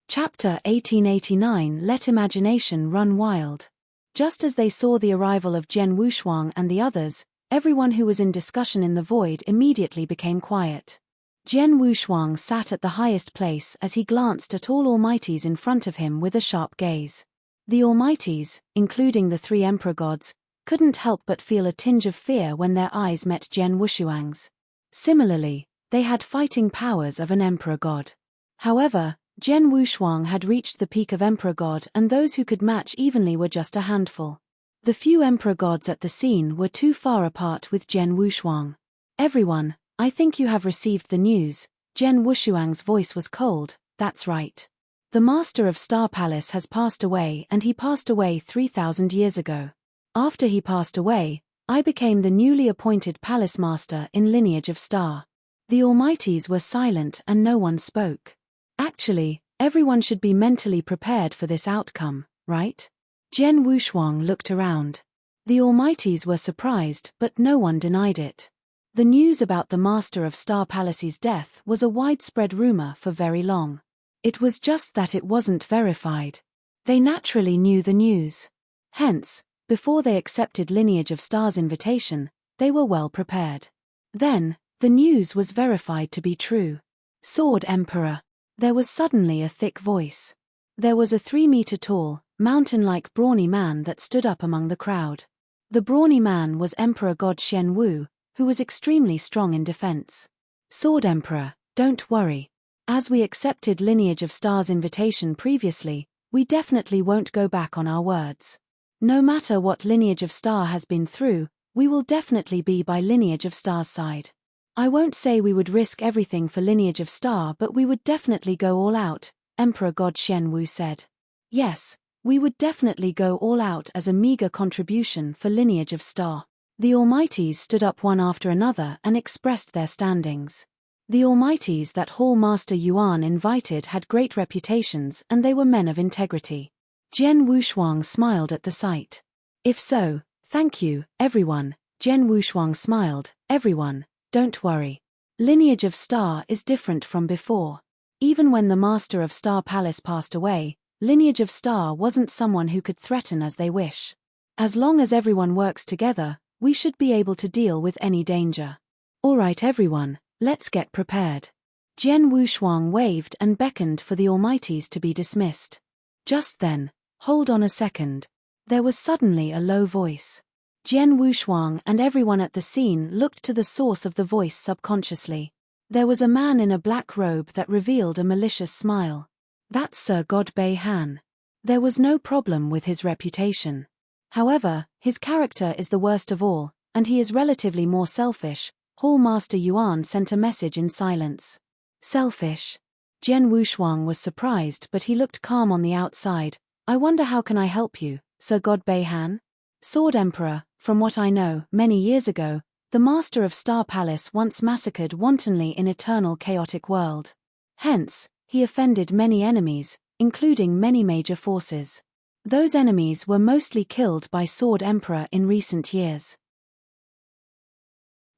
Chapter 1889 Let Imagination Run Wild. Just as they saw the arrival of Jen Wushuang and the others, everyone who was in discussion in the void immediately became quiet. Jen Wushuang sat at the highest place as he glanced at all almighties in front of him with a sharp gaze. The almighties, including the 3 emperor gods, couldn't help but feel a tinge of fear when their eyes met Jen Wushuang's. Similarly, they had fighting powers of an emperor god. However, Jen Wushuang had reached the peak of emperor god and those who could match evenly were just a handful. The few emperor gods at the scene were too far apart with Jen Wushuang. Everyone, I think you have received the news. Jen Wushuang's voice was cold. That's right. The Master of Star Palace has passed away and he passed away 3,000 years ago. After he passed away, I became the newly appointed Palace Master in Lineage of Star. The almighties were silent and no one spoke. Actually, everyone should be mentally prepared for this outcome, right? Jen Wushuang looked around. The almighties were surprised but no one denied it. The news about the Master of Star Palace's death was a widespread rumor for very long. It was just that it wasn't verified. They naturally knew the news. Hence, before they accepted Lineage of Star's invitation, they were well prepared. Then, the news was verified to be true. Sword Emperor. There was suddenly a thick voice. There was a 3-meter-tall, mountain-like brawny man that stood up among the crowd. The brawny man was Emperor God Shen Wu, who was extremely strong in defense. Sword Emperor, don't worry. As we accepted Lineage of Star's invitation previously, we definitely won't go back on our words. No matter what Lineage of Star has been through, we will definitely be by Lineage of Star's side. I won't say we would risk everything for Lineage of Star, but we would definitely go all out, Emperor God Shen Wu said. Yes, we would definitely go all out as a meager contribution for Lineage of Star. The Almighties stood up one after another and expressed their standings. The Almighties that Hall Master Yuan invited had great reputations and they were men of integrity. Jian Wushuang smiled at the sight. If so, thank you, everyone. Jian Wushuang smiled. Everyone, don't worry. Lineage of Star is different from before. Even when the Master of Star Palace passed away, Lineage of Star wasn't someone who could threaten as they wish. As long as everyone works together, we should be able to deal with any danger. Alright everyone, let's get prepared. Jian Wushuang waved and beckoned for the Almighties to be dismissed. Just then, hold on a second. There was suddenly a low voice. Jian Wushuang and everyone at the scene looked to the source of the voice subconsciously. There was a man in a black robe that revealed a malicious smile. That's Sir God Bei Han. There was no problem with his reputation. However, his character is the worst of all, and he is relatively more selfish. Hall Master Yuan sent a message in silence. Selfish? Jian Wushuang was surprised, but he looked calm on the outside. I wonder how can I help you, Sir God Bei Han? Sword Emperor, from what I know, many years ago, the Master of Star Palace once massacred wantonly in Eternal Chaotic World. Hence, he offended many enemies, including many major forces. Those enemies were mostly killed by Sword Emperor in recent years.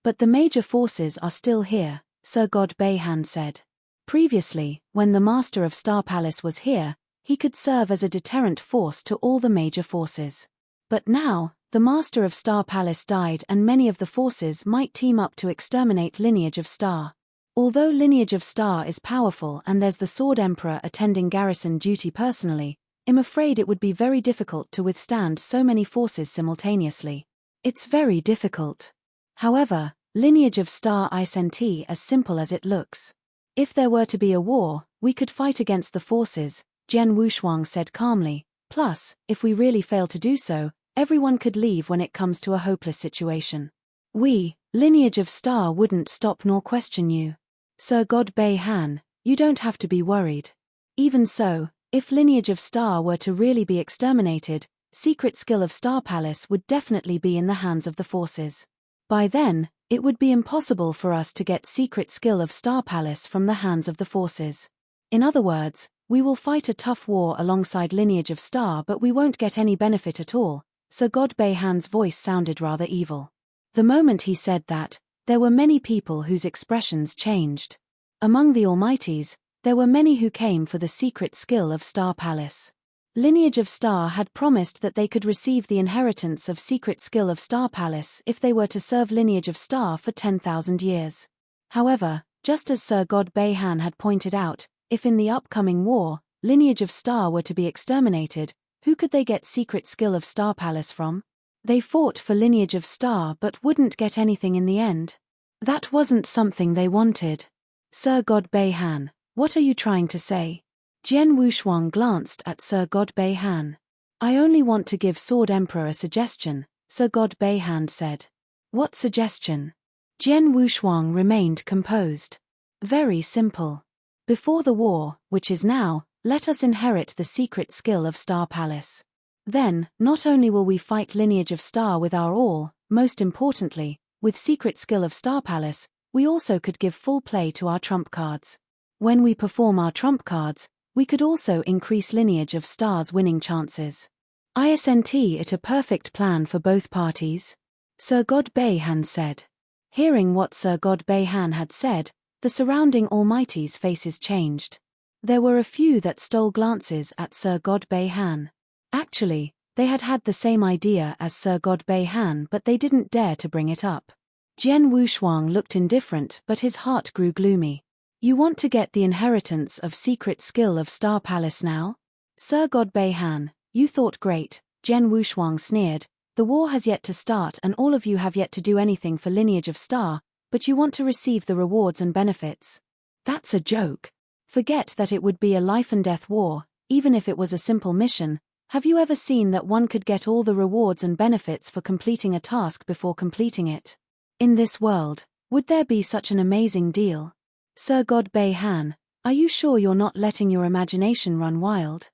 But the major forces are still here, Sir God Bei Han said. Previously, when the Master of Star Palace was here, he could serve as a deterrent force to all the major forces. But now, the Master of Star Palace died and many of the forces might team up to exterminate Lineage of Star. Although Lineage of Star is powerful and there's the Sword Emperor attending garrison duty personally, I'm afraid it would be very difficult to withstand so many forces simultaneously. It's very difficult. However, Lineage of Star isn't as simple as it looks. If there were to be a war, we could fight against the forces, Jian Wushuang said calmly. Plus, if we really fail to do so, everyone could leave when it comes to a hopeless situation. We, Lineage of Star, wouldn't stop nor question you. Sir God Bei Han, you don't have to be worried. Even so, if Lineage of Star were to really be exterminated, secret skill of Star Palace would definitely be in the hands of the forces. By then, it would be impossible for us to get secret skill of Star Palace from the hands of the forces. In other words, we will fight a tough war alongside Lineage of Star, but we won't get any benefit at all. Sir God Bei Han's voice sounded rather evil. The moment he said that, there were many people whose expressions changed. Among the Almighties, there were many who came for the secret skill of Star Palace. Lineage of Star had promised that they could receive the inheritance of secret skill of Star Palace if they were to serve Lineage of Star for 10,000 years. However, just as Sir God Bei Han had pointed out, if in the upcoming war, Lineage of Star were to be exterminated, who could they get secret skill of Star Palace from? They fought for Lineage of Star but wouldn't get anything in the end. That wasn't something they wanted. Sir God Bei Han, what are you trying to say? Jian Wushuang glanced at Sir God Bei Han. I only want to give Sword Emperor a suggestion, Sir God Bei Han said. What suggestion? Jian Wushuang remained composed. Very simple. Before the war, which is now, let us inherit the secret skill of Star Palace. Then, not only will we fight Lineage of Star with our all, most importantly, with secret skill of Star Palace, we also could give full play to our trump cards. When we perform our trump cards, we could also increase Lineage of Star's winning chances. Isn't it a perfect plan for both parties? Sir God Bei Han said. Hearing what Sir God Bei Han had said, the surrounding Almighties' faces changed. There were a few that stole glances at Sir God Bei Han. Actually, they had had the same idea as Sir God Bei Han, but they didn't dare to bring it up. Jian Wushuang looked indifferent, but his heart grew gloomy. You want to get the inheritance of secret skill of Star Palace now? Sir God Bei Han, you thought great, Jian Wushuang sneered. The war has yet to start and all of you have yet to do anything for Lineage of Star, but you want to receive the rewards and benefits. That's a joke. Forget that it would be a life-and-death war, even if it was a simple mission. Have you ever seen that one could get all the rewards and benefits for completing a task before completing it? In this world, would there be such an amazing deal? Sir God Bay Han, are you sure you're not letting your imagination run wild?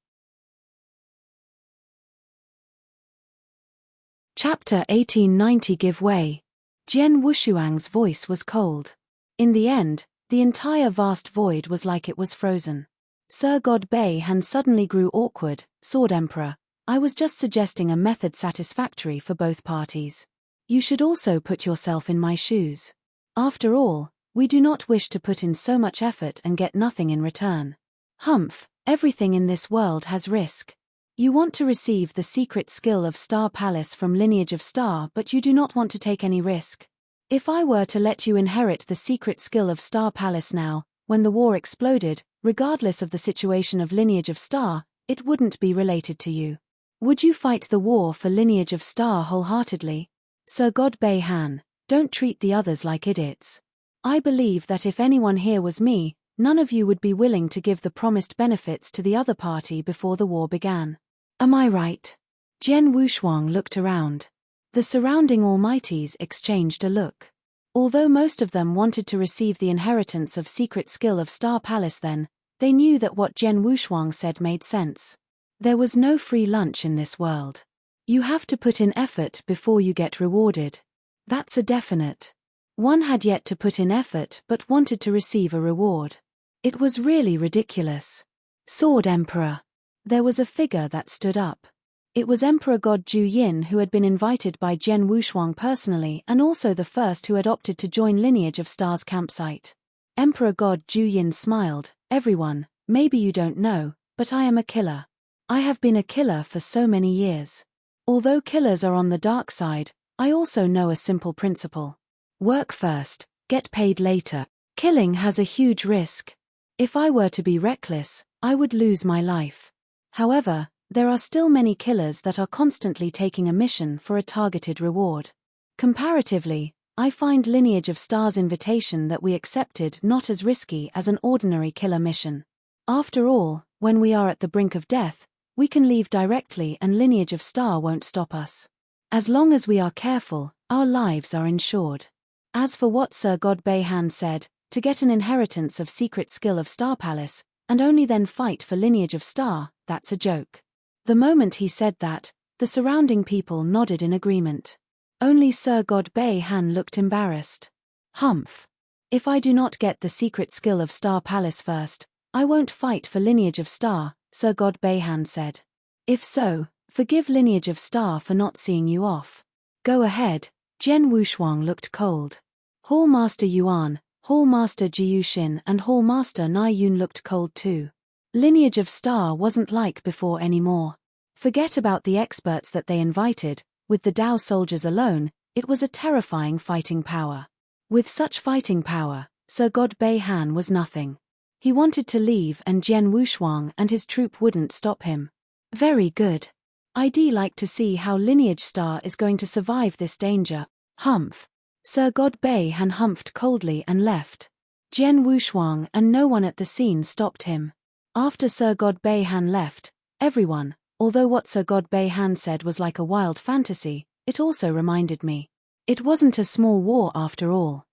Chapter 1890 Give Way. Jian Wushuang's voice was cold. In the end, the entire vast void was like it was frozen. Sir God Bay Han suddenly grew awkward. Sword Emperor, I was just suggesting a method satisfactory for both parties. You should also put yourself in my shoes. After all, we do not wish to put in so much effort and get nothing in return. Humph, everything in this world has risk. You want to receive the secret skill of Star Palace from Lineage of Star, but you do not want to take any risk. If I were to let you inherit the secret skill of Star Palace now, when the war exploded, regardless of the situation of Lineage of Star, it wouldn't be related to you. Would you fight the war for Lineage of Star wholeheartedly? Sir God Bay Han, don't treat the others like idiots. I believe that if anyone here was me, none of you would be willing to give the promised benefits to the other party before the war began. Am I right? Jian Wushuang looked around. The surrounding almighties exchanged a look. Although most of them wanted to receive the inheritance of secret skill of Star Palace then, they knew that what Jian Wushuang said made sense. There was no free lunch in this world. You have to put in effort before you get rewarded. That's a definite. One had yet to put in effort but wanted to receive a reward. It was really ridiculous. Sword Emperor. There was a figure that stood up. It was Emperor God Ju Yin, who had been invited by Jian Wushuang personally and also the first who had opted to join Lineage of Star's campsite. Emperor God Ju Yin smiled. Everyone, maybe you don't know, but I am a killer. I have been a killer for so many years. Although killers are on the dark side, I also know a simple principle. Work first, get paid later. Killing has a huge risk. If I were to be reckless, I would lose my life. However, there are still many killers that are constantly taking a mission for a targeted reward. Comparatively, I find Lineage of Star's invitation that we accepted not as risky as an ordinary killer mission. After all, when we are at the brink of death, we can leave directly and Lineage of Star won't stop us. As long as we are careful, our lives are ensured. As for what Sir God Bay Han said, to get an inheritance of secret skill of Star Palace, and only then fight for Lineage of Star, that's a joke. The moment he said that, the surrounding people nodded in agreement. Only Sir God Bay Han looked embarrassed. Humph. If I do not get the secret skill of Star Palace first, I won't fight for Lineage of Star, Sir God Bay Han said. If so, forgive Lineage of Star for not seeing you off. Go ahead. Jian Wushuang looked cold. Hall Master Yuan, Hall Master Jiushin and Hall Master Nai Yun looked cold too. Lineage of Star wasn't like before anymore. Forget about the experts that they invited, with the Dao soldiers alone, it was a terrifying fighting power. With such fighting power, Sir God Bay Han was nothing. He wanted to leave and Jian Wushuang and his troop wouldn't stop him. Very good. I'd like to see how Lineage Star is going to survive this danger. Humph. Sir God Bay Han humphed coldly and left. Jian Wushuang and no one at the scene stopped him. After Sir God Bay Han left, everyone, although what Sir God Bay Han said was like a wild fantasy, it also reminded me. It wasn't a small war after all.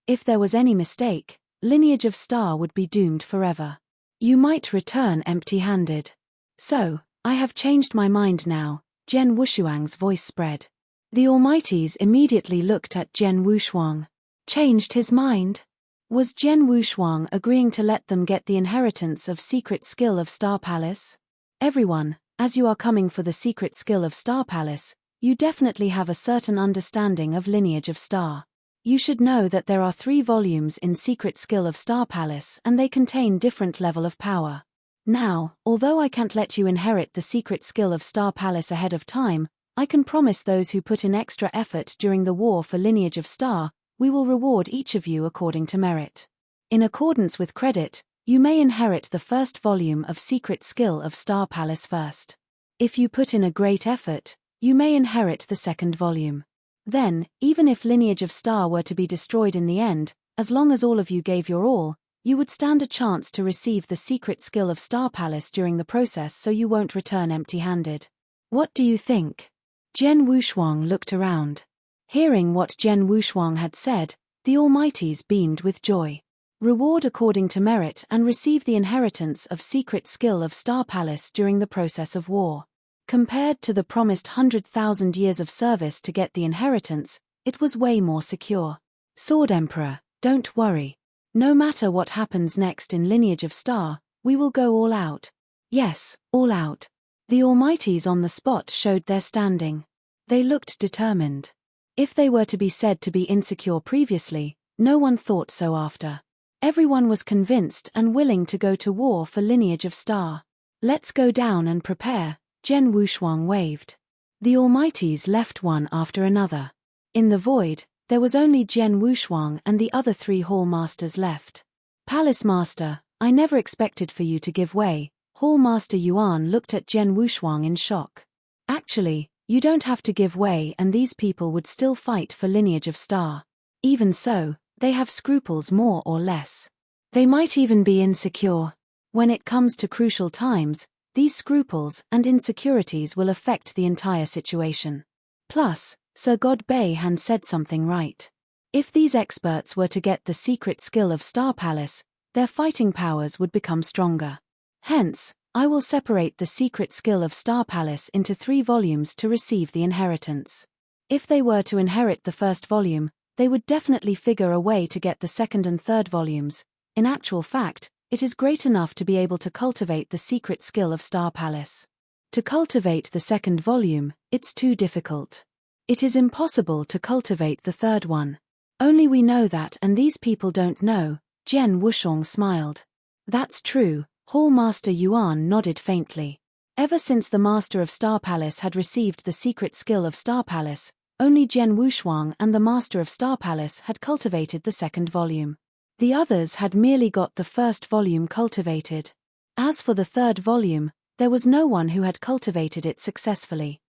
If there was any mistake, Lineage of Star would be doomed forever. You might return empty-handed. So, I have changed my mind now, Jian Wushuang's voice spread. The Almighties immediately looked at Jian Wushuang. Changed his mind? Was Jian Wushuang agreeing to let them get the inheritance of secret skill of Star Palace? Everyone, as you are coming for the secret skill of Star Palace, you definitely have a certain understanding of Lineage of Star. You should know that there are 3 volumes in Secret Skill of Star Palace and they contain different level of power. Now, although I can't let you inherit the secret skill of Star Palace ahead of time, I can promise those who put in extra effort during the war for Lineage of Star, we will reward each of you according to merit. In accordance with credit, you may inherit the first volume of Secret Skill of Star Palace first. If you put in a great effort, you may inherit the second volume. Then, even if Lineage of Star were to be destroyed in the end, as long as all of you gave your all, You would stand a chance to receive the secret skill of Star Palace during the process, so you won't return empty-handed. What do you think? Zhen Wushuang looked around. Hearing what Zhen Wushuang had said, the Almighties beamed with joy. Reward according to merit and receive the inheritance of secret skill of Star Palace during the process of war. Compared to the promised 100,000 years of service to get the inheritance, it was way more secure. Sword Emperor, don't worry. No matter what happens next in Lineage of Star, we will go all out. Yes, all out. The Almighties on the spot showed their standing. They looked determined. If they were to be said to be insecure previously, no one thought so after. Everyone was convinced and willing to go to war for Lineage of Star. Let's go down and prepare, Zhen Wushuang waved. The Almighties left one after another. In the void, there was only Zhen Wushuang and the other 3 Hall Masters left. Palace Master, I never expected for you to give way. Hall Master Yuan looked at Zhen Wushuang in shock. Actually, you don't have to give way, and these people would still fight for Lineage of Star. Even so, they have scruples more or less. They might even be insecure. When it comes to crucial times, these scruples and insecurities will affect the entire situation. Plus, Sir God Beihan said something right. If these experts were to get the secret skill of Star Palace, their fighting powers would become stronger. Hence, I will separate the secret skill of Star Palace into 3 volumes to receive the inheritance. If they were to inherit the first volume, they would definitely figure a way to get the second and third volumes. In actual fact, it is great enough to be able to cultivate the secret skill of Star Palace. To cultivate the second volume, it's too difficult. It is impossible to cultivate the third one. Only we know that, and these people don't know. Zhen Wushuang smiled. That's true, Hall Master Yuan nodded faintly. Ever since the Master of Star Palace had received the secret skill of Star Palace, only Zhen Wushuang and the Master of Star Palace had cultivated the second volume. The others had merely got the first volume cultivated. As for the third volume, there was no one who had cultivated it successfully.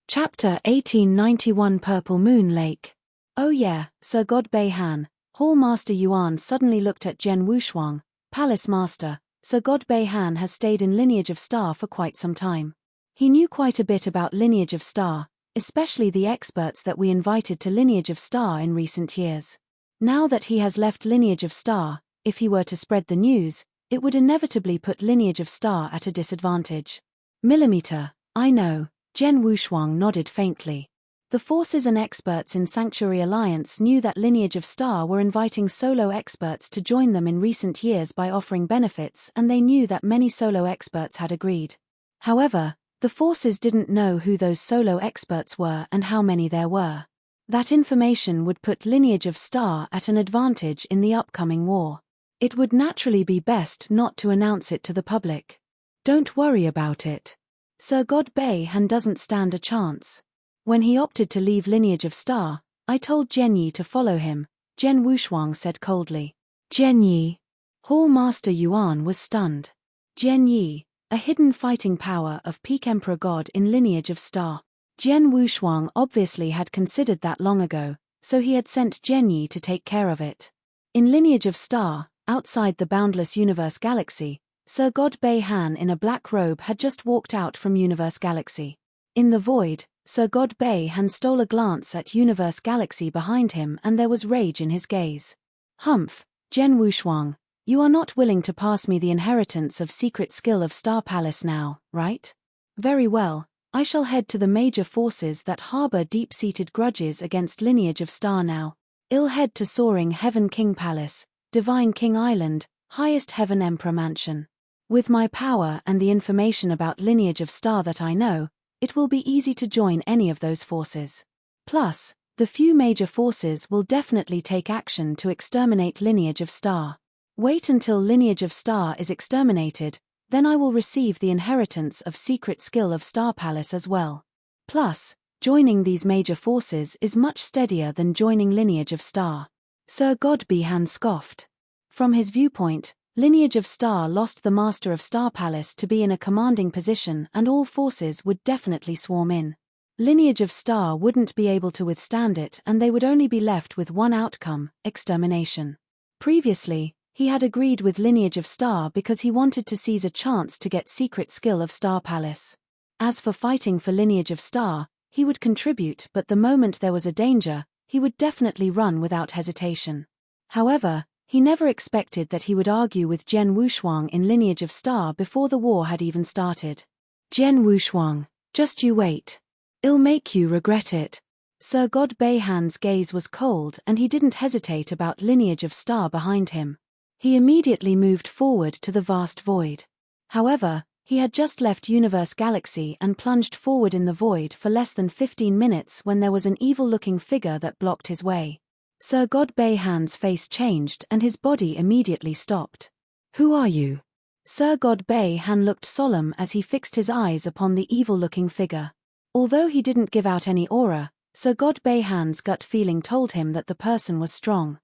Chapter 1891 Purple Moon Lake. Oh yeah, Sir God Beihan. Hall Master Yuan suddenly looked at Zhen Wushuang. Palace Master, Sir God Beihan has stayed in Lineage of Star for quite some time. He knew quite a bit about Lineage of Star, especially the experts that we invited to Lineage of Star in recent years. Now that he has left Lineage of Star, if he were to spread the news, it would inevitably put Lineage of Star at a disadvantage. Millimeter, I know. Zhen Wushuang nodded faintly. The forces and experts in Sanctuary Alliance knew that Lineage of Star were inviting solo experts to join them in recent years by offering benefits, and they knew that many solo experts had agreed. However, the forces didn't know who those solo experts were and how many there were. That information would put Lineage of Star at an advantage in the upcoming war. It would naturally be best not to announce it to the public. Don't worry about it. Sir God Beihan doesn't stand a chance. When he opted to leave Lineage of Star, I told Zhen Yi to follow him, Zhen Wushuang said coldly. Zhen Yi. Hall Master Yuan was stunned. Zhen Yi, a hidden fighting power of Peak Emperor God in Lineage of Star. Zhen Wushuang obviously had considered that long ago, so he had sent Zhen Yi to take care of it. In Lineage of Star, outside the boundless universe galaxy, Sir God Beihan in a black robe had just walked out from Universe Galaxy. In the void, Sir God Beihan stole a glance at Universe Galaxy behind him, and there was rage in his gaze. Humph, Zhen Wushuang, you are not willing to pass me the inheritance of secret skill of Star Palace now, right? Very well, I shall head to the major forces that harbor deep-seated grudges against Lineage of Star now. I'll head to Soaring Heaven King Palace, Divine King Island, Highest Heaven Emperor Mansion. With my power and the information about Lineage of Star that I know, it will be easy to join any of those forces. Plus, the few major forces will definitely take action to exterminate Lineage of Star. Wait until Lineage of Star is exterminated, then I will receive the inheritance of secret skill of Star Palace as well. Plus, joining these major forces is much steadier than joining Lineage of Star. Sir God Beihan scoffed. From his viewpoint, Lineage of Star lost the Master of Star Palace to be in a commanding position, and all forces would definitely swarm in. Lineage of Star wouldn't be able to withstand it, and they would only be left with one outcome: extermination. Previously, he had agreed with Lineage of Star because he wanted to seize a chance to get secret skill of Star Palace. As for fighting for Lineage of Star, he would contribute, but the moment there was a danger, he would definitely run without hesitation. However, he never expected that he would argue with Zhen Wushuang in Lineage of Star before the war had even started. Zhen Wushuang, just you wait. I'll make you regret it. Sir God Beihan's gaze was cold, and he didn't hesitate about Lineage of Star behind him. He immediately moved forward to the vast void. However, he had just left Universe Galaxy and plunged forward in the void for less than 15 minutes when there was an evil-looking figure that blocked his way. Sir God Beihan's face changed and his body immediately stopped. Who are you? Sir God Beihan looked solemn as he fixed his eyes upon the evil-looking figure. Although he didn't give out any aura, Sir God Beihan's gut feeling told him that the person was strong.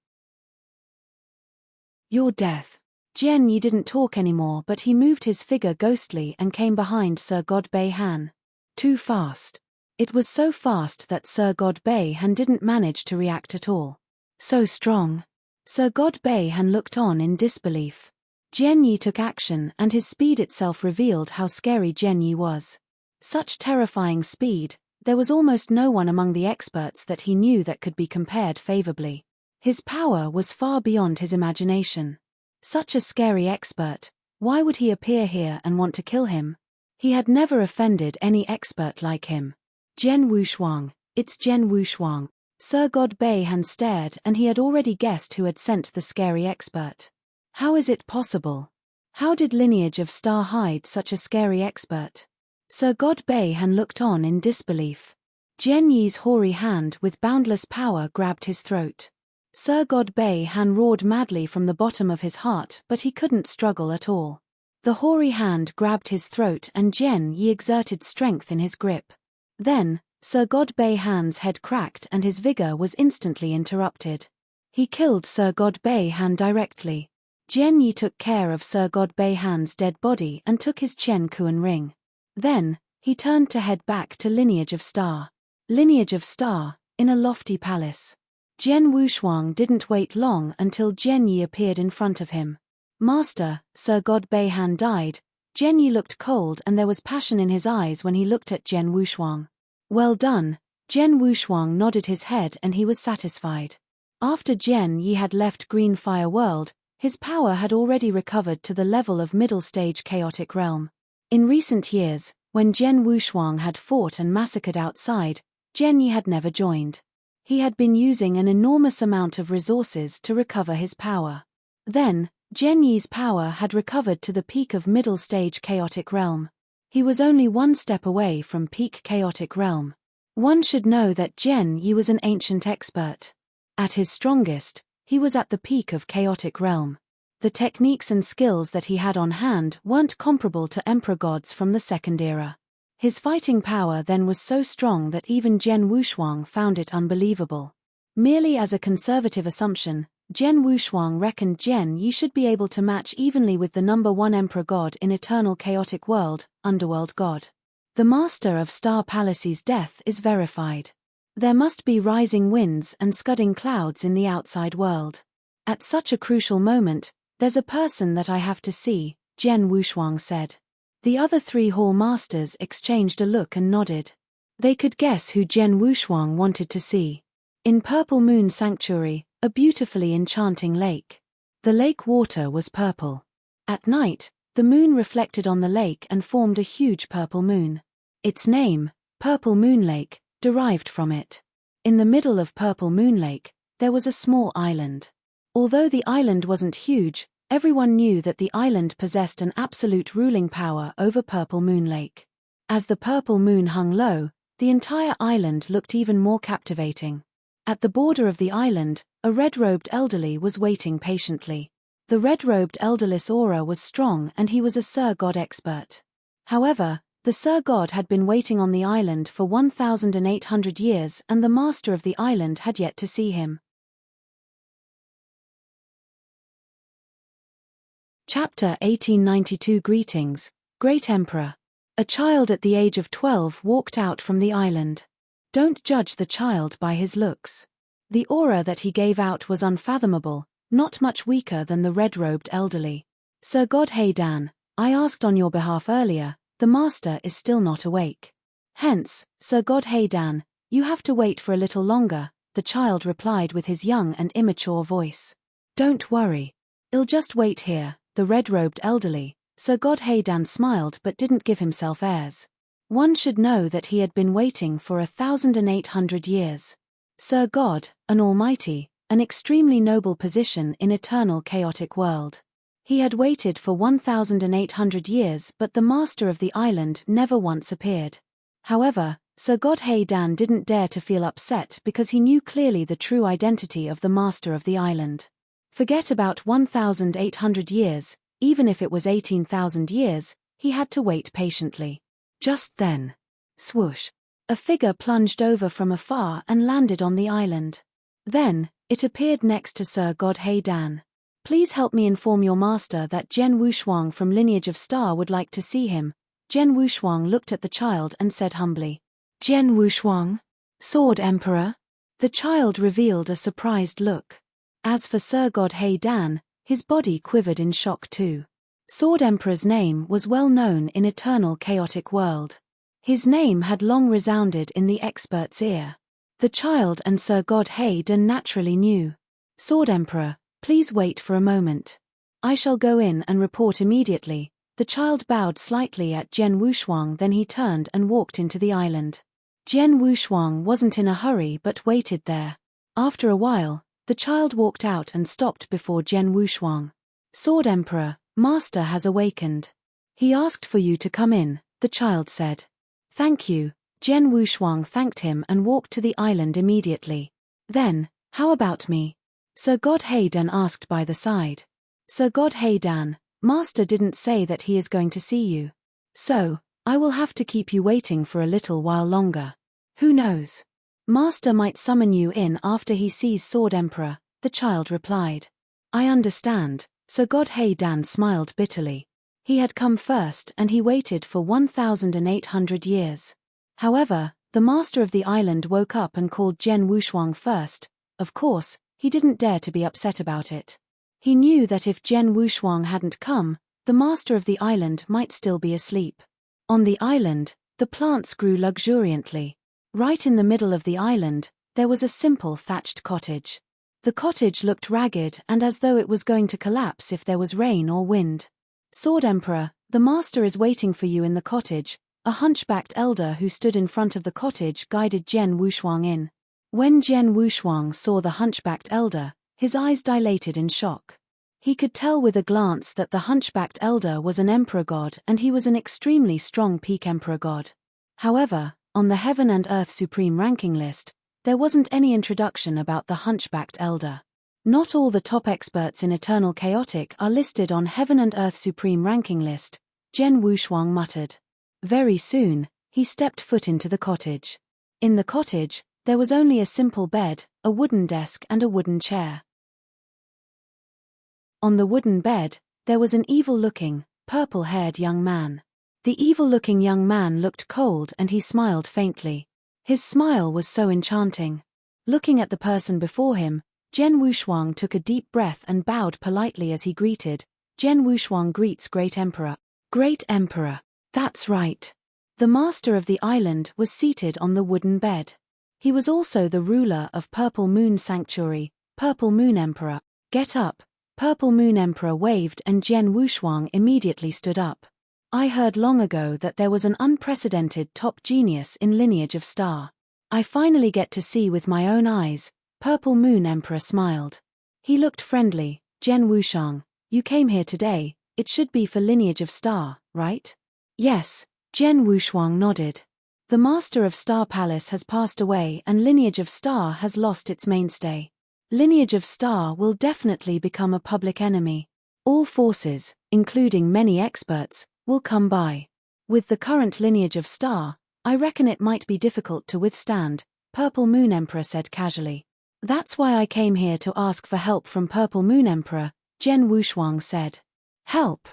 Your death. Jian Yi didn't talk anymore, but he moved his figure ghostly and came behind Sir God Beihan. Too fast. It was so fast that Sir God Beihan didn't manage to react at all. So strong. Sir God Beihan looked on in disbelief. Jian Yi took action, and his speed itself revealed how scary Jian Yi was. Such terrifying speed, there was almost no one among the experts that he knew that could be compared favorably. His power was far beyond his imagination. Such a scary expert, why would he appear here and want to kill him? He had never offended any expert like him. Zhen Wushuang, it's Zhen Wushuang. Sir God Beihan stared, and he had already guessed who had sent the scary expert. How is it possible? How did Lineage of Star hide such a scary expert? Sir God Beihan looked on in disbelief. Jian Yi's hoary hand with boundless power grabbed his throat. Sir God Beihan roared madly from the bottom of his heart, but he couldn't struggle at all. The hoary hand grabbed his throat and Jian Yi exerted strength in his grip. Then, Sir God Beihan's head cracked and his vigor was instantly interrupted. He killed Sir God Beihan directly. Jian Yi took care of Sir God Beihan's dead body and took his Chen Kuan ring. Then, he turned to head back to Lineage of Star. Lineage of Star, in a lofty palace. Zhen Wushuang didn't wait long until Jian Yi appeared in front of him. Master, Sir God Beihan died. Jian Yi looked cold and there was passion in his eyes when he looked at Zhen Wushuang. Well done. Zhen Wushuang nodded his head and he was satisfied. After Jian Yi had left Green Fire World, his power had already recovered to the level of middle stage chaotic realm. In recent years, when Zhen Wushuang had fought and massacred outside, Jian Yi had never joined. He had been using an enormous amount of resources to recover his power. Then, Jian Yi's power had recovered to the peak of middle stage chaotic realm. He was only one step away from peak chaotic realm. One should know that Jian Yi was an ancient expert. At his strongest, he was at the peak of chaotic realm. The techniques and skills that he had on hand weren't comparable to emperor gods from the Second Era. His fighting power then was so strong that even Zhen Wushuang found it unbelievable. Merely as a conservative assumption, Zhen Wushuang reckoned Jian Yi should be able to match evenly with the number one emperor god in eternal chaotic world, underworld god. The master of Star Palace's death is verified. There must be rising winds and scudding clouds in the outside world. At such a crucial moment, there's a person that I have to see, Zhen Wushuang said. The other three hall masters exchanged a look and nodded. They could guess who Zhen Wushuang wanted to see. In Purple Moon Sanctuary, a beautifully enchanting lake. The lake water was purple. At night, the moon reflected on the lake and formed a huge purple moon. Its name, Purple Moon Lake, derived from it. In the middle of Purple Moon Lake, there was a small island. Although the island wasn't huge, everyone knew that the island possessed an absolute ruling power over Purple Moon Lake. As the purple moon hung low, the entire island looked even more captivating. At the border of the island, a red-robed elderly was waiting patiently. The red-robed elderly's aura was strong and he was a Sir God expert. However, the Sir God had been waiting on the island for 1,800 years and the master of the island had yet to see him. Chapter 1892 Greetings, Great Emperor. A child at the age of 12 walked out from the island. Don't judge the child by his looks. The aura that he gave out was unfathomable, not much weaker than the red-robed elderly. Sir Godhaydan, I asked on your behalf earlier, the master is still not awake. Hence, Sir Godhaydan, you have to wait for a little longer, the child replied with his young and immature voice. Don't worry. I'll just wait here, the red-robed elderly. Sir Godhaydan smiled but didn't give himself airs. One should know that he had been waiting for 1,800 years. Sir God, an almighty, an extremely noble position in eternal chaotic world. He had waited for 1,800 years but the master of the island never once appeared. However, Sir Godhaydan didn't dare to feel upset because he knew clearly the true identity of the master of the island. Forget about 1,800 years, even if it was 18,000 years, he had to wait patiently. Just then, swoosh, a figure plunged over from afar and landed on the island. Then, it appeared next to Sir Godhaydan. Please help me inform your master that Gen Wushuang from Lineage of Star would like to see him. Gen Wushuang looked at the child and said humbly. Gen Wushuang? Sword Emperor? The child revealed a surprised look. As for Sir Godhaydan, his body quivered in shock too. Sword Emperor's name was well known in eternal chaotic world. His name had long resounded in the expert's ear. The child and Sir Godhaydan naturally knew. Sword Emperor, please wait for a moment. I shall go in and report immediately. The child bowed slightly at Gen Wushuang, then he turned and walked into the island. Gen Wushuang wasn't in a hurry but waited there. After a while, the child walked out and stopped before Gen Wushuang. Sword Emperor, Master has awakened. He asked for you to come in, the child said. Thank you. Gen Wushuang thanked him and walked to the island immediately. Then, how about me? Sir Godhaydan asked by the side. Sir Godhaydan, Master didn't say that he is going to see you. So, I will have to keep you waiting for a little while longer. Who knows? Master might summon you in after he sees Sword Emperor, the child replied. I understand, Sir Godhaydan smiled bitterly. He had come first and he waited for 1,800 years. However, the master of the island woke up and called Gen Wushuang first. Of course, he didn't dare to be upset about it. He knew that if Gen Wushuang hadn't come, the master of the island might still be asleep. On the island, the plants grew luxuriantly. Right in the middle of the island, there was a simple thatched cottage. The cottage looked ragged and as though it was going to collapse if there was rain or wind. Sword Emperor, the master is waiting for you in the cottage. A hunchbacked elder who stood in front of the cottage guided Gen Wushuang in. When Gen Wushuang saw the hunchbacked elder, his eyes dilated in shock. He could tell with a glance that the hunchbacked elder was an emperor god and he was an extremely strong peak emperor god. However, on the Heaven and Earth Supreme ranking list, there wasn't any introduction about the hunchbacked elder. Not all the top experts in Eternal Chaotic are listed on Heaven and Earth Supreme ranking list, Gen Wushuang muttered. Very soon, he stepped foot into the cottage. In the cottage, there was only a simple bed, a wooden desk and a wooden chair. On the wooden bed, there was an evil-looking, purple-haired young man. The evil-looking young man looked cold and he smiled faintly. His smile was so enchanting. Looking at the person before him, Gen Wushuang took a deep breath and bowed politely as he greeted. Gen Wushuang greets Great Emperor. Great Emperor. That's right. The master of the island was seated on the wooden bed. He was also the ruler of Purple Moon Sanctuary, Purple Moon Emperor. Get up. Purple Moon Emperor waved and Gen Wushuang immediately stood up. I heard long ago that there was an unprecedented top genius in Lineage of Star. I finally get to see with my own eyes. Purple Moon Emperor smiled. He looked friendly. Gen Wushuang, you came here today, it should be for Lineage of Star, right? Yes, Gen Wushuang nodded. The Master of Star Palace has passed away and Lineage of Star has lost its mainstay. Lineage of Star will definitely become a public enemy. All forces, including many experts, will come by. With the current Lineage of Star, I reckon it might be difficult to withstand, Purple Moon Emperor said casually. That's why I came here to ask for help from Purple Moon Emperor, Gen Wushuang said. Help?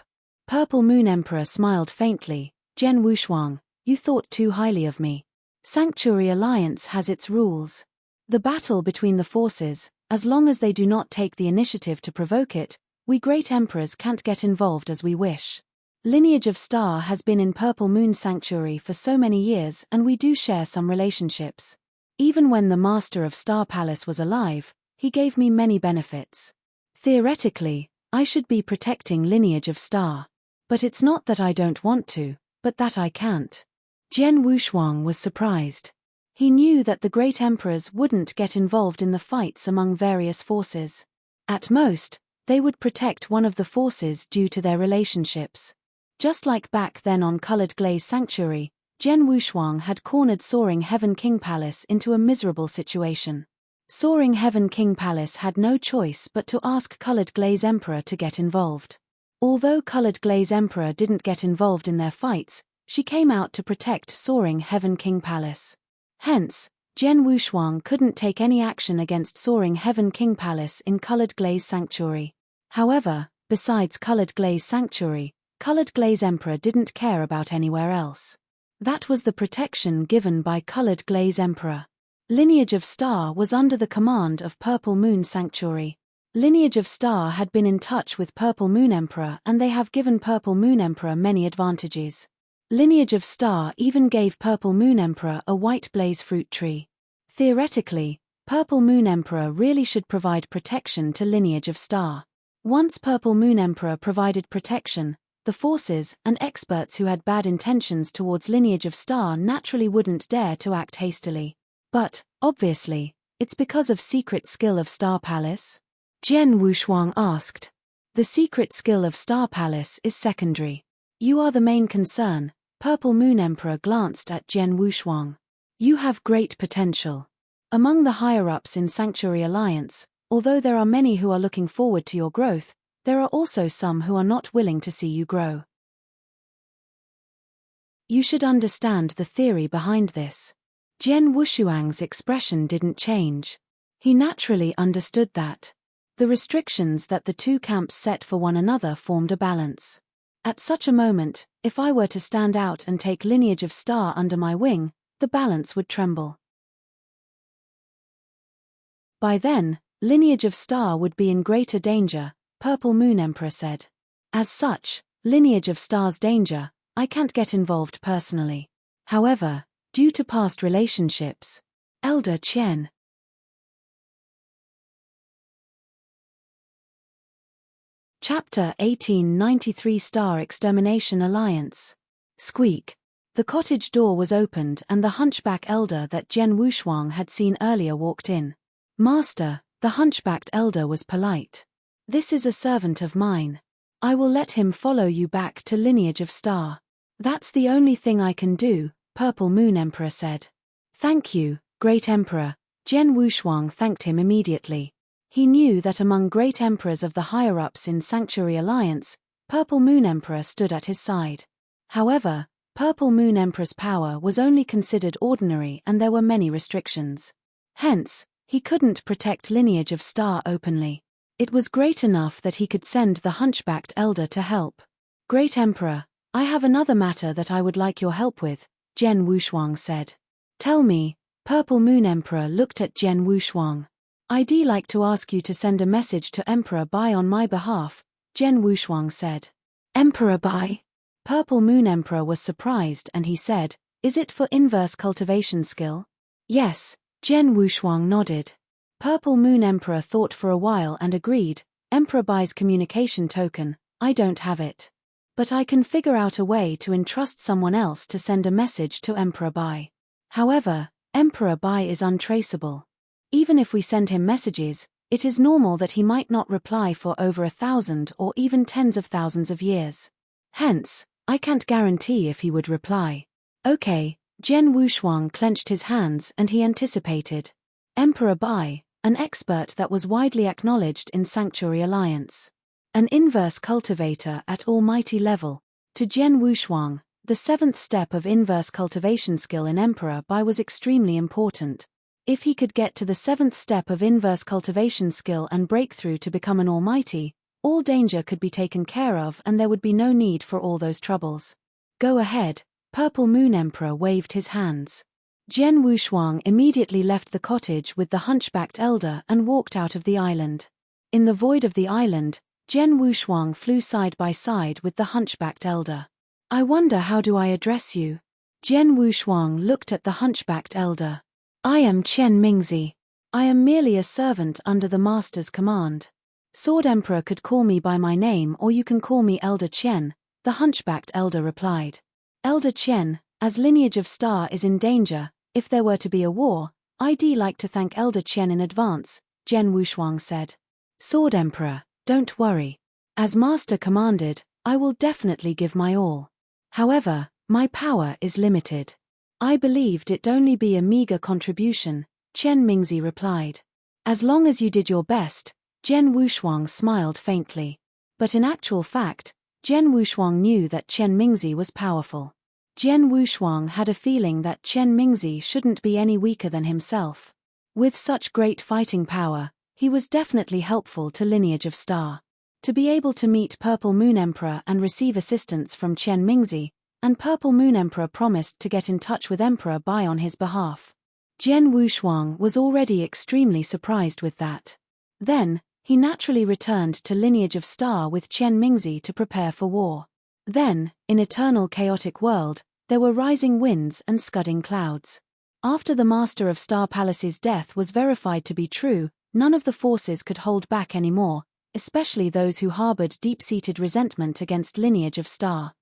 Purple Moon Emperor smiled faintly. Jen Wushuang, you thought too highly of me. Sanctuary Alliance has its rules. The battle between the forces, as long as they do not take the initiative to provoke it, we great emperors can't get involved as we wish. Lineage of Star has been in Purple Moon Sanctuary for so many years and we do share some relationships. Even when the Master of Star Palace was alive, he gave me many benefits. Theoretically, I should be protecting Lineage of Star. But it's not that I don't want to, but that I can't. Jen Wushuang was surprised. He knew that the great emperors wouldn't get involved in the fights among various forces. At most, they would protect one of the forces due to their relationships. Just like back then on Colored Glaze Sanctuary, Jen Wushuang had cornered Soaring Heaven King Palace into a miserable situation. Soaring Heaven King Palace had no choice but to ask Colored Glaze Emperor to get involved. Although Colored Glaze Emperor didn't get involved in their fights, she came out to protect Soaring Heaven King Palace. Hence, Jen Wushuang couldn't take any action against Soaring Heaven King Palace in Colored Glaze Sanctuary. However, besides Colored Glaze Sanctuary, Colored Glaze Emperor didn't care about anywhere else. That was the protection given by Colored Glaze Emperor. Lineage of Star was under the command of Purple Moon Sanctuary. Lineage of Star had been in touch with Purple Moon Emperor and they have given Purple Moon Emperor many advantages. Lineage of Star even gave Purple Moon Emperor a white blaze fruit tree. Theoretically, Purple Moon Emperor really should provide protection to Lineage of Star. Once Purple Moon Emperor provided protection, the forces and experts who had bad intentions towards Lineage of Star naturally wouldn't dare to act hastily. But, obviously, it's because of secret skill of Star Palace? Jen Wushuang asked. The secret skill of Star Palace is secondary. You are the main concern. Purple Moon Emperor glanced at Jen Wushuang. You have great potential. Among the higher-ups in Sanctuary Alliance, although there are many who are looking forward to your growth, there are also some who are not willing to see you grow. You should understand the theory behind this. Jen Wushuang's expression didn't change. He naturally understood that. The restrictions that the two camps set for one another formed a balance. At such a moment, if I were to stand out and take Lineage of Star under my wing, the balance would tremble. By then, Lineage of Star would be in greater danger, Purple Moon Emperor said. As such, Lineage of Star's danger, I can't get involved personally. However, due to past relationships, Elder Chen. Chapter 1893 Star Extermination Alliance. Squeak. The cottage door was opened and the hunchback elder that Jen Wushuang had seen earlier walked in. Master, the hunchbacked elder was polite. This is a servant of mine. I will let him follow you back to Lineage of Star. That's the only thing I can do, Purple Moon Emperor said. Thank you, Great Emperor. Jen Wushuang thanked him immediately. He knew that among great emperors of the higher-ups in Sanctuary Alliance, Purple Moon Emperor stood at his side. However, Purple Moon Emperor's power was only considered ordinary and there were many restrictions. Hence, he couldn't protect Lineage of Star openly. It was great enough that he could send the hunchbacked elder to help. Great Emperor, I have another matter that I would like your help with, Jen Wushuang said. Tell me. Purple Moon Emperor looked at Jen Wushuang. I'd like to ask you to send a message to Emperor Bai on my behalf, Jen Wushuang said. Emperor Bai? Purple Moon Emperor was surprised and he said, is it for inverse cultivation skill? Yes, Jen Wushuang nodded. Purple Moon Emperor thought for a while and agreed, Emperor Bai's communication token, I don't have it. But I can figure out a way to entrust someone else to send a message to Emperor Bai. However, Emperor Bai is untraceable. Even if we send him messages, it is normal that he might not reply for over 1,000 or even tens of thousands of years. Hence, I can't guarantee if he would reply. Okay, Jen Wushuang clenched his hands and he anticipated. Emperor Bai, an expert that was widely acknowledged in Sanctuary Alliance. An inverse cultivator at almighty level. To Jen Wushuang, the 7th step of inverse cultivation skill in Emperor Bai was extremely important. If he could get to the 7th step of inverse cultivation skill and breakthrough to become an almighty, all danger could be taken care of and there would be no need for all those troubles. Go ahead. Purple Moon Emperor waved his hands. Jian Wushuang immediately left the cottage with the hunchbacked elder and walked out of the island. In the void of the island, Jian Wushuang flew side by side with the hunchbacked elder. I wonder, how do I address you? Jian Wushuang looked at the hunchbacked elder. I am Chen Mingzi. I am merely a servant under the master's command. Sword Emperor could call me by my name, or you can call me Elder Chen, the hunchbacked elder replied. Elder Chen, as lineage of Star is in danger, if there were to be a war, I'd like to thank Elder Chen in advance, Jian Wushuang said. Sword Emperor, don't worry. As master commanded, I will definitely give my all. However, my power is limited. I believed it'd only be a meager contribution, Chen Mingzi replied. As long as you did your best, Jian Wushuang smiled faintly. But in actual fact, Jian Wushuang knew that Chen Mingzi was powerful. Jian Wushuang had a feeling that Chen Mingzi shouldn't be any weaker than himself. With such great fighting power, he was definitely helpful to Lineage of Star. To be able to meet Purple Moon Emperor and receive assistance from Chen Mingzi, and Purple Moon Emperor promised to get in touch with Emperor Bai on his behalf. Jian Wushuang was already extremely surprised with that. Then, he naturally returned to Lineage of Star with Chen Mingzi to prepare for war. Then, in eternal chaotic world, there were rising winds and scudding clouds. After the Master of Star Palace's death was verified to be true, none of the forces could hold back anymore, especially those who harbored deep-seated resentment against Lineage of Star.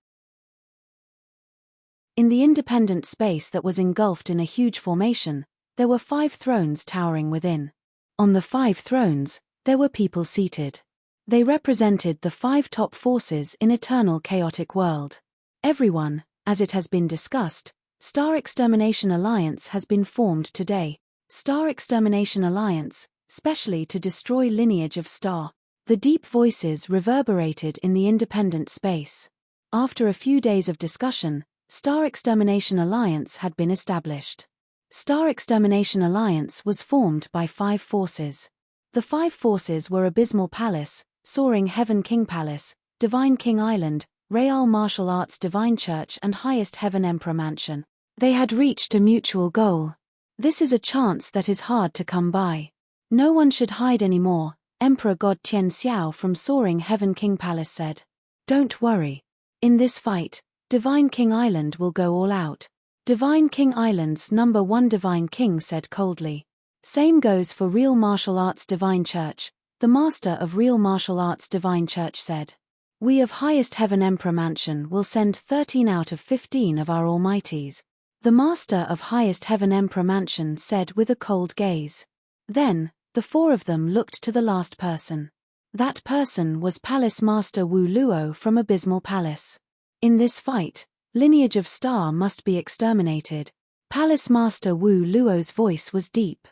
In the independent space that was engulfed in a huge formation, there were 5 thrones towering within. On the 5 thrones, there were people seated. They represented the 5 top forces in eternal chaotic world. Everyone, as it has been discussed, Star Extermination Alliance has been formed today. Star Extermination Alliance, specially to destroy Lineage of Star. The deep voices reverberated in the independent space. After a few days of discussion, Star Extermination Alliance had been established. Star Extermination Alliance was formed by 5 forces. The 5 forces were Abysmal Palace, Soaring Heaven King Palace, Divine King Island, Real Martial Arts Divine Church and Highest Heaven Emperor Mansion. They had reached a mutual goal. This is a chance that is hard to come by. No one should hide anymore, Emperor God Tian Xiao from Soaring Heaven King Palace said. Don't worry. In this fight, Divine King Island will go all out. Divine King Island's number 1 Divine King said coldly. Same goes for Real Martial Arts Divine Church, the Master of Real Martial Arts Divine Church said. We of Highest Heaven Emperor Mansion will send 13 out of 15 of our Almighties. The Master of Highest Heaven Emperor Mansion said with a cold gaze. Then, the 4 of them looked to the last person. That person was Palace Master Wu Luo from Abysmal Palace. In this fight, Lineage of Star must be exterminated. Palace Master Wu Luo's voice was deep.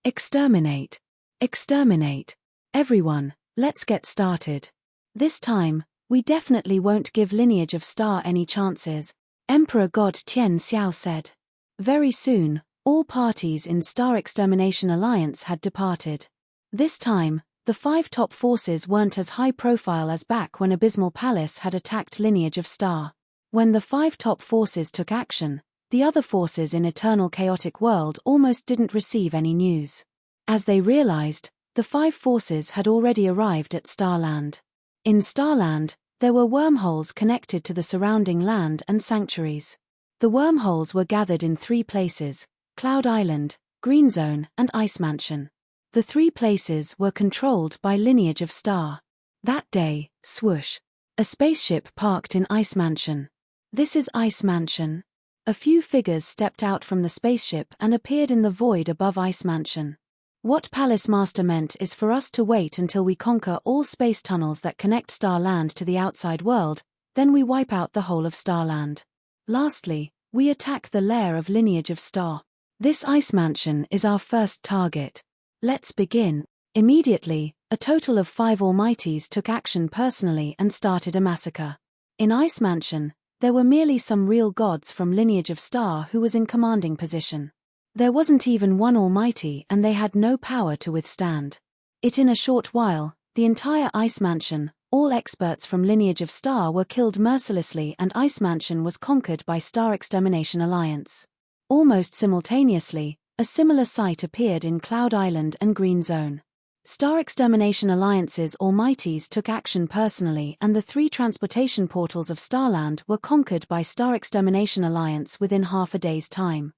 Exterminate. Exterminate. Everyone, let's get started. This time, we definitely won't give Lineage of Star any chances, Emperor God Tian Xiao said. Very soon, all parties in Star Extermination Alliance had departed. This time, the 5 top forces weren't as high profile as back when Abysmal Palace had attacked Lineage of Star. When the 5 top forces took action, the other forces in Eternal Chaotic World almost didn't receive any news. As they realized, the 5 forces had already arrived at Starland. In Starland, there were wormholes connected to the surrounding land and sanctuaries. The wormholes were gathered in 3 places: Cloud Island, Green Zone, and Ice Mansion. The 3 places were controlled by Lineage of Star. That day, swoosh. A spaceship parked in Ice Mansion. This is Ice Mansion. A few figures stepped out from the spaceship and appeared in the void above Ice Mansion. What Palace Master meant is for us to wait until we conquer all space tunnels that connect Starland to the outside world, then we wipe out the whole of Starland. Lastly, we attack the lair of Lineage of Star. This Ice Mansion is our first target. Let's begin. Immediately, a total of 5 Almighties took action personally and started a massacre. In Ice Mansion, there were merely some real gods from Lineage of Star who was in commanding position. There wasn't even one Almighty and they had no power to withstand it. In a short while, the entire Ice Mansion, All experts from Lineage of Star were killed mercilessly and Ice Mansion was conquered by Star Extermination Alliance. Almost simultaneously, a similar sight appeared in Cloud Island and Green Zone. Star Extermination Alliance's Almighties took action personally and the 3 transportation portals of Starland were conquered by Star Extermination Alliance within half a day's time.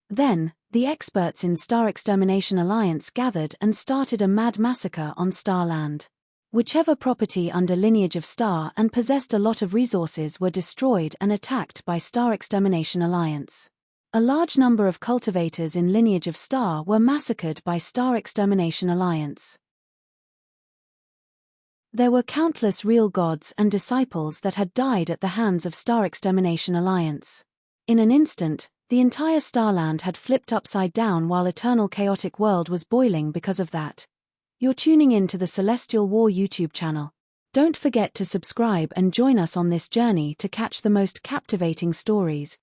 Then, the experts in Star Extermination Alliance gathered and started a mad massacre on Starland. Whichever property under Lineage of Star and possessed a lot of resources were destroyed and attacked by Star Extermination Alliance. A large number of cultivators in Lineage of Star were massacred by Star Extermination Alliance. There were countless real gods and disciples that had died at the hands of Star Extermination Alliance. In an instant, the entire Starland had flipped upside down while Eternal Chaotic World was boiling because of that. You're tuning in to the Celestial War YouTube channel. Don't forget to subscribe and join us on this journey to catch the most captivating stories,